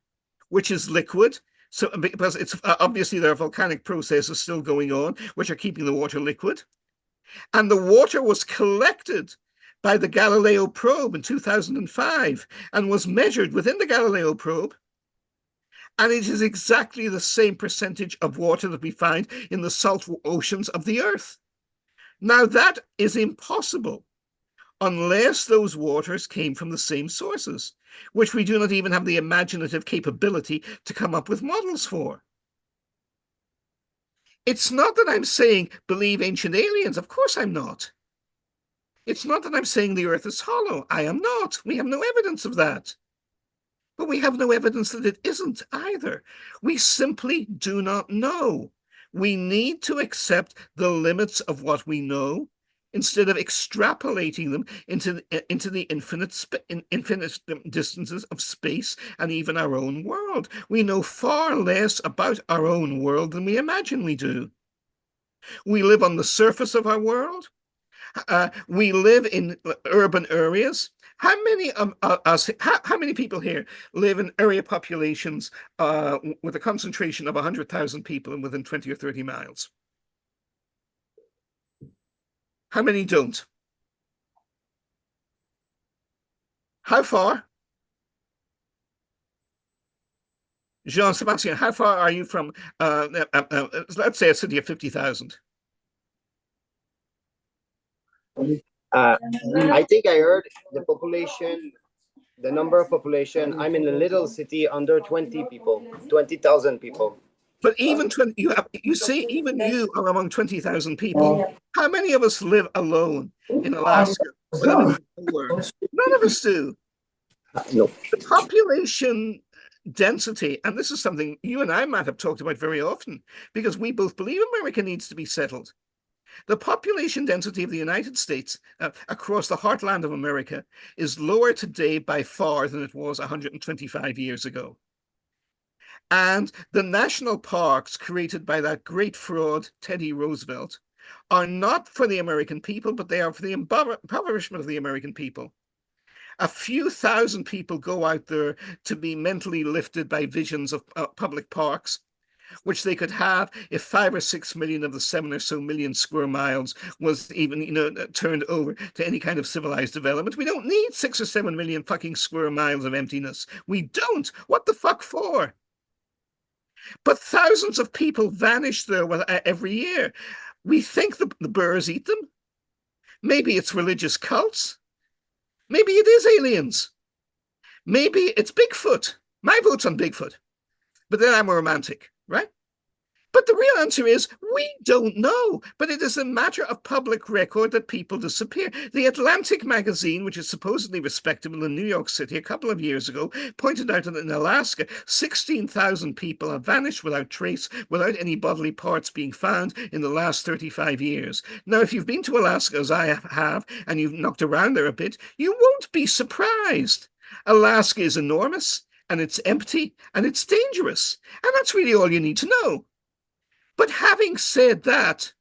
which is liquid. So because it's obviously there are volcanic processes still going on, which are keeping the water liquid. And the water was collected by the Galileo probe in 2005 and was measured within the Galileo probe. And it is exactly the same percentage of water that we find in the salt oceans of the Earth. Now, that is impossible unless those waters came from the same sources, which we do not even have the imaginative capability to come up with models for. It's not that I'm saying believe ancient aliens. Of course I'm not. It's not that I'm saying the Earth is hollow. I am not. We have no evidence of that. But we have no evidence that it isn't either. We simply do not know. We need to accept the limits of what we know instead of extrapolating them into the infinite distances of space and even our own world. We know far less about our own world than we imagine we do. We live on the surface of our world. We live in urban areas. How many of us, how many people here live in area populations with a concentration of 100,000 people and within 20 or 30 miles? How many don't? How far? Jean-Sebastian, how far are you from, let's say, a city of 50,000? I think I heard the population, the number of population. I'm in a little city under 20 people, 20,000 people. But even 20, you see, even you are among 20,000 people. How many of us live alone in Alaska with a little poor? None of us do. No. The population density, and this is something you and I might have talked about very often, because we both believe America needs to be settled. The population density of the United States across the heartland of America is lower today by far than it was 125 years ago. And the national parks created by that great fraud, Teddy Roosevelt, are not for the American people, but they are for the impoverishment of the American people. A few thousand people go out there to be mentally lifted by visions of public parks, which they could have if 5 or 6 million of the 7 or so million square miles was even, turned over to any kind of civilized development. We don't need 6 or 7 million fucking square miles of emptiness. We don't. What the fuck for? But thousands of people vanish there every year. We think the birds eat them. Maybe it's religious cults. Maybe it is aliens. Maybe it's Bigfoot. My vote's on Bigfoot. But then I'm a romantic, right? But the real answer is we don't know. But it is a matter of public record that people disappear. The Atlantic magazine, which is supposedly respectable in New York City a couple of years ago, pointed out that in Alaska, 16,000 people have vanished without trace, without any bodily parts being found in the last 35 years. Now, if you've been to Alaska, as I have, and you've knocked around there a bit, you won't be surprised. Alaska is enormous, and it's empty, and it's dangerous. And that's really all you need to know. But having said that,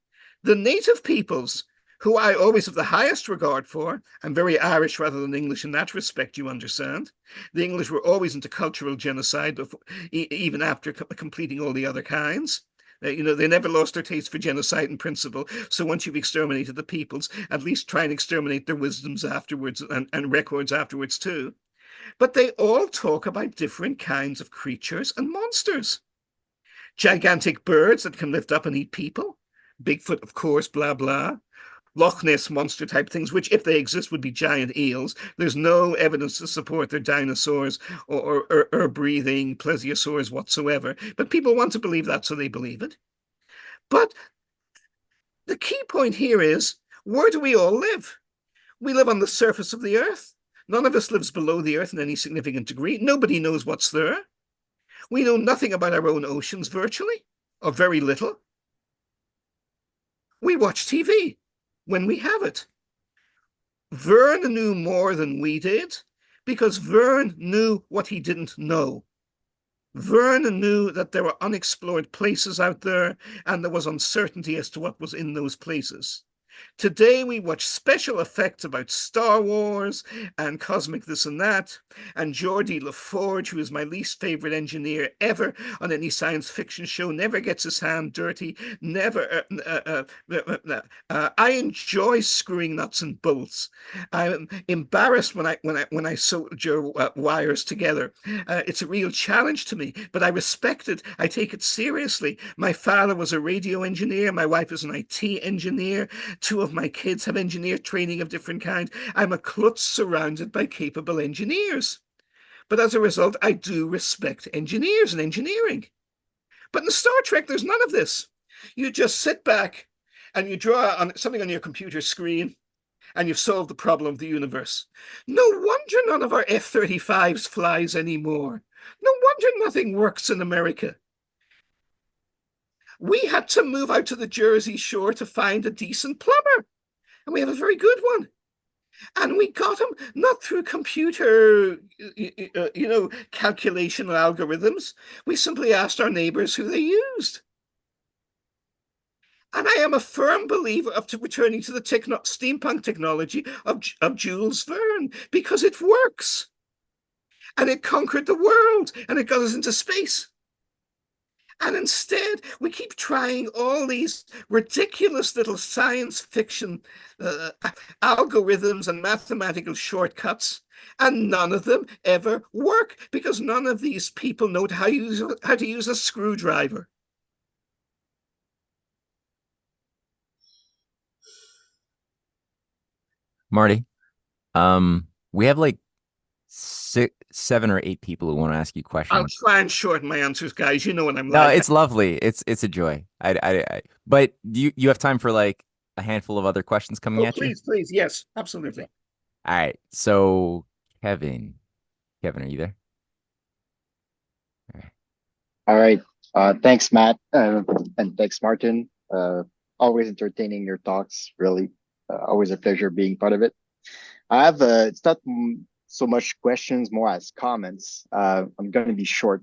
the native peoples, who I always have the highest regard for, I'm very Irish rather than English in that respect, you understand. The English were always into cultural genocide, before, even after completing all the other kinds. They never lost their taste for genocide in principle. So once you've exterminated the peoples, at least try and exterminate their wisdoms afterwards and records afterwards too. But they all talk about different kinds of creatures and monsters. Gigantic birds that can lift up and eat people. Bigfoot, of course, blah, blah. Loch Ness monster type things, which if they exist would be giant eels. There's no evidence to support they're dinosaurs or breathing plesiosaurs whatsoever. But people want to believe that, so they believe it. But the key point here is, where do we all live? We live on the surface of the earth. None of us lives below the earth in any significant degree. Nobody knows what's there. We know nothing about our own oceans virtually, or very little. We watch TV when we have it. Verne knew more than we did because Verne knew what he didn't know. Verne knew that there were unexplored places out there and there was uncertainty as to what was in those places. Today we watch special effects about Star Wars and cosmic this and that, and Geordie LaForge, who is my least favorite engineer ever on any science fiction show, never gets his hand dirty, never. I enjoy screwing nuts and bolts. I'm embarrassed when I solder wires together. It's a real challenge to me, but I respect it. I take it seriously. My father was a radio engineer. My wife is an IT engineer. 2 of my kids have engineer training of different kinds. I'm a klutz surrounded by capable engineers. But as a result, I do respect engineers and engineering. But in Star Trek, there's none of this. You just sit back and you draw on something on your computer screen and you've solved the problem of the universe. No wonder none of our F-35s flies anymore. No wonder nothing works in America. We had to move out to the Jersey Shore to find a decent plumber. And we have a very good one. And we got him not through computer, calculation algorithms. We simply asked our neighbors who they used. And I am a firm believer of returning to the steampunk technology of Jules Verne because it works. And it conquered the world and it got us into space. And instead, we keep trying all these ridiculous little science fiction algorithms and mathematical shortcuts And none of them ever work because none of these people know how to use a screwdriver. Marty, we have like six, 7 or 8 people who want to ask you I'll questions. try and shorten my answers, guys. You know what I'm No, like. it's lovely. It's a joy. But you have time for like a handful of other questions coming Oh, at you? please. Yes, absolutely. All right. So Kevin, are you there? All right. All right. Thanks, Matt, and thanks, Martin. Always entertaining your talks. Really, always a pleasure being part of it. I have it's not so much questions, more as comments. I'm going to be short.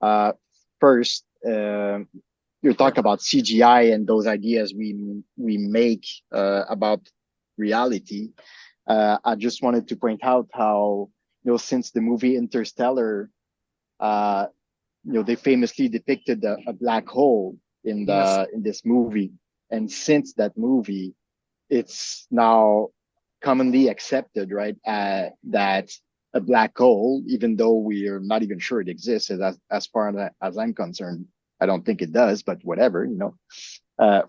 Uh, First, you're talking about CGI and those ideas we make about reality. I just wanted to point out how, since the movie Interstellar, uh, they famously depicted a black hole in Yes. this movie, and since that movie, it's now commonly accepted, right, that a black hole, even though we are not even sure it exists, as far as I'm concerned, I don't think it does, but whatever,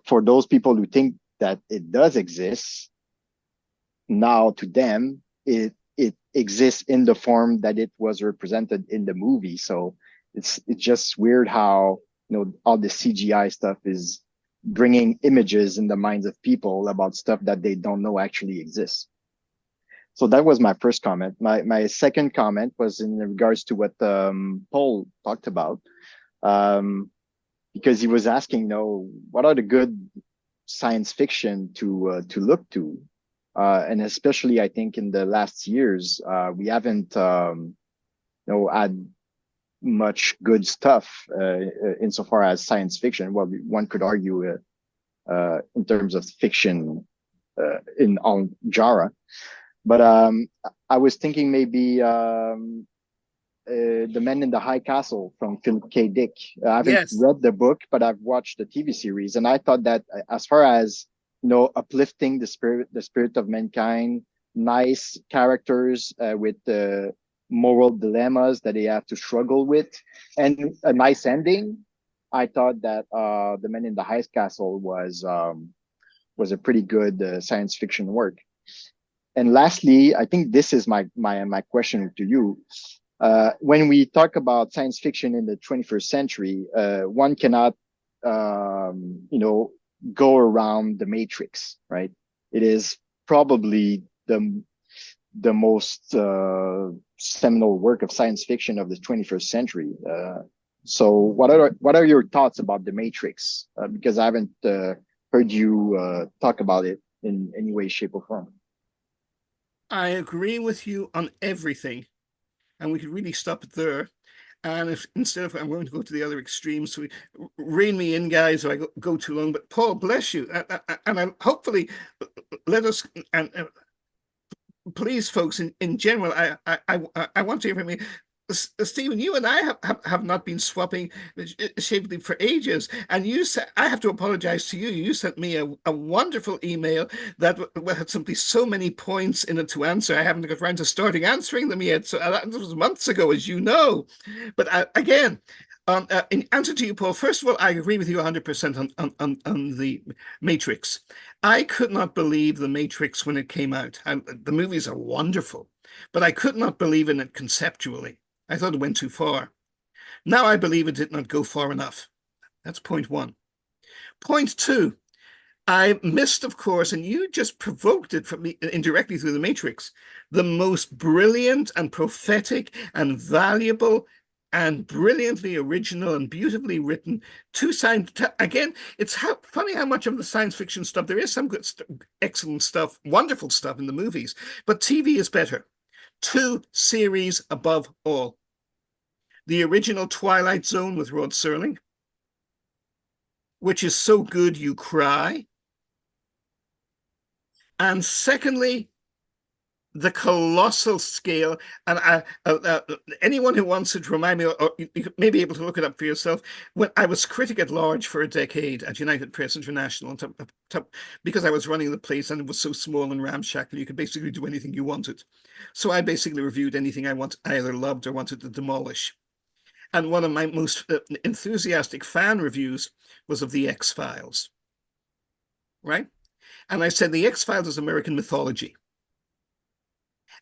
for those people who think that it does exist, now to them it exists in the form that it was represented in the movie. So it's just weird how all the CGI stuff is bringing images in the minds of people about stuff that they don't know actually exists. So that was my first comment. My second comment was in regards to what Paul talked about, because he was asking, what are the good science fiction to look to, and especially I think in the last years we haven't had much good stuff insofar as science fiction. Well, one could argue in terms of fiction in all genre, but I was thinking maybe The Men in the High Castle from Philip K. Dick. I haven't Yes. read the book, but I've watched the TV series, and I thought that as far as uplifting the spirit of mankind, nice characters with moral dilemmas that they have to struggle with, and a nice ending. I thought that The Men in the High Castle was a pretty good science fiction work. And lastly, I think this is my question to you. When we talk about science fiction in the 21st century, one cannot, go around the Matrix, right? It is probably the most seminal work of science fiction of the 21st century. So, what are your thoughts about the Matrix? Because I haven't heard you talk about it in any way, shape, or form. I agree with you on everything, and we could really stop it there. And if instead of I'm going to go to the other extreme, so rein me in, guys, or I go too long. But Paul, bless you, and I hopefully let us and please, folks, in general, I want to hear from you. Stephen, you and I have not been swapping shapely for ages, and you said I have to apologize to you. You sent me a wonderful email that had simply so many points in it to answer. I haven't got around to starting answering them yet. So that was months ago, as you know. But again, in answer to you, Paul, first of all, I agree with you 100% on the Matrix. I could not believe the Matrix when it came out. The movies are wonderful, but I could not believe in it conceptually. I thought it went too far. Now I believe it did not go far enough. That's point one. Point two, I missed, of course, and you just provoked it from me indirectly through the Matrix, the most brilliant and prophetic and valuable and brilliantly original and beautifully written again, it's funny how much of the science fiction stuff, there is some good excellent stuff, wonderful stuff in the movies, but TV is better. 2 series above all. The original Twilight Zone with Rod Serling, which is so good you cry. And secondly, the colossal scale. And anyone who wants it, remind me, or you may be able to look it up for yourself. When I was critic at large for a decade at United Press International, because I was running the place and it was so small and ramshackle, you could basically do anything you wanted. So I basically reviewed anything I either loved or wanted to demolish. And one of my most enthusiastic fan reviews was of the X-Files, right? And I said, the X-Files is American mythology.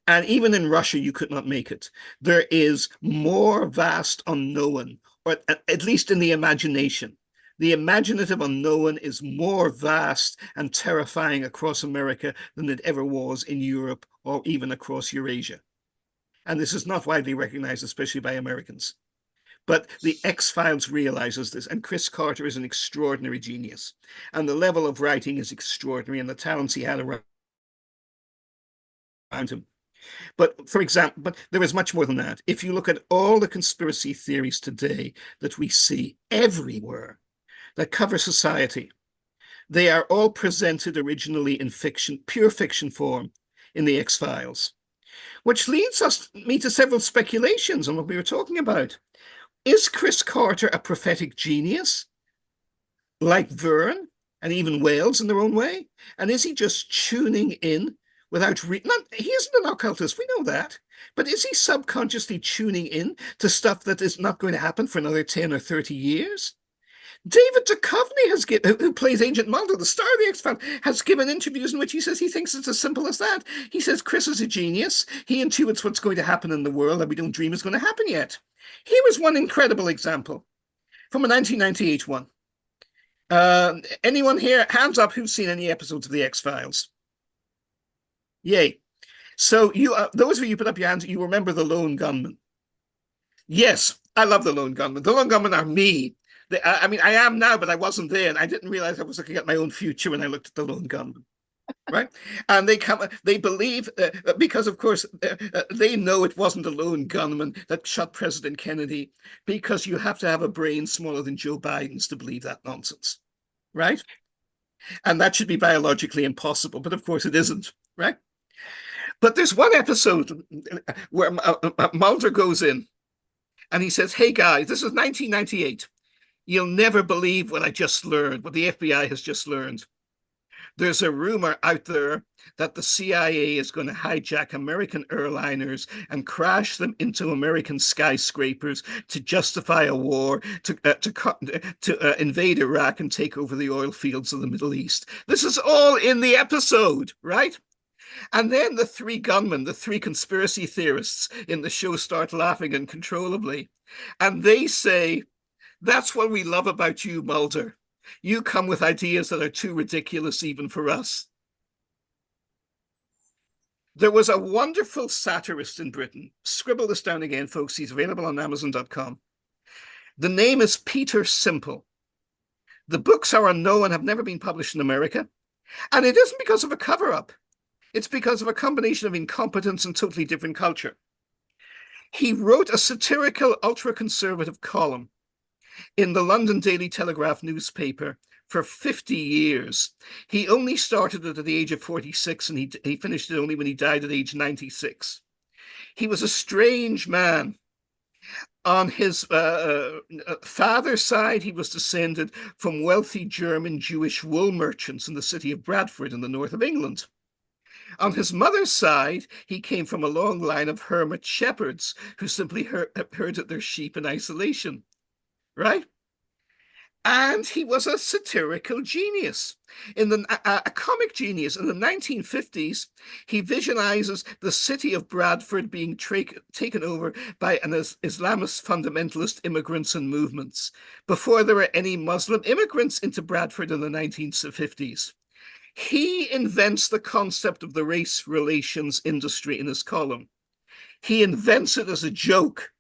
And even in Russia, you could not make it. There is more vast unknown, or at least in the imagination. The imaginative unknown is more vast and terrifying across America than it ever was in Europe or even across Eurasia. And this is not widely recognized, especially by Americans. But the X-Files realizes this, and Chris Carter is an extraordinary genius. And the level of writing is extraordinary, and the talents he had around him. But for example, but there is much more than that. If you look at all the conspiracy theories today that we see everywhere that cover society, they are all presented originally in fiction, pure fiction form in the X-Files, which leads me to several speculations on what we were talking about. Is Chris Carter a prophetic genius, like Verne and even Wales in their own way? And is he just tuning in without he isn't an occultist, we know that, but is he subconsciously tuning in to stuff that is not going to happen for another 10 or 30 years? David Duchovny who plays Agent Mulder, the star of the X-Files, has given interviews in which he says he thinks it's as simple as that. He says Chris is a genius. He intuits what's going to happen in the world that we don't dream is going to happen yet. Here was one incredible example from a 1998 one. Anyone here, hands up, who's seen any episodes of the X-Files? Yay. So those of you put up your hands, you remember the Lone Gunmen. Yes, I love the Lone Gunmen. The Lone Gunmen are me. I mean, I am now, but I wasn't there, and I didn't realize I was looking at my own future when I looked at the Lone Gunmen. Right? And they believe, because of course, they know it wasn't a lone gunman that shot President Kennedy, because you have to have a brain smaller than Joe Biden's to believe that nonsense. Right? And that should be biologically impossible, but of course it isn't. Right? But there's one episode where Mulder goes in and he says, hey guys, this is 1998. You'll never believe what I just learned, what the FBI has just learned. There's a rumor out there that the CIA is going to hijack American airliners and crash them into American skyscrapers to justify a war, to invade Iraq and take over the oil fields of the Middle East. This is all in the episode, right? And then the three gunmen, the three conspiracy theorists in the show start laughing uncontrollably. And they say, that's what we love about you, Mulder. You come with ideas that are too ridiculous even for us. There was a wonderful satirist in Britain. Scribble this down again, folks. He's available on Amazon.com. The name is Peter Simple. The books are unknown and have never been published in America. And it isn't because of a cover-up. It's because of a combination of incompetence and totally different culture. He wrote a satirical, ultra-conservative column in the London Daily Telegraph newspaper for 50 years. He only started it at the age of 46, and he finished it only when he died at age 96. He was a strange man. On his father's side, he was descended from wealthy German Jewish wool merchants in the city of Bradford in the north of England. On his mother's side, he came from a long line of hermit shepherds who simply herded their sheep in isolation. Right? And he was a satirical genius, a comic genius. In the 1950s, he visualizes the city of Bradford being taken over by an Islamist fundamentalist immigrants and movements, before there were any Muslim immigrants into Bradford in the 1950s. He invents the concept of the race relations industry in his column. He invents it as a joke.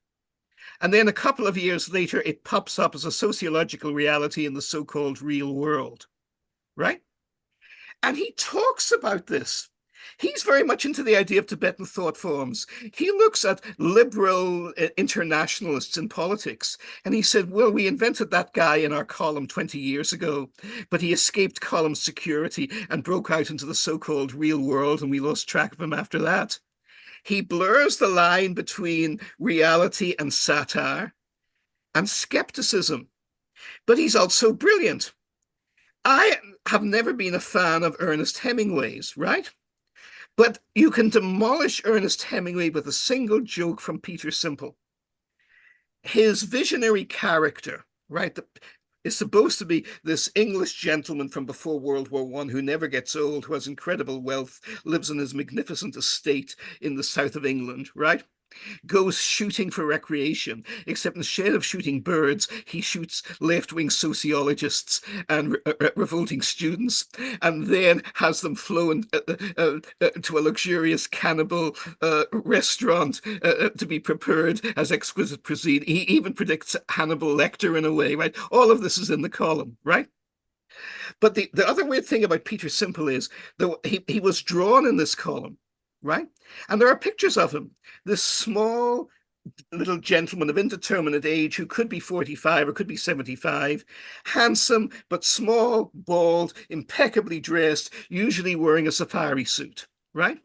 And then a couple of years later, it pops up as a sociological reality in the so-called real world, right? And he talks about this He's very much into the idea of Tibetan thought forms. He looks at liberal internationalists in politics, and he said, well, we invented that guy in our column 20 years ago, but he escaped column security and broke out into the so-called real world, and we lost track of him after that. He blurs the line between reality and satire and skepticism, but he's also brilliant. I have never been a fan of Ernest Hemingway's, right? But you can demolish Ernest Hemingway with a single joke from Peter Simple. His visionary character, right, is supposed to be this English gentleman from before World War I who never gets old, who has incredible wealth, lives in his magnificent estate in the south of England, right? Goes shooting for recreation, except instead of shooting birds, he shoots left-wing sociologists and revolting students, and then has them flown to a luxurious cannibal restaurant to be prepared as exquisite cuisine. He even predicts Hannibal Lecter in a way, right? All of this is in the column, right? But the other weird thing about Peter Simple is that he was drawn in this column, right? And there are pictures of him, this small little gentleman of indeterminate age who could be 45 or could be 75, handsome but small, bald, impeccably dressed, usually wearing a safari suit, right?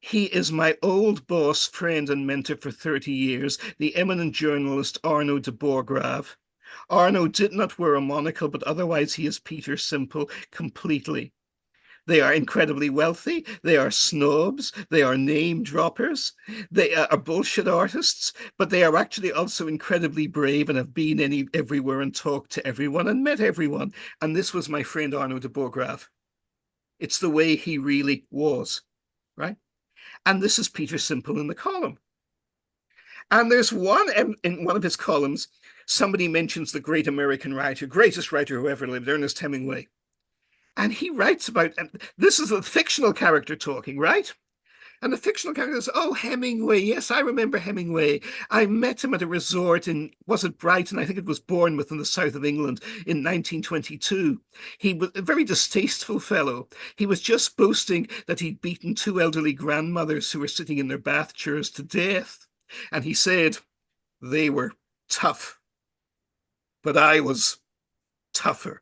He is my old boss, friend, and mentor for 30 years, the eminent journalist Arno de Borgraave. Arno did not wear a monocle, but otherwise he is Peter Simple completely. They are incredibly wealthy. They are snobs. They are name droppers. They are bullshit artists, but they are actually also incredibly brave and have been everywhere and talked to everyone and met everyone. And this was my friend Arno de Borgraave. It's the way he really was, right? And this is Peter Simple in the column. And there's one in one of his columns, somebody mentions the great American writer, greatest writer who ever lived, Ernest Hemingway. And he writes about, and this is a fictional character talking, right? And the fictional character says, oh, Hemingway, yes, I remember Hemingway. I met him at a resort in, was it Brighton? I think it was Bournemouth in the south of England in 1922. He was a very distasteful fellow. He was just boasting that he'd beaten two elderly grandmothers who were sitting in their bath chairs to death. And he said, they were tough, but I was tougher.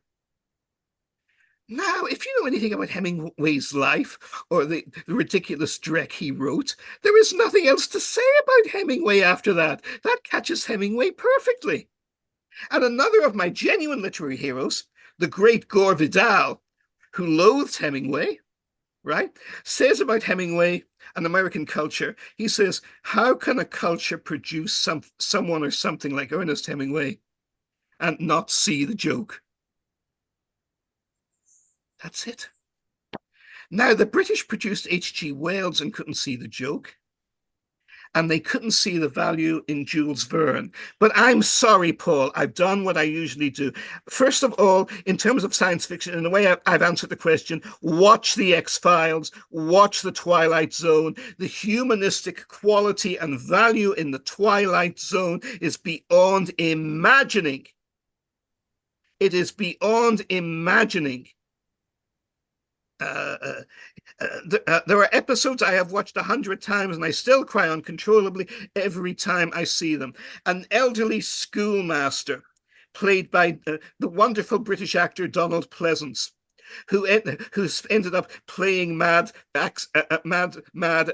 Now, if you know anything about Hemingway's life or the ridiculous dreck he wrote, there is nothing else to say about Hemingway after that. That catches Hemingway perfectly. And another of my genuine literary heroes, the great Gore Vidal, who loathed Hemingway, right, says about Hemingway and American culture, he says, how can a culture produce someone or something like Ernest Hemingway and not see the joke? That's it. Now, the British produced H.G. Wells and couldn't see the joke. And they couldn't see the value in Jules Verne. But I'm sorry, Paul, I've done what I usually do. First of all, in terms of science fiction, in the way I've answered the question, watch the X-Files, watch the Twilight Zone. The humanistic quality and value in the Twilight Zone is beyond imagining. It is beyond imagining. There are episodes I have watched 100 times and I still cry uncontrollably every time I see them. An elderly schoolmaster played by the wonderful British actor Donald Pleasance, who's ended up playing mad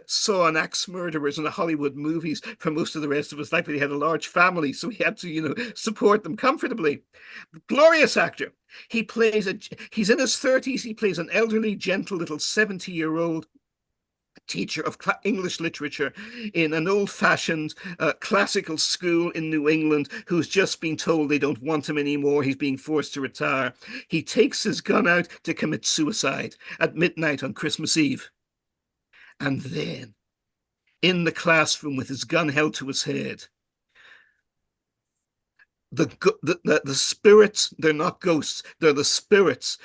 saw and axe murderers in the Hollywood movies for most of the rest of his life. But he had a large family, so he had to, support them comfortably. Glorious actor. He's in his 30s. He plays an elderly, gentle little 70-year-old teacher of English literature in an old-fashioned classical school in New England who's just been told they don't want him anymore. He's being forced to retire. He takes his gun out to commit suicide at midnight on Christmas Eve. And then, in the classroom with his gun held to his head, the spirits, they're not ghosts, they're the spirits,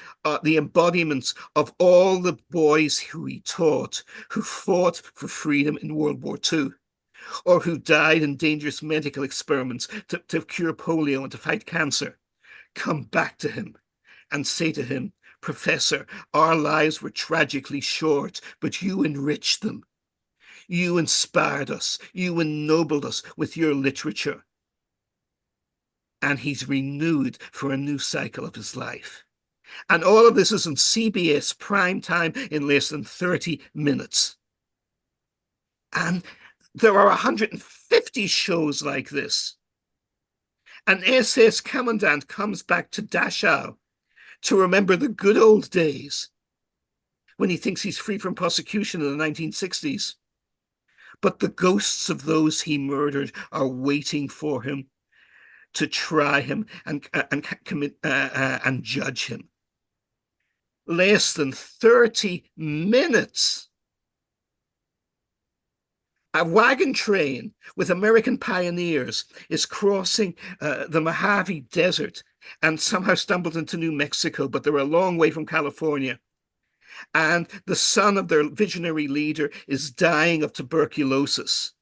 the embodiments of all the boys who he taught, who fought for freedom in World War II, or who died in dangerous medical experiments to cure polio and to fight cancer, come back to him and say to him, Professor, our lives were tragically short, but you enriched them. You inspired us. You ennobled us with your literature. And he's renewed for a new cycle of his life. And all of this is on CBS prime time in less than 30 minutes. And there are 150 shows like this. An SS commandant comes back to Dachau to remember the good old days when he thinks he's free from prosecution in the 1960s. But the ghosts of those he murdered are waiting for him to try him and commit and judge him. Less than 30 minutes. A wagon train with American pioneers is crossing the Mojave Desert and somehow stumbled into New Mexico, but they're a long way from California. And the son of their visionary leader is dying of tuberculosis.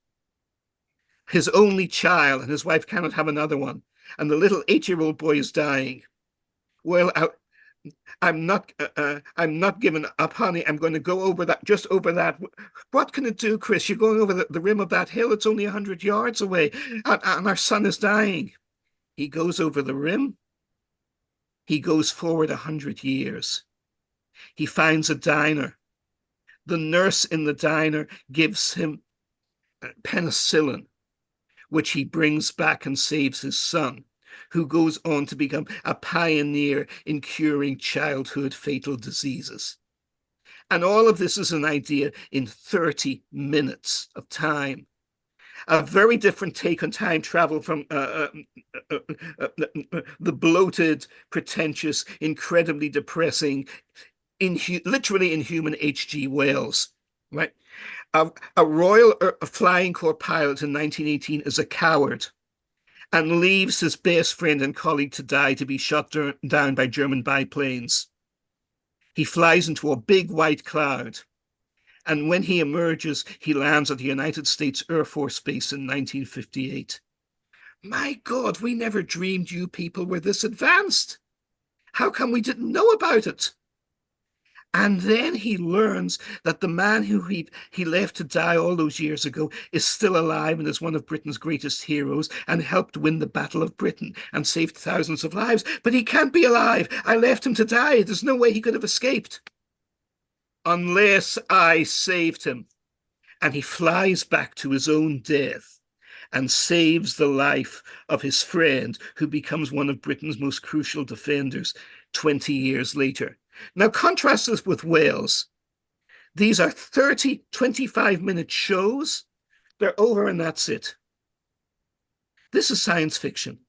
His only child, and his wife cannot have another one. And the little 8-year-old boy is dying. Well, I'm not giving up, honey. I'm going to go over that, just over that. What can it do, Chris? You're going over the rim of that hill. It's only 100 yards away. And our son is dying. He goes over the rim. He goes forward 100 years. He finds a diner. The nurse in the diner gives him penicillin, which he brings back and saves his son, who goes on to become a pioneer in curing childhood fatal diseases. And all of this is an idea in 30 minutes of time. A very different take on time travel from the bloated, pretentious, incredibly depressing, literally inhuman H.G. Wells, right? A Royal Flying Corps pilot in 1918 is a coward and leaves his best friend and colleague to die, to be shot down by German biplanes. He flies into a big white cloud, and when he emerges, he lands at the United States Air Force Base in 1958. My God, we never dreamed you people were this advanced. How come we didn't know about it? And then he learns that the man who he left to die all those years ago is still alive and is one of Britain's greatest heroes and helped win the Battle of Britain and saved thousands of lives. But he can't be alive. I left him to die. There's no way he could have escaped unless I saved him. And he flies back to his own death and saves the life of his friend, who becomes one of Britain's most crucial defenders 20 years later. Now, contrast this with Wales. These are 30, 25-minute shows. They're over and that's it. This is science fiction.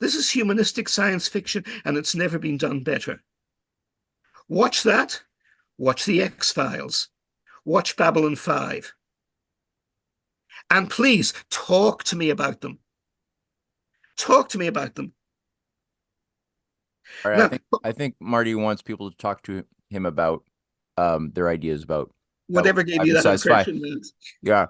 This is humanistic science fiction, and it's never been done better. Watch that. Watch The X-Files. Watch Babylon 5. And please, talk to me about them. Talk to me about them. All right, now, I think Marty wants people to talk to him about their ideas about whatever gave you that impression. Yeah.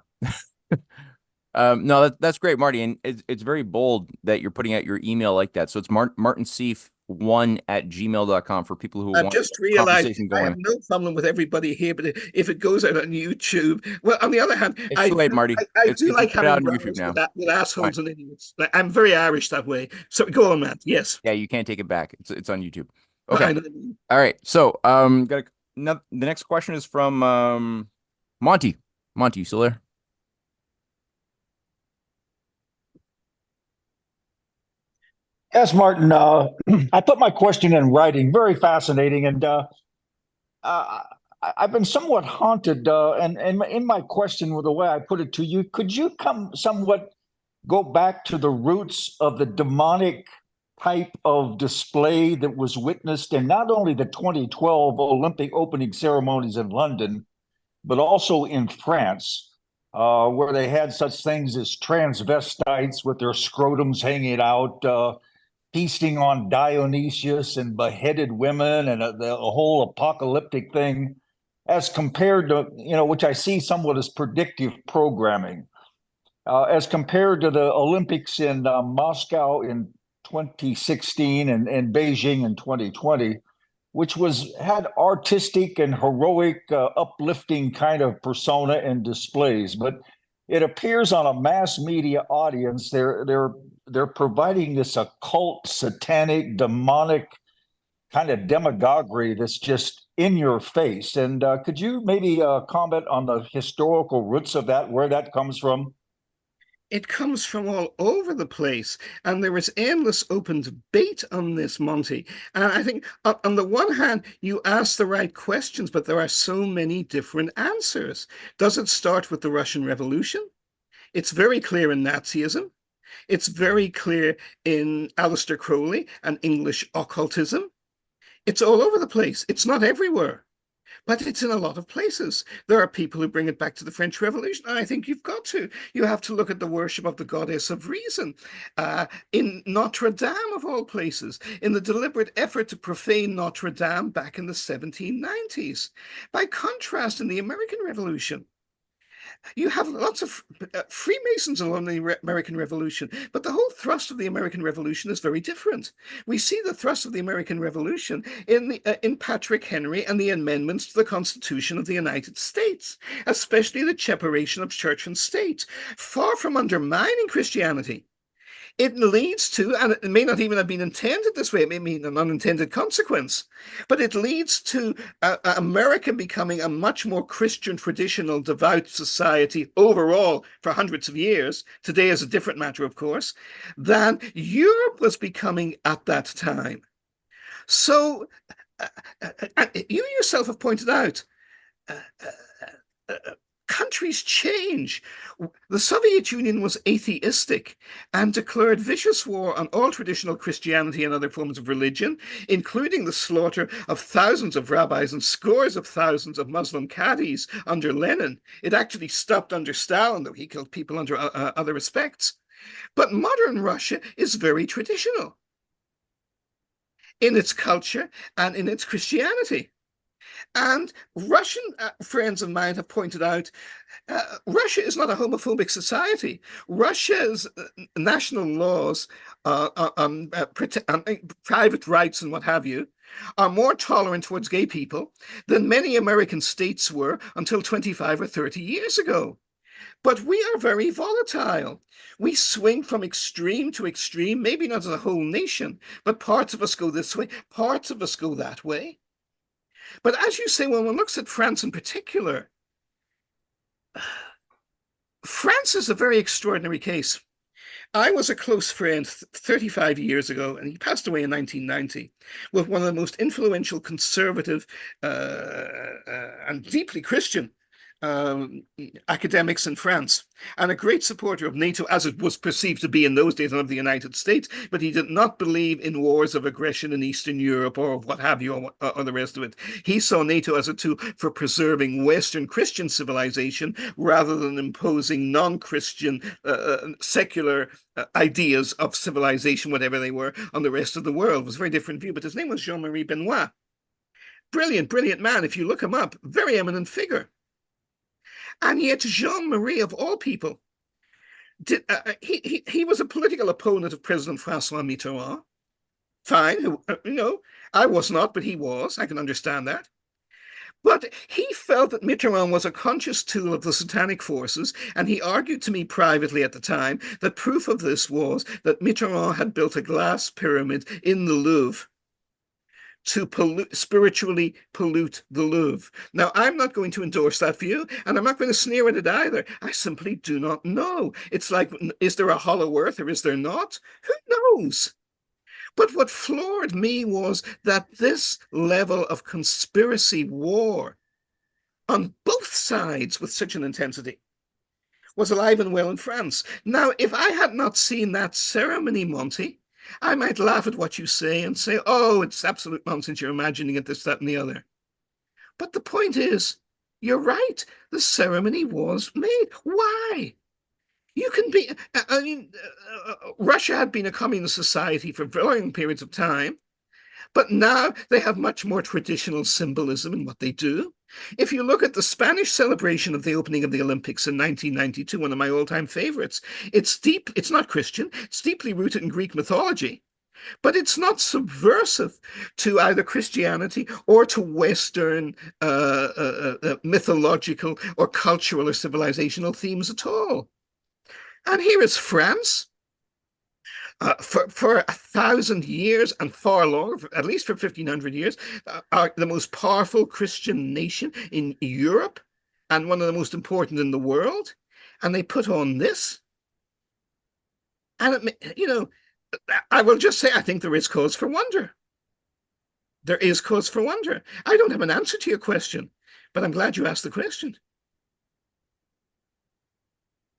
No, that's great, Marty, and it's very bold that you're putting out your email like that. So it's martinsieff1@gmail.com for people who want just realized I have no problem with everybody here, but if it goes out on YouTube, well, on the other hand, it's too late, Marty. I do like having YouTube now with assholes and idiots. I'm very Irish that way. So go on, Matt. Yes. Yeah, you can't take it back. It's on YouTube. Okay. All right. So the next question is from Monty. Monty, you still there? Yes, Martin. I put my question in writing. Very fascinating, and I've been somewhat haunted. And in my question, with the way I put it to you, could you go back to the roots of the demonic type of display that was witnessed in not only the 2012 Olympic opening ceremonies in London, but also in France, where they had such things as transvestites with their scrotums hanging out, feasting on Dionysius and beheaded women, and the whole apocalyptic thing, as compared to, which I see somewhat as predictive programming, as compared to the Olympics in Moscow in 2016 and Beijing in 2020, which had artistic and heroic, uplifting kind of persona and displays. But it appears on a mass media audience, they're providing this occult, satanic, demonic kind of demagoguery that's just in your face. And could you maybe comment on the historical roots of that, where that comes from? It comes from all over the place, and there is endless open debate on this, Monty. And I think, on the one hand, you ask the right questions, but there are so many different answers. Does it start with the Russian Revolution? It's very clear in Nazism. It's very clear in Aleister Crowley and English occultism. It's all over the place. It's not everywhere, but it's in a lot of places. There are people who bring it back to the French Revolution. I think you've got to. You have to look at the worship of the goddess of reason in Notre Dame, of all places, in the deliberate effort to profane Notre Dame back in the 1790s. By contrast, in the American Revolution, you have lots of Freemasons along the American Revolution, but the whole thrust of the American Revolution is very different. We see the thrust of the American Revolution in Patrick Henry and the amendments to the Constitution of the United States, especially the separation of church and state. Far from undermining Christianity, it leads to, and it may not even have been intended this way, it may mean an unintended consequence, but it leads to America becoming a much more Christian, traditional, devout society overall for hundreds of years. Today is a different matter, of course, than Europe was becoming at that time. So you yourself have pointed out, countries change. The Soviet Union was atheistic and declared vicious war on all traditional Christianity and other forms of religion, including the slaughter of thousands of rabbis and scores of thousands of Muslim cadis under Lenin. It actually stopped under Stalin, though he killed people under other respects. But modern Russia is very traditional in its culture and in its Christianity. And Russian friends of mine have pointed out, Russia is not a homophobic society. Russia's national laws on private rights and what have you are more tolerant towards gay people than many American states were until 25 or 30 years ago. But we are very volatile. We swing from extreme to extreme, maybe not as a whole nation, but parts of us go this way, parts of us go that way. But as you say, when one looks at France in particular, France is a very extraordinary case. I was a close friend 35 years ago, and he passed away in 1990, with one of the most influential conservative and deeply Christian academics in France, and a great supporter of NATO, as it was perceived to be in those days, and of the United States, but he did not believe in wars of aggression in Eastern Europe or what have you, or the rest of it. He saw NATO as a tool for preserving Western Christian civilization rather than imposing non-Christian secular ideas of civilization, whatever they were, on the rest of the world. It was a very different view, but his name was Jean-Marie Benoit. Brilliant, brilliant man. If you look him up, very eminent figure. And yet Jean-Marie, of all people, he was a political opponent of President François Mitterrand. Fine, I was not, but he was. I can understand that. But he felt that Mitterrand was a conscious tool of the satanic forces, and he argued to me privately at the time that proof of this was that Mitterrand had built a glass pyramid in the Louvre to spiritually pollute the Louvre. Now, I'm not going to endorse that view, and I'm not going to sneer at it either. I simply do not know. It's like, is there a hollow earth or is there not? Who knows? But what floored me was that this level of conspiracy war on both sides with such an intensity was alive and well in France. Now, if I had not seen that ceremony, Monty, I might laugh at what you say and say, oh, it's absolute nonsense, you're imagining it, this, that, and the other. But the point is, you're right, the ceremony was made. Why? You can be, Russia had been a communist society for varying periods of time, but now they have much more traditional symbolism in what they do. If you look at the Spanish celebration of the opening of the Olympics in 1992, one of my all-time favorites, it's not Christian, it's deeply rooted in Greek mythology. But it's not subversive to either Christianity or to Western mythological or cultural or civilizational themes at all. And here is France. For 1,000 years and far longer, at least for 1,500 years, are the most powerful Christian nation in Europe and one of the most important in the world. And they put on this. And, I will just say, I think there is cause for wonder. There is cause for wonder. I don't have an answer to your question, but I'm glad you asked the question.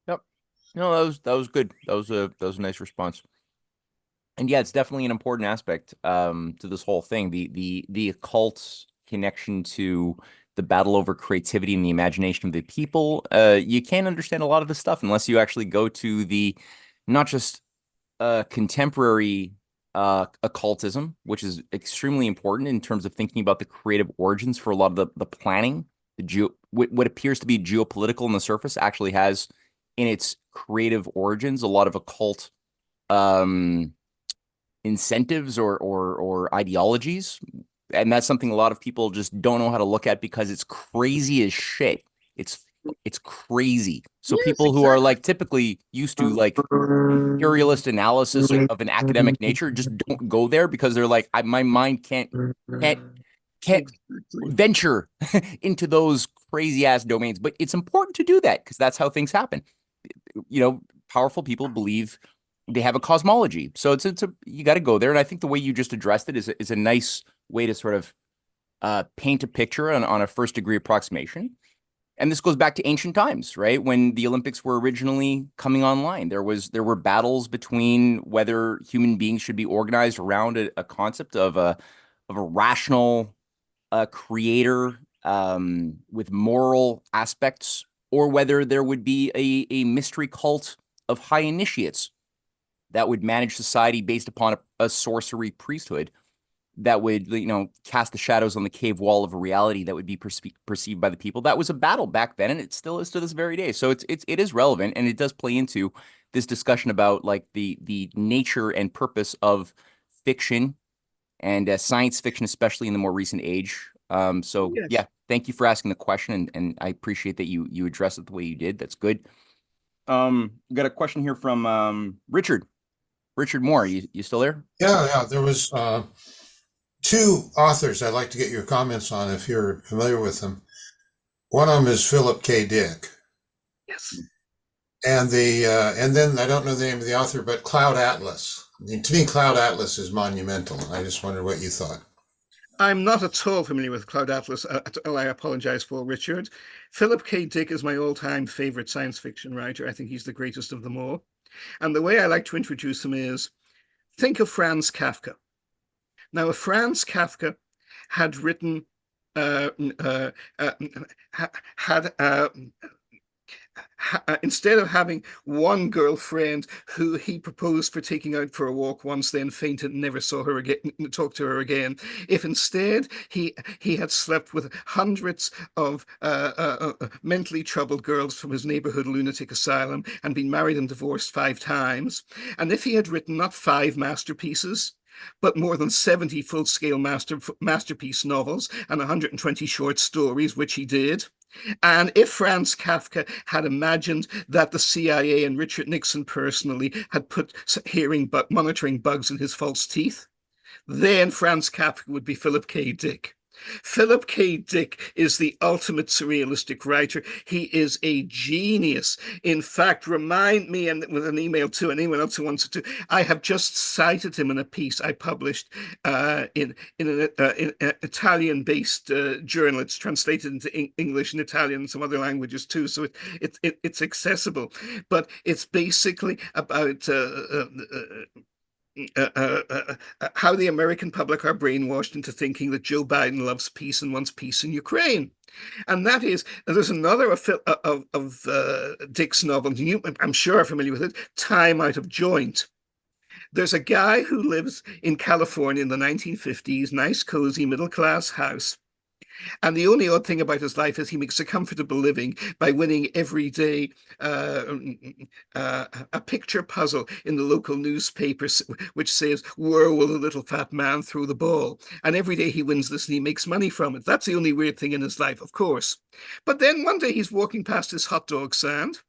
Yep. No, that was good. That was a nice response. And yeah, it's definitely an important aspect to this whole thing. The occult connection to the battle over creativity and the imagination of the people. You can't understand a lot of this stuff unless you actually go to the not just contemporary occultism, which is extremely important in terms of thinking about the creative origins for a lot of the planning. What appears to be geopolitical on the surface actually has in its creative origins a lot of occult incentives or ideologies. And that's something a lot of people just don't know how to look at because it's crazy as shit. It's crazy. So Yes, people who are exactly. like typically used to like imperialist analysis of an academic nature just don't go there because they're like, my mind can't venture into those crazy ass domains. But it's important to do that because that's how things happen. Powerful people believe they have a cosmology. So you got to go there. And I think the way you just addressed it is a nice way to sort of paint a picture on a first degree approximation. And this goes back to ancient times, right? When the Olympics were originally coming online, there were battles between whether human beings should be organized around a concept of a rational creator with moral aspects, or whether there would be a mystery cult of high initiates that would manage society based upon a sorcery priesthood that would, cast the shadows on the cave wall of a reality that would be perceived by the people. That was a battle back then, and it still is to this very day. So it is relevant, and it does play into this discussion about like the nature and purpose of fiction and science fiction, especially in the more recent age. So Yes. yeah, thank you for asking the question, and I appreciate that you addressed it the way you did. That's good. Got a question here from Richard Moore. You still there? Yeah. There was two authors I'd like to get your comments on if you're familiar with them. One of them is Philip K. Dick. Yes. And then I don't know the name of the author, but Cloud Atlas. I mean, to me, Cloud Atlas is monumental. I just wondered what you thought. I'm not at all familiar with Cloud Atlas. I apologize for Richard. Philip K. Dick is my all-time favorite science fiction writer. I think he's the greatest of them all. And the way I like to introduce him is, think of Franz Kafka. Now, if Franz Kafka had written, instead of having one girlfriend who he proposed for taking out for a walk once, then fainted and never saw her again, talked to her again, if instead he had slept with hundreds of mentally troubled girls from his neighborhood lunatic asylum and been married and divorced 5 times, and if he had written not 5 masterpieces, but more than 70 full-scale masterpiece novels and 120 short stories, which he did. And if Franz Kafka had imagined that the CIA and Richard Nixon personally had put monitoring bugs in his false teeth, then Franz Kafka would be Philip K. Dick. Philip K. Dick is the ultimate surrealistic writer. He is a genius. In fact, remind me, and with an email to anyone else who wants to, I have just cited him in a piece I published in an Italian-based journal. It's translated into English and Italian and some other languages too, so it's accessible. But it's basically about how the American public are brainwashed into thinking that Joe Biden loves peace and wants peace in Ukraine. And that is, there's another of Dick's novels, I'm sure are familiar with it, Time Out of Joint. There's a guy who lives in California in the 1950s, nice, cozy, middle-class house. And the only odd thing about his life is he makes a comfortable living by winning every day a picture puzzle in the local newspaper, which says, "Where will the little fat man throw the ball?" And every day he wins this and he makes money from it. That's the only weird thing in his life, of course. But then one day he's walking past his hot dog stand,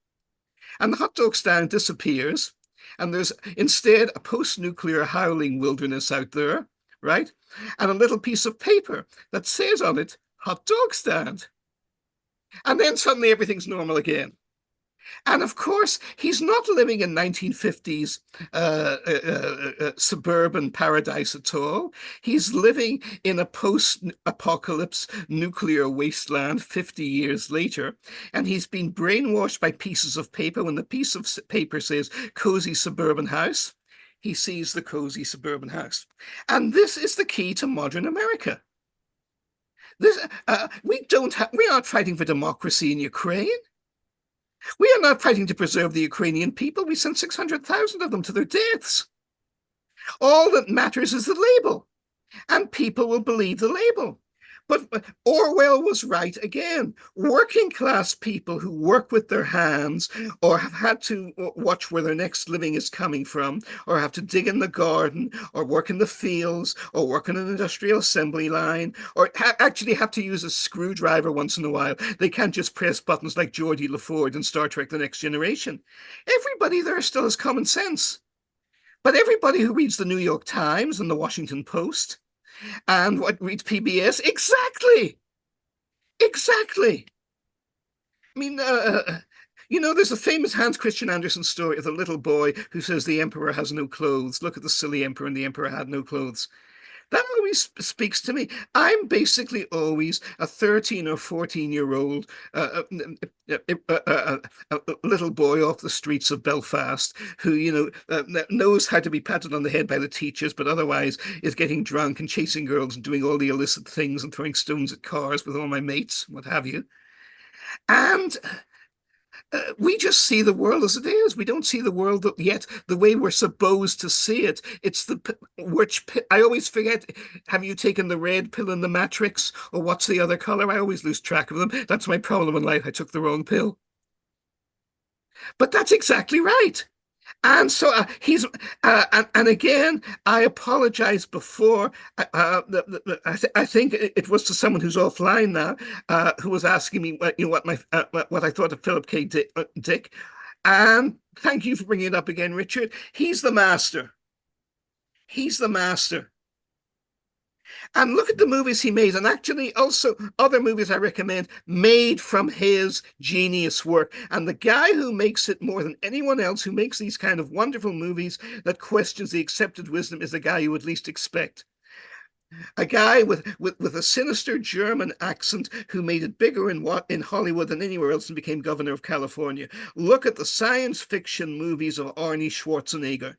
and the hot dog stand disappears. And there's instead a post-nuclear howling wilderness out there, right? And a little piece of paper that says on it, "hot dog stand." And then suddenly everything's normal again. And of course, he's not living in 1950s suburban paradise at all. He's living in a post-apocalypse nuclear wasteland 50 years later. And he's been brainwashed by pieces of paper. When the piece of paper says cozy suburban house, he sees the cozy suburban house. And this is the key to modern America. We aren't fighting for democracy in Ukraine. We are not fighting to preserve the Ukrainian people. We sent 600,000 of them to their deaths. All that matters is the label, and people will believe the label. But Orwell was right again. Working class people who work with their hands or have had to watch where their next living is coming from, or have to dig in the garden or work in the fields or work on an industrial assembly line, or actually have to use a screwdriver once in a while. They can't just press buttons like Geordie LaFord in Star Trek The Next Generation. Everybody there still has common sense. But everybody who reads the New York Times and the Washington Post and what reads PBS, exactly. I mean, there's a famous Hans Christian Andersen story of the little boy who says the emperor has no clothes. Look at the silly emperor, and the emperor had no clothes. That always speaks to me. I'm basically always a 13 or 14-year-old little boy off the streets of Belfast who, knows how to be patted on the head by the teachers, but otherwise is getting drunk and chasing girls and doing all the illicit things and throwing stones at cars with all my mates, what have you. And we just see the world as it is. We don't see the world yet the way we're supposed to see it. It's I always forget. Have you taken the red pill in the Matrix, or what's the other color? I always lose track of them. That's my problem in life. I took the wrong pill. But that's exactly right. And so and again, I apologize before. I think it was to someone who's offline now, who was asking me what I thought of Philip K. Dick. And thank you for bringing it up again, Richard. He's the master. And look at the movies he made, and actually also other movies I recommend made from his genius work. And the guy who makes it more than anyone else, who makes these kind of wonderful movies that questions the accepted wisdom, is the guy you would least expect. A guy with a sinister German accent who made it bigger in Hollywood than anywhere else and became governor of California. Look at the science fiction movies of Arnie Schwarzenegger.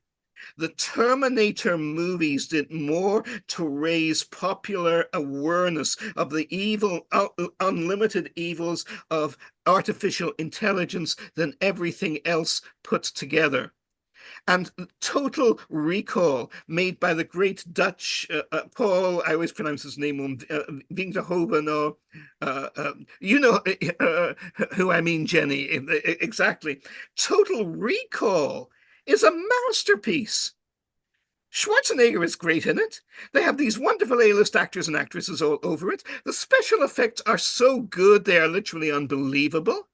The Terminator movies did more to raise popular awareness of the evil, unlimited evils of artificial intelligence than everything else put together. And Total Recall, made by the great Dutch Paul, I always pronounce his name wrong, Vinterhoven, who I mean, Jenny, exactly. Total Recall is a masterpiece. Schwarzenegger is great in it. They have these wonderful A-list actors and actresses all over it. The special effects are so good, they are literally unbelievable.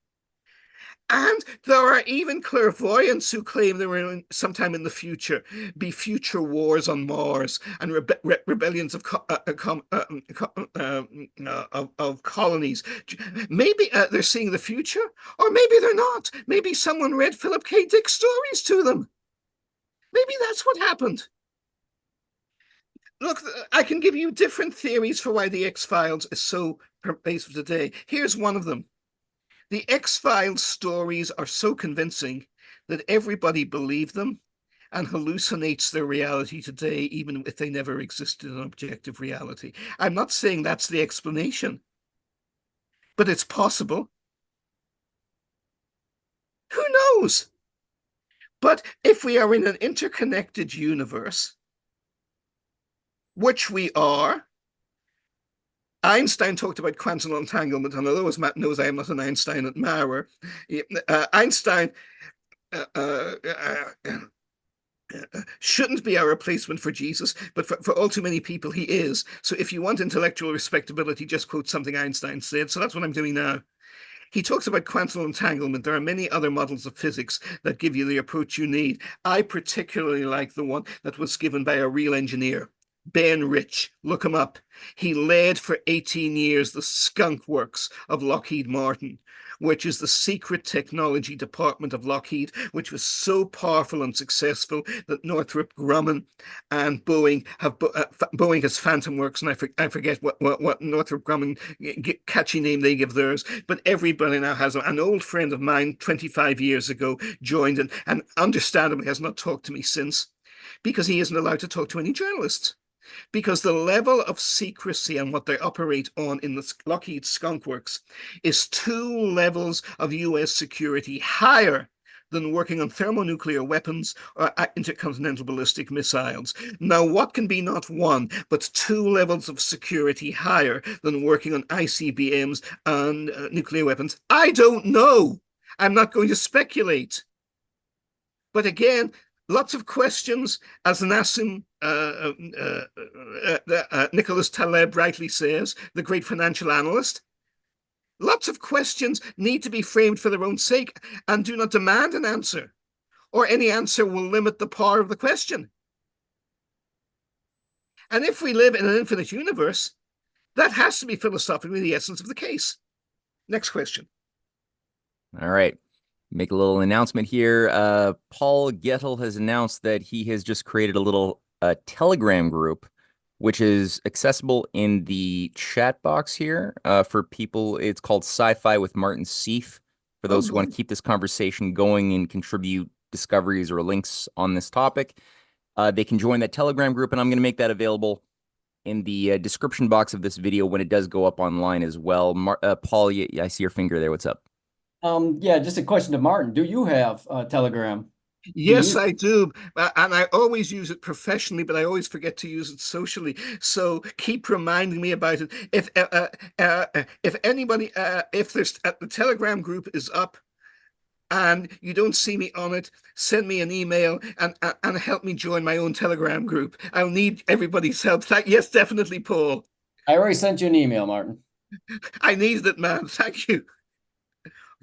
And there are even clairvoyants who claim there will sometime in the future be future wars on Mars and rebellions of colonies. Maybe they're seeing the future, or maybe they're not. Maybe someone read Philip K. Dick stories to them. Maybe that's what happened. Look, I can give you different theories for why the X-Files is so pervasive today. Here's one of them. The X-Files stories are so convincing that everybody believed them and hallucinates their reality today, even if they never existed in objective reality. I'm not saying that's the explanation, but it's possible. Who knows? But if we are in an interconnected universe, which we are, Einstein talked about quantum entanglement, and although as Matt knows, I am not an Einstein admirer. Einstein shouldn't be our replacement for Jesus, but for all too many people, he is. So if you want intellectual respectability, just quote something Einstein said. So that's what I'm doing now. He talks about quantum entanglement. There are many other models of physics that give you the approach you need. I particularly like the one that was given by a real engineer, Ben Rich. Look him up. He led for 18 years the skunk works of Lockheed Martin, which is the secret technology department of Lockheed, which was so powerful and successful that Northrop Grumman and Boeing have Boeing has Phantom Works, and I forget what Northrop Grumman catchy name they give theirs, but everybody now has an old friend of mine 25 years ago joined and understandably has not talked to me since because he isn't allowed to talk to any journalists. Because the level of secrecy and what they operate on in the Lockheed Skunk Works is 2 levels of US security higher than working on thermonuclear weapons or intercontinental ballistic missiles. Now, what can be not 1, but 2 levels of security higher than working on ICBMs and nuclear weapons? I don't know. I'm not going to speculate. But again, lots of questions, as Nassim Nicholas Taleb rightly says, the great financial analyst. Lots of questions need to be framed for their own sake and do not demand an answer, or any answer will limit the power of the question. And if we live in an infinite universe, that has to be philosophically the essence of the case. Next question. All right. Make a little announcement here. Paul Gettel has announced that he has just created a little Telegram group, which is accessible in the chat box here for people. It's called Sci-fi with Martin Sieff. For those who want to keep this conversation going and contribute discoveries or links on this topic, they can join that Telegram group, and I'm going to make that available in the description box of this video when it does go up online as well. Paul, I see your finger there. What's up? Yeah, just a question to Martin. Do you have Telegram? Yes, I do. And I always use it professionally, but I always forget to use it socially. So keep reminding me about it. If anybody, if there's the Telegram group is up and you don't see me on it, send me an email and help me join my own Telegram group. I'll need everybody's help. Yes, definitely, Paul. I already sent you an email, Martin. I needed it, man. Thank you.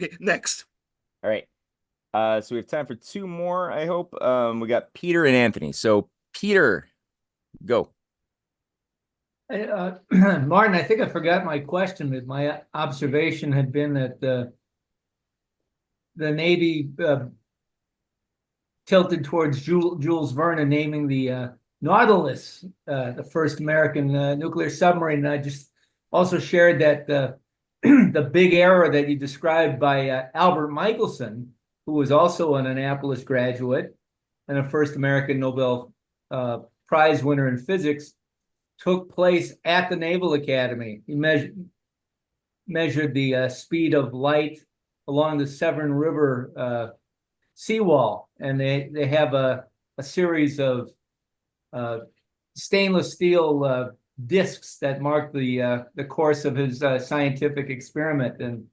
Okay, next. All right. So we have time for 2 more, I hope. We got Peter and Anthony. So Peter, go. Martin, I think I forgot my question, but my observation had been that the Navy tilted towards Jules Verne naming the Nautilus the first American nuclear submarine. And I just also shared that the big error that you described by Albert Michelson, who was also an Annapolis graduate and a first American Nobel Prize winner in physics, took place at the Naval Academy. He measured the speed of light along the Severn River seawall, and they have a series of stainless steel discs that mark the course of his scientific experiment. And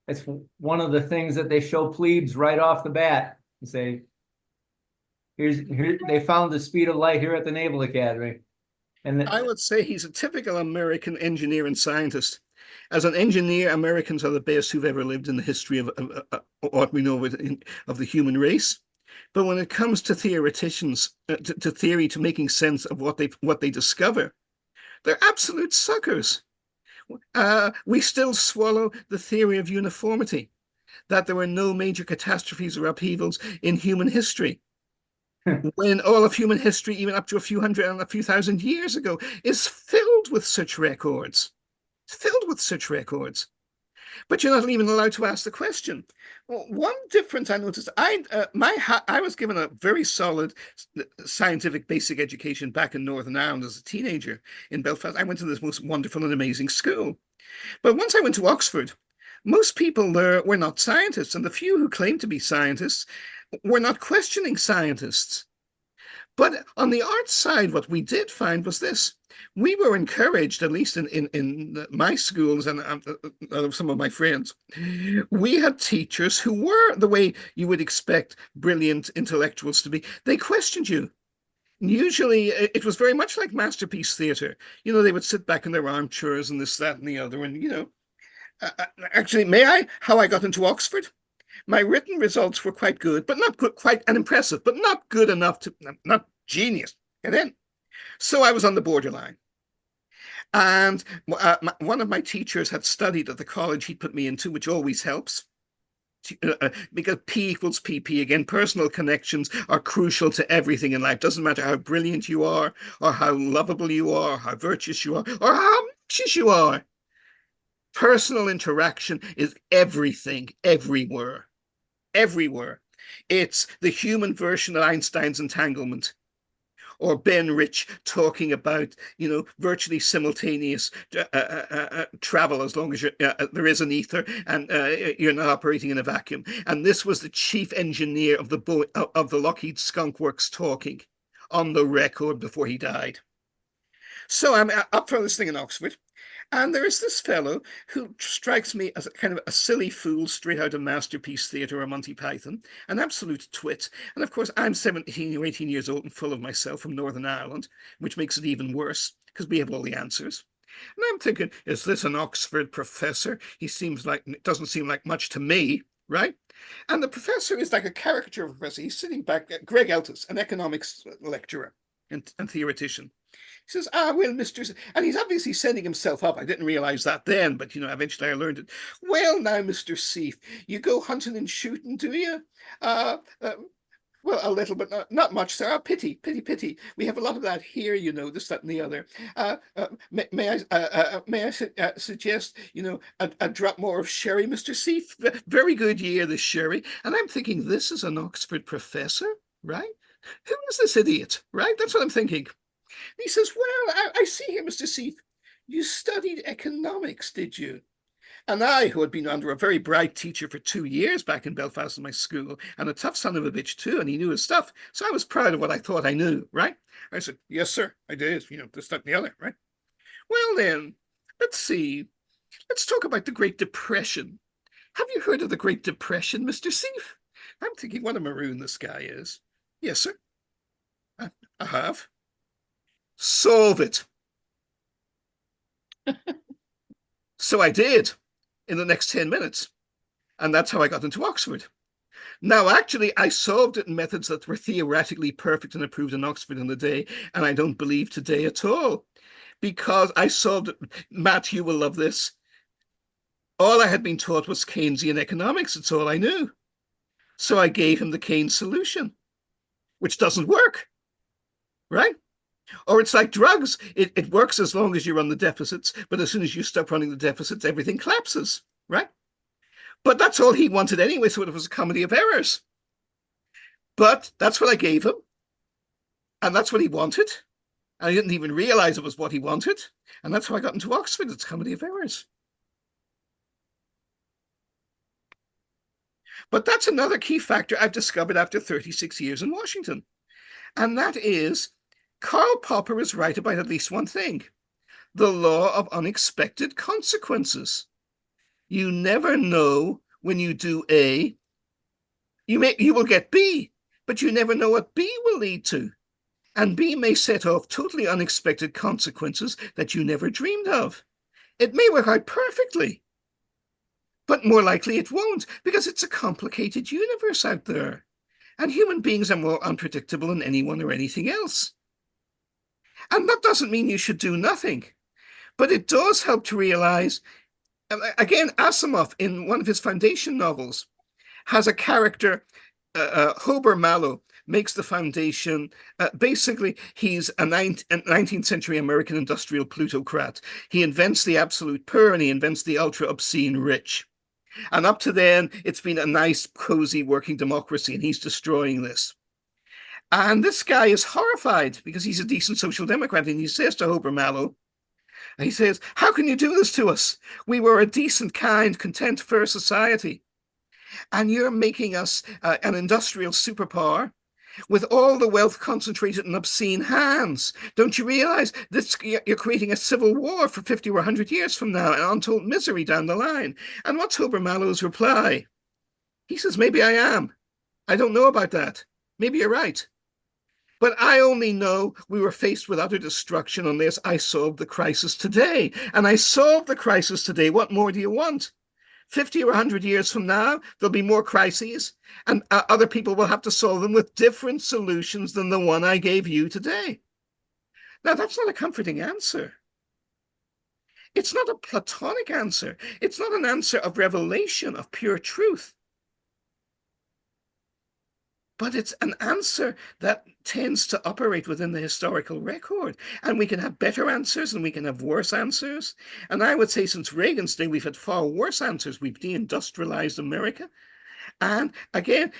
it's one of the things that they show plebes right off the bat and say, here they found the speed of light here at the Naval Academy. And I would say he's a typical American engineer and scientist. As an engineer, Americans are the best who've ever lived in the history of what we know of the human race. But when it comes to theoreticians, to theory, to making sense of what they discover, they're absolute suckers. We still swallow the theory of uniformity, that there were no major catastrophes or upheavals in human history. When all of human history, even up to a few hundred and a few thousand years ago, is filled with such records. Filled with such records. But you're not even allowed to ask the question. Well, one difference I noticed, I was given a very solid scientific basic education back in Northern Ireland as a teenager in Belfast. I went to this most wonderful and amazing school. But once I went to Oxford, most people there were not scientists, and the few who claimed to be scientists were not questioning scientists. But on the art side, what we did find was this. We were encouraged, at least in my schools and some of my friends, we had teachers who were the way you would expect brilliant intellectuals to be. They questioned you. Usually it was very much like masterpiece theater. You know, they would sit back in their armchairs and this, that, and the other. And, you know, actually, how I got into Oxford? My written results were quite good, but not good, quite and impressive, but not good enough to, not genius. And then, so I was on the borderline. And one of my teachers had studied at the college he'd put me into, which always helps. Because P equals PP again, personal connections are crucial to everything in life. Doesn't matter how brilliant you are, or how lovable you are, or how virtuous you are, or how anxious you are. Personal interaction is everything, everywhere. Everywhere. It's the human version of Einstein's entanglement, or Ben Rich talking about, you know, virtually simultaneous travel as long as there is an ether and you're not operating in a vacuum. And this was the chief engineer of the Lockheed Skunk Works talking on the record before he died. So I'm up for this thing in Oxford. And there is this fellow who strikes me as a kind of a silly fool straight out of Masterpiece Theatre or Monty Python, an absolute twit. And of course, I'm 17 or 18 years old and full of myself from Northern Ireland, which makes it even worse because we have all the answers. And I'm thinking, is this an Oxford professor? He seems like, it doesn't seem like much to me, right? And the professor is like a caricature of a professor. He's sitting back, Greg Eltis, an economics lecturer and theoretician. He says, well, Mr. And he's obviously setting himself up. I didn't realize that then, but, you know, eventually I learned it. Well, now, Mr. Sieff, you go hunting and shooting, do you? Well, a little, but not much, sir. Pity. We have a lot of that here, you know, this, that, and the other. May I suggest, you know, a drop more of sherry, Mr. Sieff? Very good year, this sherry. And I'm thinking, this is an Oxford professor, right? Who is this idiot, right? That's what I'm thinking. He says, well, I see here, Mr. Sieff, you studied economics, did you? And I, who had been under a very bright teacher for 2 years back in Belfast in my school, and a tough son of a bitch too, and he knew his stuff. So I was proud of what I thought I knew, right? I said, yes, sir, I did, you know, this, that, and the other, right? Well, then, let's see. Let's talk about the Great Depression. Have you heard of the Great Depression, Mr. Sieff? I'm thinking what a maroon this guy is. Yes, sir. I have. Solve it. So I did in the next 10 minutes. And that's how I got into Oxford. Now, actually, I solved it in methods that were theoretically perfect and approved in Oxford in the day. And I don't believe today at all. Because I solved it. Matthew will love this. All I had been taught was Keynesian economics. It's all I knew. So I gave him the Keynes solution, which doesn't work. Right? Or it's like drugs. It works as long as you run the deficits, but as soon as you stop running the deficits, everything collapses, right? But that's all he wanted anyway, so it was a comedy of errors. But that's what I gave him, and that's what he wanted. And I didn't even realize it was what he wanted, and that's how I got into Oxford. It's comedy of errors. But that's another key factor I've discovered after 36 years in Washington, and that is Karl Popper is right about at least one thing: the law of unexpected consequences. You never know when you do A, you will get B, but you never know what B will lead to. And B may set off totally unexpected consequences that you never dreamed of. It may work out perfectly, but more likely it won't, because it's a complicated universe out there. And human beings are more unpredictable than anyone or anything else. And that doesn't mean you should do nothing, but it does help to realize, again, Asimov, in one of his Foundation novels, has a character, Hober Mallow, makes the Foundation, basically, he's a 19th century American industrial plutocrat. He invents the absolute poor and he invents the ultra obscene rich. And up to then, it's been a nice, cozy working democracy, and he's destroying this. And this guy is horrified because he's a decent social democrat. And he says to Hober Mallow, he says, how can you do this to us? We were a decent, kind, content, fair society. And you're making us an industrial superpower. with all the wealth concentrated in obscene hands. Don't you realize this? You're creating a civil war for 50 or 100 years from now and untold misery down the line. And what's Hober Mallow's reply? He says, maybe I am. I don't know about that. Maybe you're right. But I only know we were faced with utter destruction unless I solved the crisis today. And I solved the crisis today. What more do you want? 50 or 100 years from now, there'll be more crises, and other people will have to solve them with different solutions than the one I gave you today. Now, that's not a comforting answer. It's not a Platonic answer. It's not an answer of revelation, of pure truth. But it's an answer that tends to operate within the historical record. And we can have better answers and we can have worse answers. And I would say since Reagan's day, we've had far worse answers. We've deindustrialized America. And again,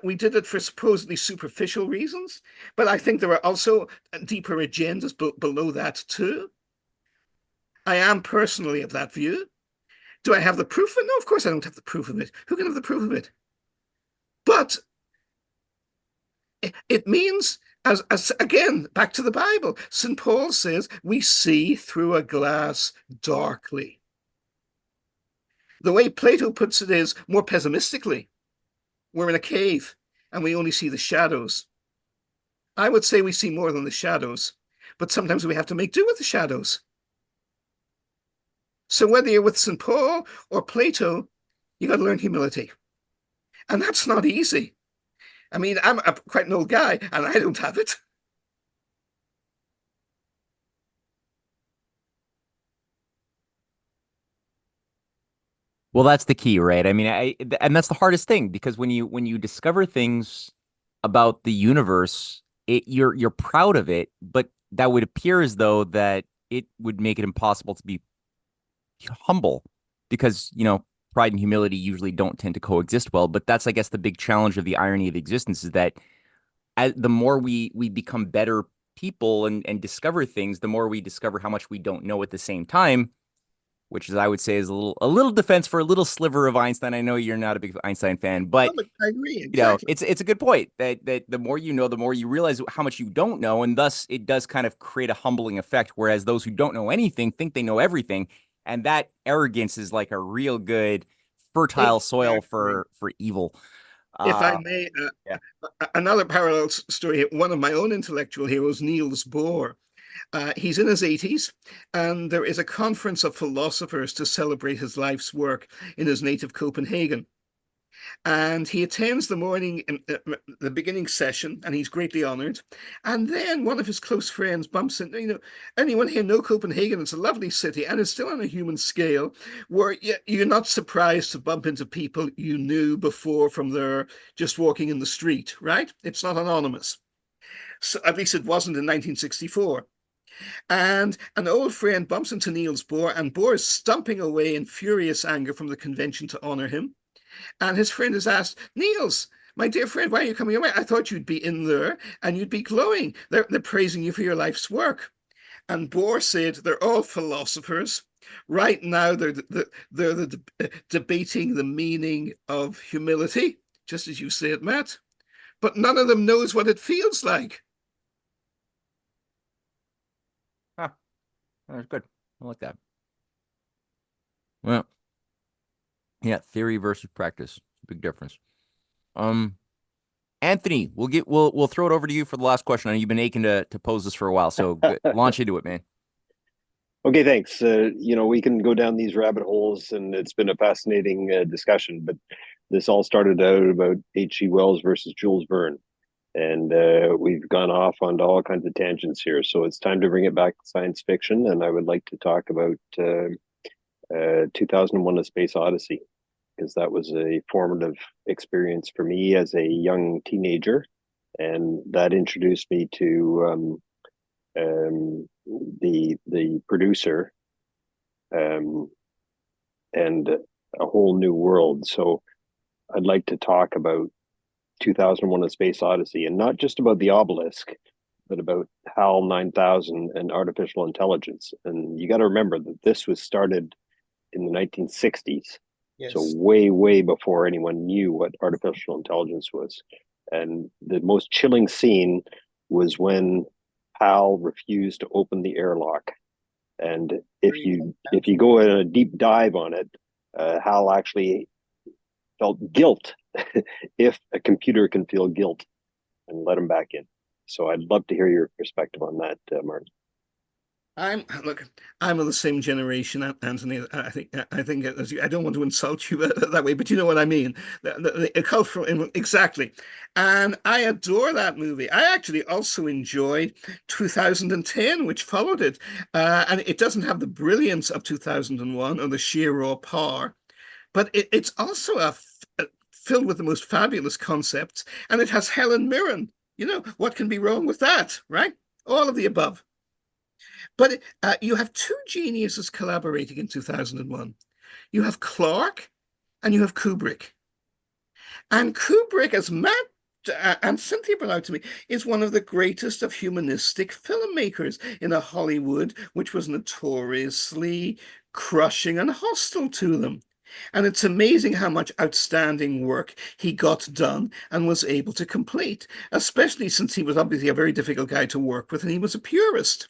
we did it for supposedly superficial reasons. But I think there are also deeper agendas below that too. I am personally of that view. Do I have the proof of it? No, of course I don't have the proof of it. Who can have the proof of it? But it means, as again, back to the Bible, St. Paul says, we see through a glass darkly. The way Plato puts it is more pessimistically. We're in a cave and we only see the shadows. I would say we see more than the shadows, but sometimes we have to make do with the shadows. So whether you're with St. Paul or Plato, you got to learn humility. And that's not easy. I mean, I'm quite an old guy, and I don't have it. Well, that's the key, right? I mean, and that's the hardest thing, because when you discover things about the universe, you're proud of it, but that would appear as though that it would make it impossible to be humble, because, pride and humility usually don't tend to coexist well. But that's, I guess, the big challenge of the irony of existence, is that the more we become better people and discover things, the more we discover how much we don't know at the same time, which is, I would say, is a little defense for a little sliver of Einstein. I know you're not a big Einstein fan, but I agree. Exactly. It's a good point that the more you know, the more you realize how much you don't know, and thus it does kind of create a humbling effect. Whereas those who don't know anything think they know everything, and that arrogance is like a real good fertile soil for evil. If I may, yeah. Another parallel story. One of my own intellectual heroes, Niels Bohr. He's in his 80s, and there is a conference of philosophers to celebrate his life's work in his native Copenhagen. And he attends the morning, the beginning session, and he's greatly honored. And then one of his close friends bumps in, anyone here know Copenhagen? It's a lovely city, and it's still on a human scale, where you're not surprised to bump into people you knew before from there just walking in the street, right? It's not anonymous. So at least it wasn't in 1964. And an old friend bumps into Niels Bohr, and Bohr is stumping away in furious anger from the convention to honor him. And his friend is asked, Niels, my dear friend, why are you coming away? I thought you'd be in there and you'd be glowing. They're praising you for your life's work. And Bohr said, they're all philosophers. Right now, they're debating the meaning of humility, just as you said, Matt. But none of them knows what it feels like. That's good. I like that. Well, yeah, theory versus practice, big difference. Anthony, we'll throw it over to you for the last question. I know you've been aching to pose this for a while, so launch into it, man. Okay, thanks. We can go down these rabbit holes, and it's been a fascinating discussion. But this all started out about H.G. Wells versus Jules Verne, and we've gone off onto all kinds of tangents here. So it's time to bring it back to science fiction, and I would like to talk about 2001: A Space Odyssey, because that was a formative experience for me as a young teenager, and that introduced me to the producer and a whole new world. So I'd like to talk about 2001: A Space Odyssey, and not just about the obelisk, but about HAL 9000 and artificial intelligence. And you got to remember that this was started in the 1960s. Yes. So way before anyone knew what artificial intelligence was. And the most chilling scene was when Hal refused to open the airlock. And if you go in a deep dive on it, Hal actually felt guilt if a computer can feel guilt, and let him back in. So I'd love to hear your perspective on that, Martin. I'm of the same generation, Anthony. I think I don't want to insult you that way, but you know what I mean. The occult, exactly. And I adore that movie. I actually also enjoyed 2010, which followed it, and it doesn't have the brilliance of 2001 or the sheer raw power, but it's also filled with the most fabulous concepts, and it has Helen Mirren. You know, what can be wrong with that, right? All of the above. But you have two geniuses collaborating in 2001. You have Clarke and you have Kubrick. And Kubrick, as Matt and Cynthia brought out to me, is one of the greatest of humanistic filmmakers in a Hollywood which was notoriously crushing and hostile to them. And it's amazing how much outstanding work he got done and was able to complete, especially since he was obviously a very difficult guy to work with and he was a purist.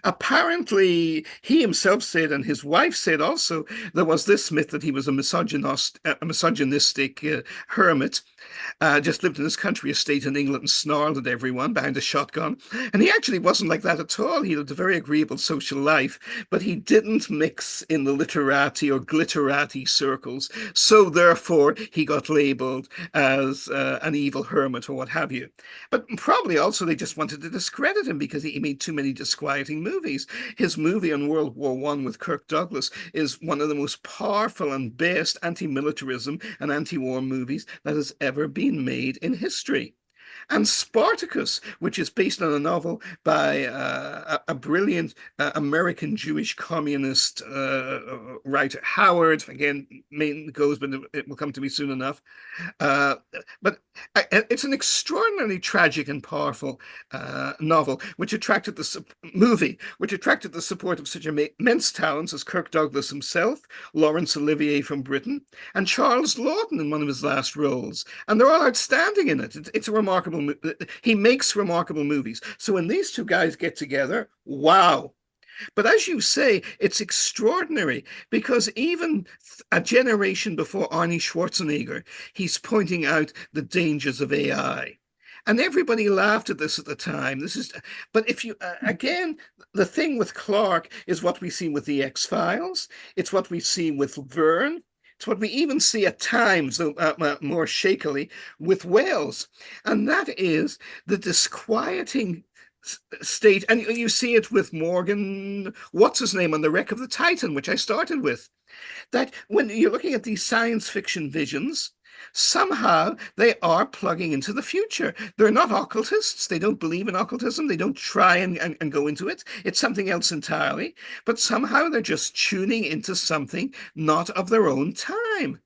Apparently, he himself said, and his wife said also, there was this myth that he was a misogynistic hermit, just lived in his country estate in England and snarled at everyone behind a shotgun. And he actually wasn't like that at all. He lived a very agreeable social life, but he didn't mix in the literati or glitterati circles. So therefore, he got labeled as an evil hermit or what have you. But probably also they just wanted to discredit him because he made too many disquieting movies. His movie on World War I with Kirk Douglas is one of the most powerful and best anti-militarism and anti-war movies that has ever been made in history. And Spartacus, which is based on a novel by a brilliant American Jewish communist writer, Howard, again, main goes, but it will come to me soon enough. But it's an extraordinarily tragic and powerful novel, which attracted which attracted the support of such immense talents as Kirk Douglas himself, Laurence Olivier from Britain, and Charles Laughton in one of his last roles. And they're all outstanding in it. It's a remarkable. He makes remarkable movies. So when these two guys get together, wow. But as you say, it's extraordinary because even a generation before Arnie Schwarzenegger, he's pointing out the dangers of AI. And everybody laughed at this at the time. But if you, again, the thing with Clarke is what we see with the X-Files. It's what we see with Verne. It's what we even see at times, more shakily, with Wales. And that is the disquieting state. And you see it with Morgan, what's his name, on The Wreck of the Titan, which I started with. That when you're looking at these science fiction visions, somehow they are plugging into the future. They're not occultists. They don't believe in occultism. They don't try and go into it. It's something else entirely. But somehow they're just tuning into something not of their own time.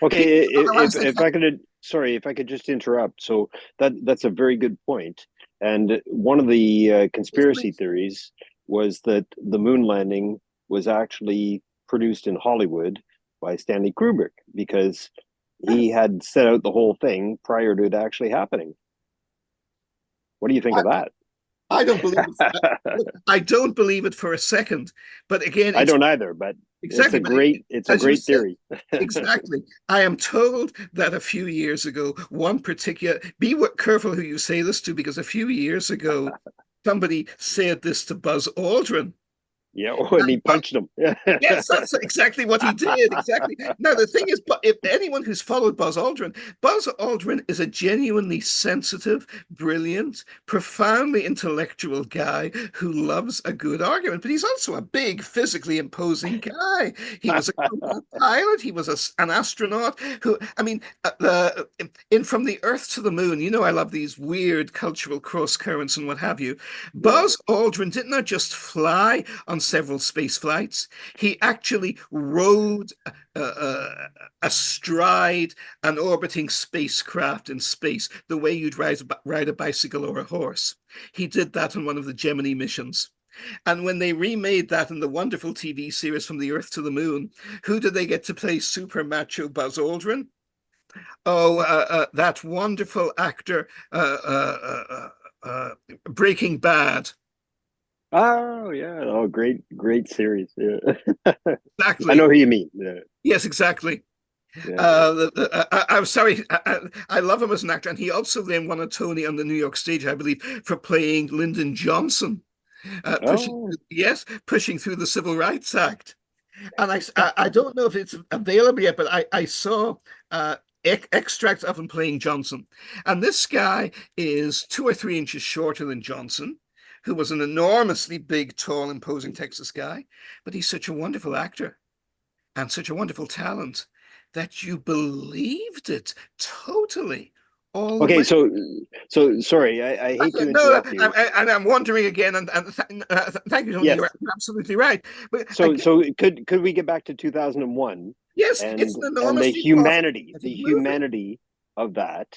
Okay, if I could, sorry, if I could just interrupt. So that's a very good point. And one of the conspiracy theories was that the moon landing was actually produced in Hollywood by Stanley Kubrick because he had set out the whole thing prior to it actually happening. What do you think of that? I don't believe it. I don't believe it for a second. But again, I don't either. But exactly, it's a great theory. Exactly. I am told that a few years ago, one particular, be careful who you say this to, because a few years ago, somebody said this to Buzz Aldrin. Yeah, and he punched him. Yes, that's exactly what he did. Exactly. Now, the thing is, if anyone who's followed Buzz Aldrin is a genuinely sensitive, brilliant, profoundly intellectual guy who loves a good argument, but he's also a big, physically imposing guy. He was a combat pilot. He was an astronaut who, I mean, in From the Earth to the Moon, you know, I love these weird cultural cross currents and what have you. Buzz Aldrin did not just fly on several space flights. He actually rode astride an orbiting spacecraft in space, the way you'd ride a bicycle or a horse. He did that on one of the Gemini missions. And when they remade that in the wonderful TV series From the Earth to the Moon, who did they get to play super macho Buzz Aldrin? That wonderful actor, Breaking Bad. Oh yeah, oh great series. Yeah. I Exactly. know who you mean. Yeah, Yes, exactly. yeah. I'm sorry. I love him as an actor, and he also then won a Tony on the New York stage, I believe, for playing Lyndon Johnson, Oh, pushing through the Civil Rights Act. And I don't know if it's available yet, but I saw extracts of him playing Johnson. And this guy is 2 or 3 inches shorter than Johnson, who was an enormously big, tall, imposing Texas guy. But he's such a wonderful actor and such a wonderful talent that you believed it totally all the okay. way. So sorry, I hate to No, interrupt you. I'm wondering again, and thank you, Tony. Yes. You're absolutely right. But So again, so could we get back to 2001 yes, it's and an the enormously movie. humanity of that,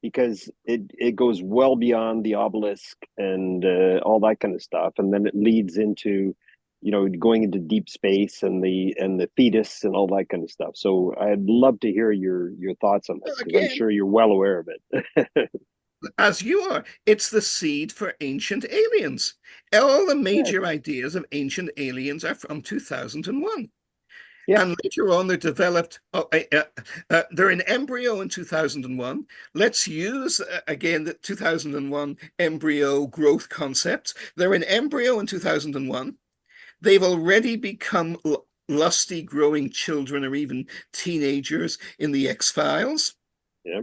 because it goes well beyond the obelisk and all that kind of stuff, and then it leads into, going into deep space and the fetus and all that kind of stuff. So I'd love to hear your thoughts on this, Well, because I'm again, sure you're well aware of it. as you are, it's the seed for ancient aliens. All the Yeah, major ideas of ancient aliens are from 2001. yeah, And later on, they're developed, they're in embryo in 2001. Let's use, again, the 2001 embryo growth concepts. They're in embryo in 2001. They've already become lusty, growing children or even teenagers in the X-Files. yeah.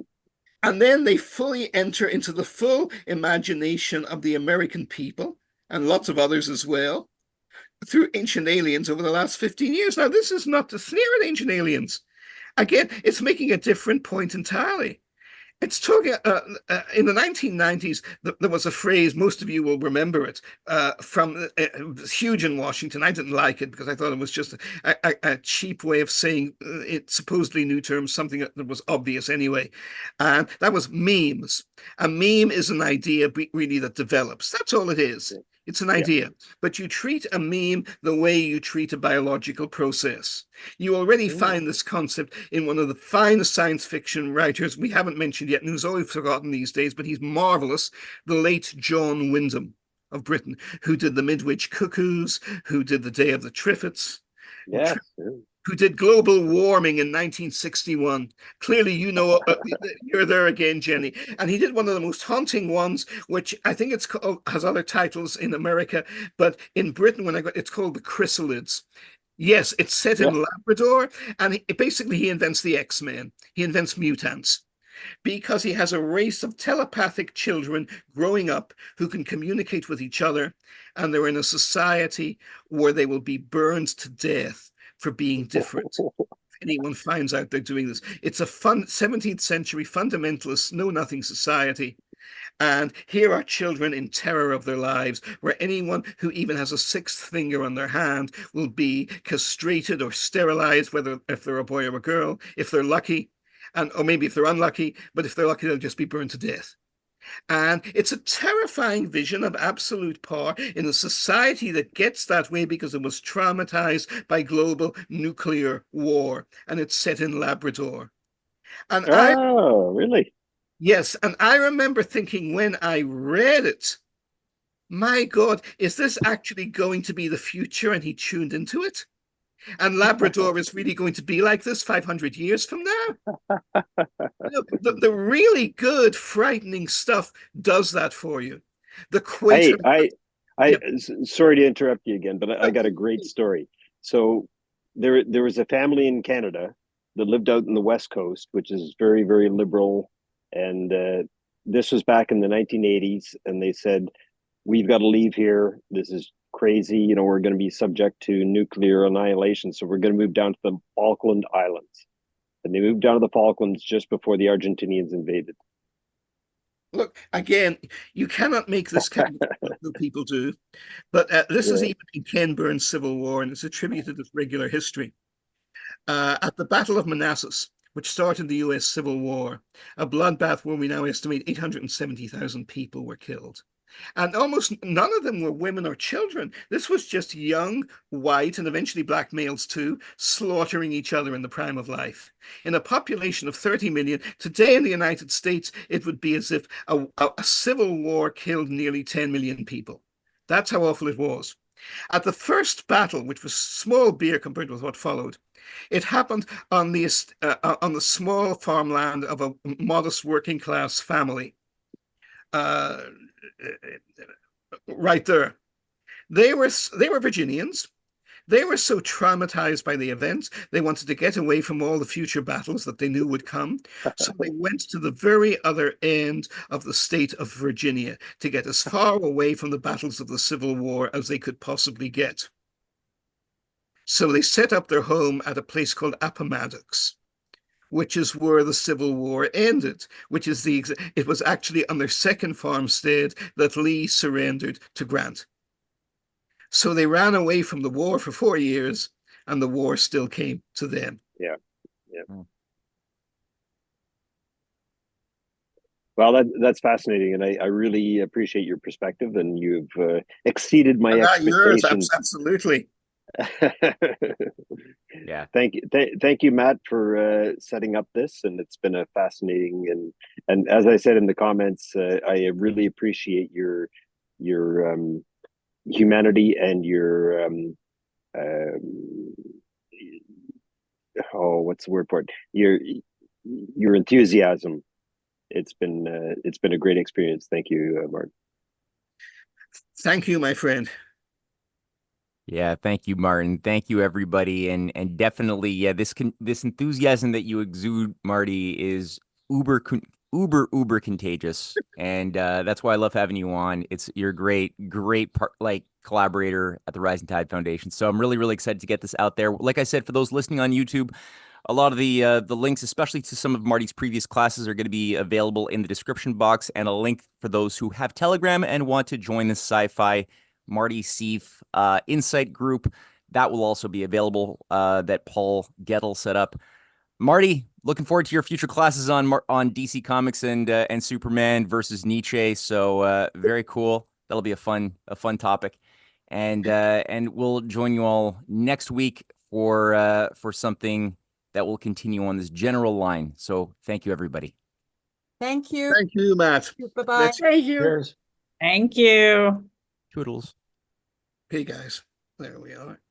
And then they fully enter into the full imagination of the American people and lots of others as well through Ancient Aliens over the last 15 years. Now, this is not to sneer at Ancient Aliens. Again, it's making a different point entirely. It's talking in the 1990s. There was a phrase, most of you will remember it, from it was huge in Washington. I didn't like it because I thought it was just a cheap way of saying it, supposedly new terms, something that was obvious anyway. And that was memes. A meme is an idea really that develops. That's all it is. It's an Yeah. idea, but you treat a meme the way you treat a biological process. You already find this concept in one of the finest science fiction writers we haven't mentioned yet, and who's always forgotten these days, but he's marvelous, the late John Wyndham of Britain, who did the Midwich Cuckoos, who did the Day of the Triffids, Yes. who did global warming in 1961. Clearly, you're there again, Jenny. And he did one of the most haunting ones, which I think it's called, has other titles in America, but in Britain, it's called The Chrysalids. Yes, it's set in Labrador, and basically he invents the X-Men. He invents mutants because he has a race of telepathic children growing up who can communicate with each other, and they're in a society where they will be burned to death for being different. If anyone finds out they're doing this, it's a 17th century fundamentalist know-nothing society. And here are children in terror of their lives, where anyone who even has a sixth finger on their hand will be castrated or sterilized, whether if they're a boy or a girl, if they're lucky, or maybe if they're unlucky, but if they're lucky, they'll just be burned to death. And it's a terrifying vision of absolute power in a society that gets that way because it was traumatized by global nuclear war, and it's set in Labrador. And Really? Yes, and I remember thinking when I read it, my God, is this actually going to be the future? And he tuned into it. And Labrador is really going to be like this 500 years from now. The really good, frightening stuff does that for you. The quaint. Sorry to interrupt you again, but I got a great story. So there was a family in Canada that lived out in the West Coast, which is very, very liberal. And this was back in the 1980s. And they said, we've got to leave here. This is crazy. We're going to be subject to nuclear annihilation. So we're going to move down to the Falkland Islands. And they moved down to the Falklands just before the Argentinians invaded. Look, again, you cannot make this kind of stuff that people do. But this is even in Ken Burns' Civil War, and it's attributed as regular history. At the Battle of Manassas, which started the US Civil War, a bloodbath where we now estimate 870,000 people were killed. And almost none of them were women or children. This was just young, white, and eventually black males too, slaughtering each other in the prime of life. In a population of 30 million, today in the United States, it would be as if a civil war killed nearly 10 million people. That's how awful it was. At the first battle, which was small beer compared with what followed, it happened on the small farmland of a modest working class family. Right there. They were Virginians. They were so traumatized by the event, they wanted to get away from all the future battles that they knew would come. So they went to the very other end of the state of Virginia to get as far away from the battles of the Civil War as they could possibly get. So they set up their home at a place called Appomattox, which is where the Civil War ended, which is it was actually on their second farmstead that Lee surrendered to Grant. So they ran away from the war for 4 years, and the war still came to them. Yeah. Well, that's fascinating, and I really appreciate your perspective, and you've exceeded my expectations. Yours, absolutely. Yeah. Thank you, Matt, for setting up this, and it's been a fascinating and as I said in the comments, I really appreciate your humanity and your what's the word for it? Your enthusiasm. It's been a great experience. Thank you, Martin. Thank you, my friend. Yeah, thank you, Martin. Thank you, everybody, and definitely, yeah, this enthusiasm that you exude, Marty, is uber contagious, and that's why I love having you on. You're a great collaborator at the Rising Tide Foundation. So I'm really excited to get this out there. Like I said, for those listening on YouTube, a lot of the links, especially to some of Marty's previous classes, are going to be available in the description box, and a link for those who have Telegram and want to join the Sci-fi Marty Sieff Insight group. That will also be available, that Paul Gettle set up. Marty, looking forward to your future classes on DC Comics and Superman versus Nietzsche. So very cool. That'll be a fun topic, and we'll join you all next week for something that will continue on this general line. So thank you, everybody. Thank you. Thank you, Matt. Bye-bye. Thank you. Cheers. Thank you. Toodles. Hey, guys. There we are.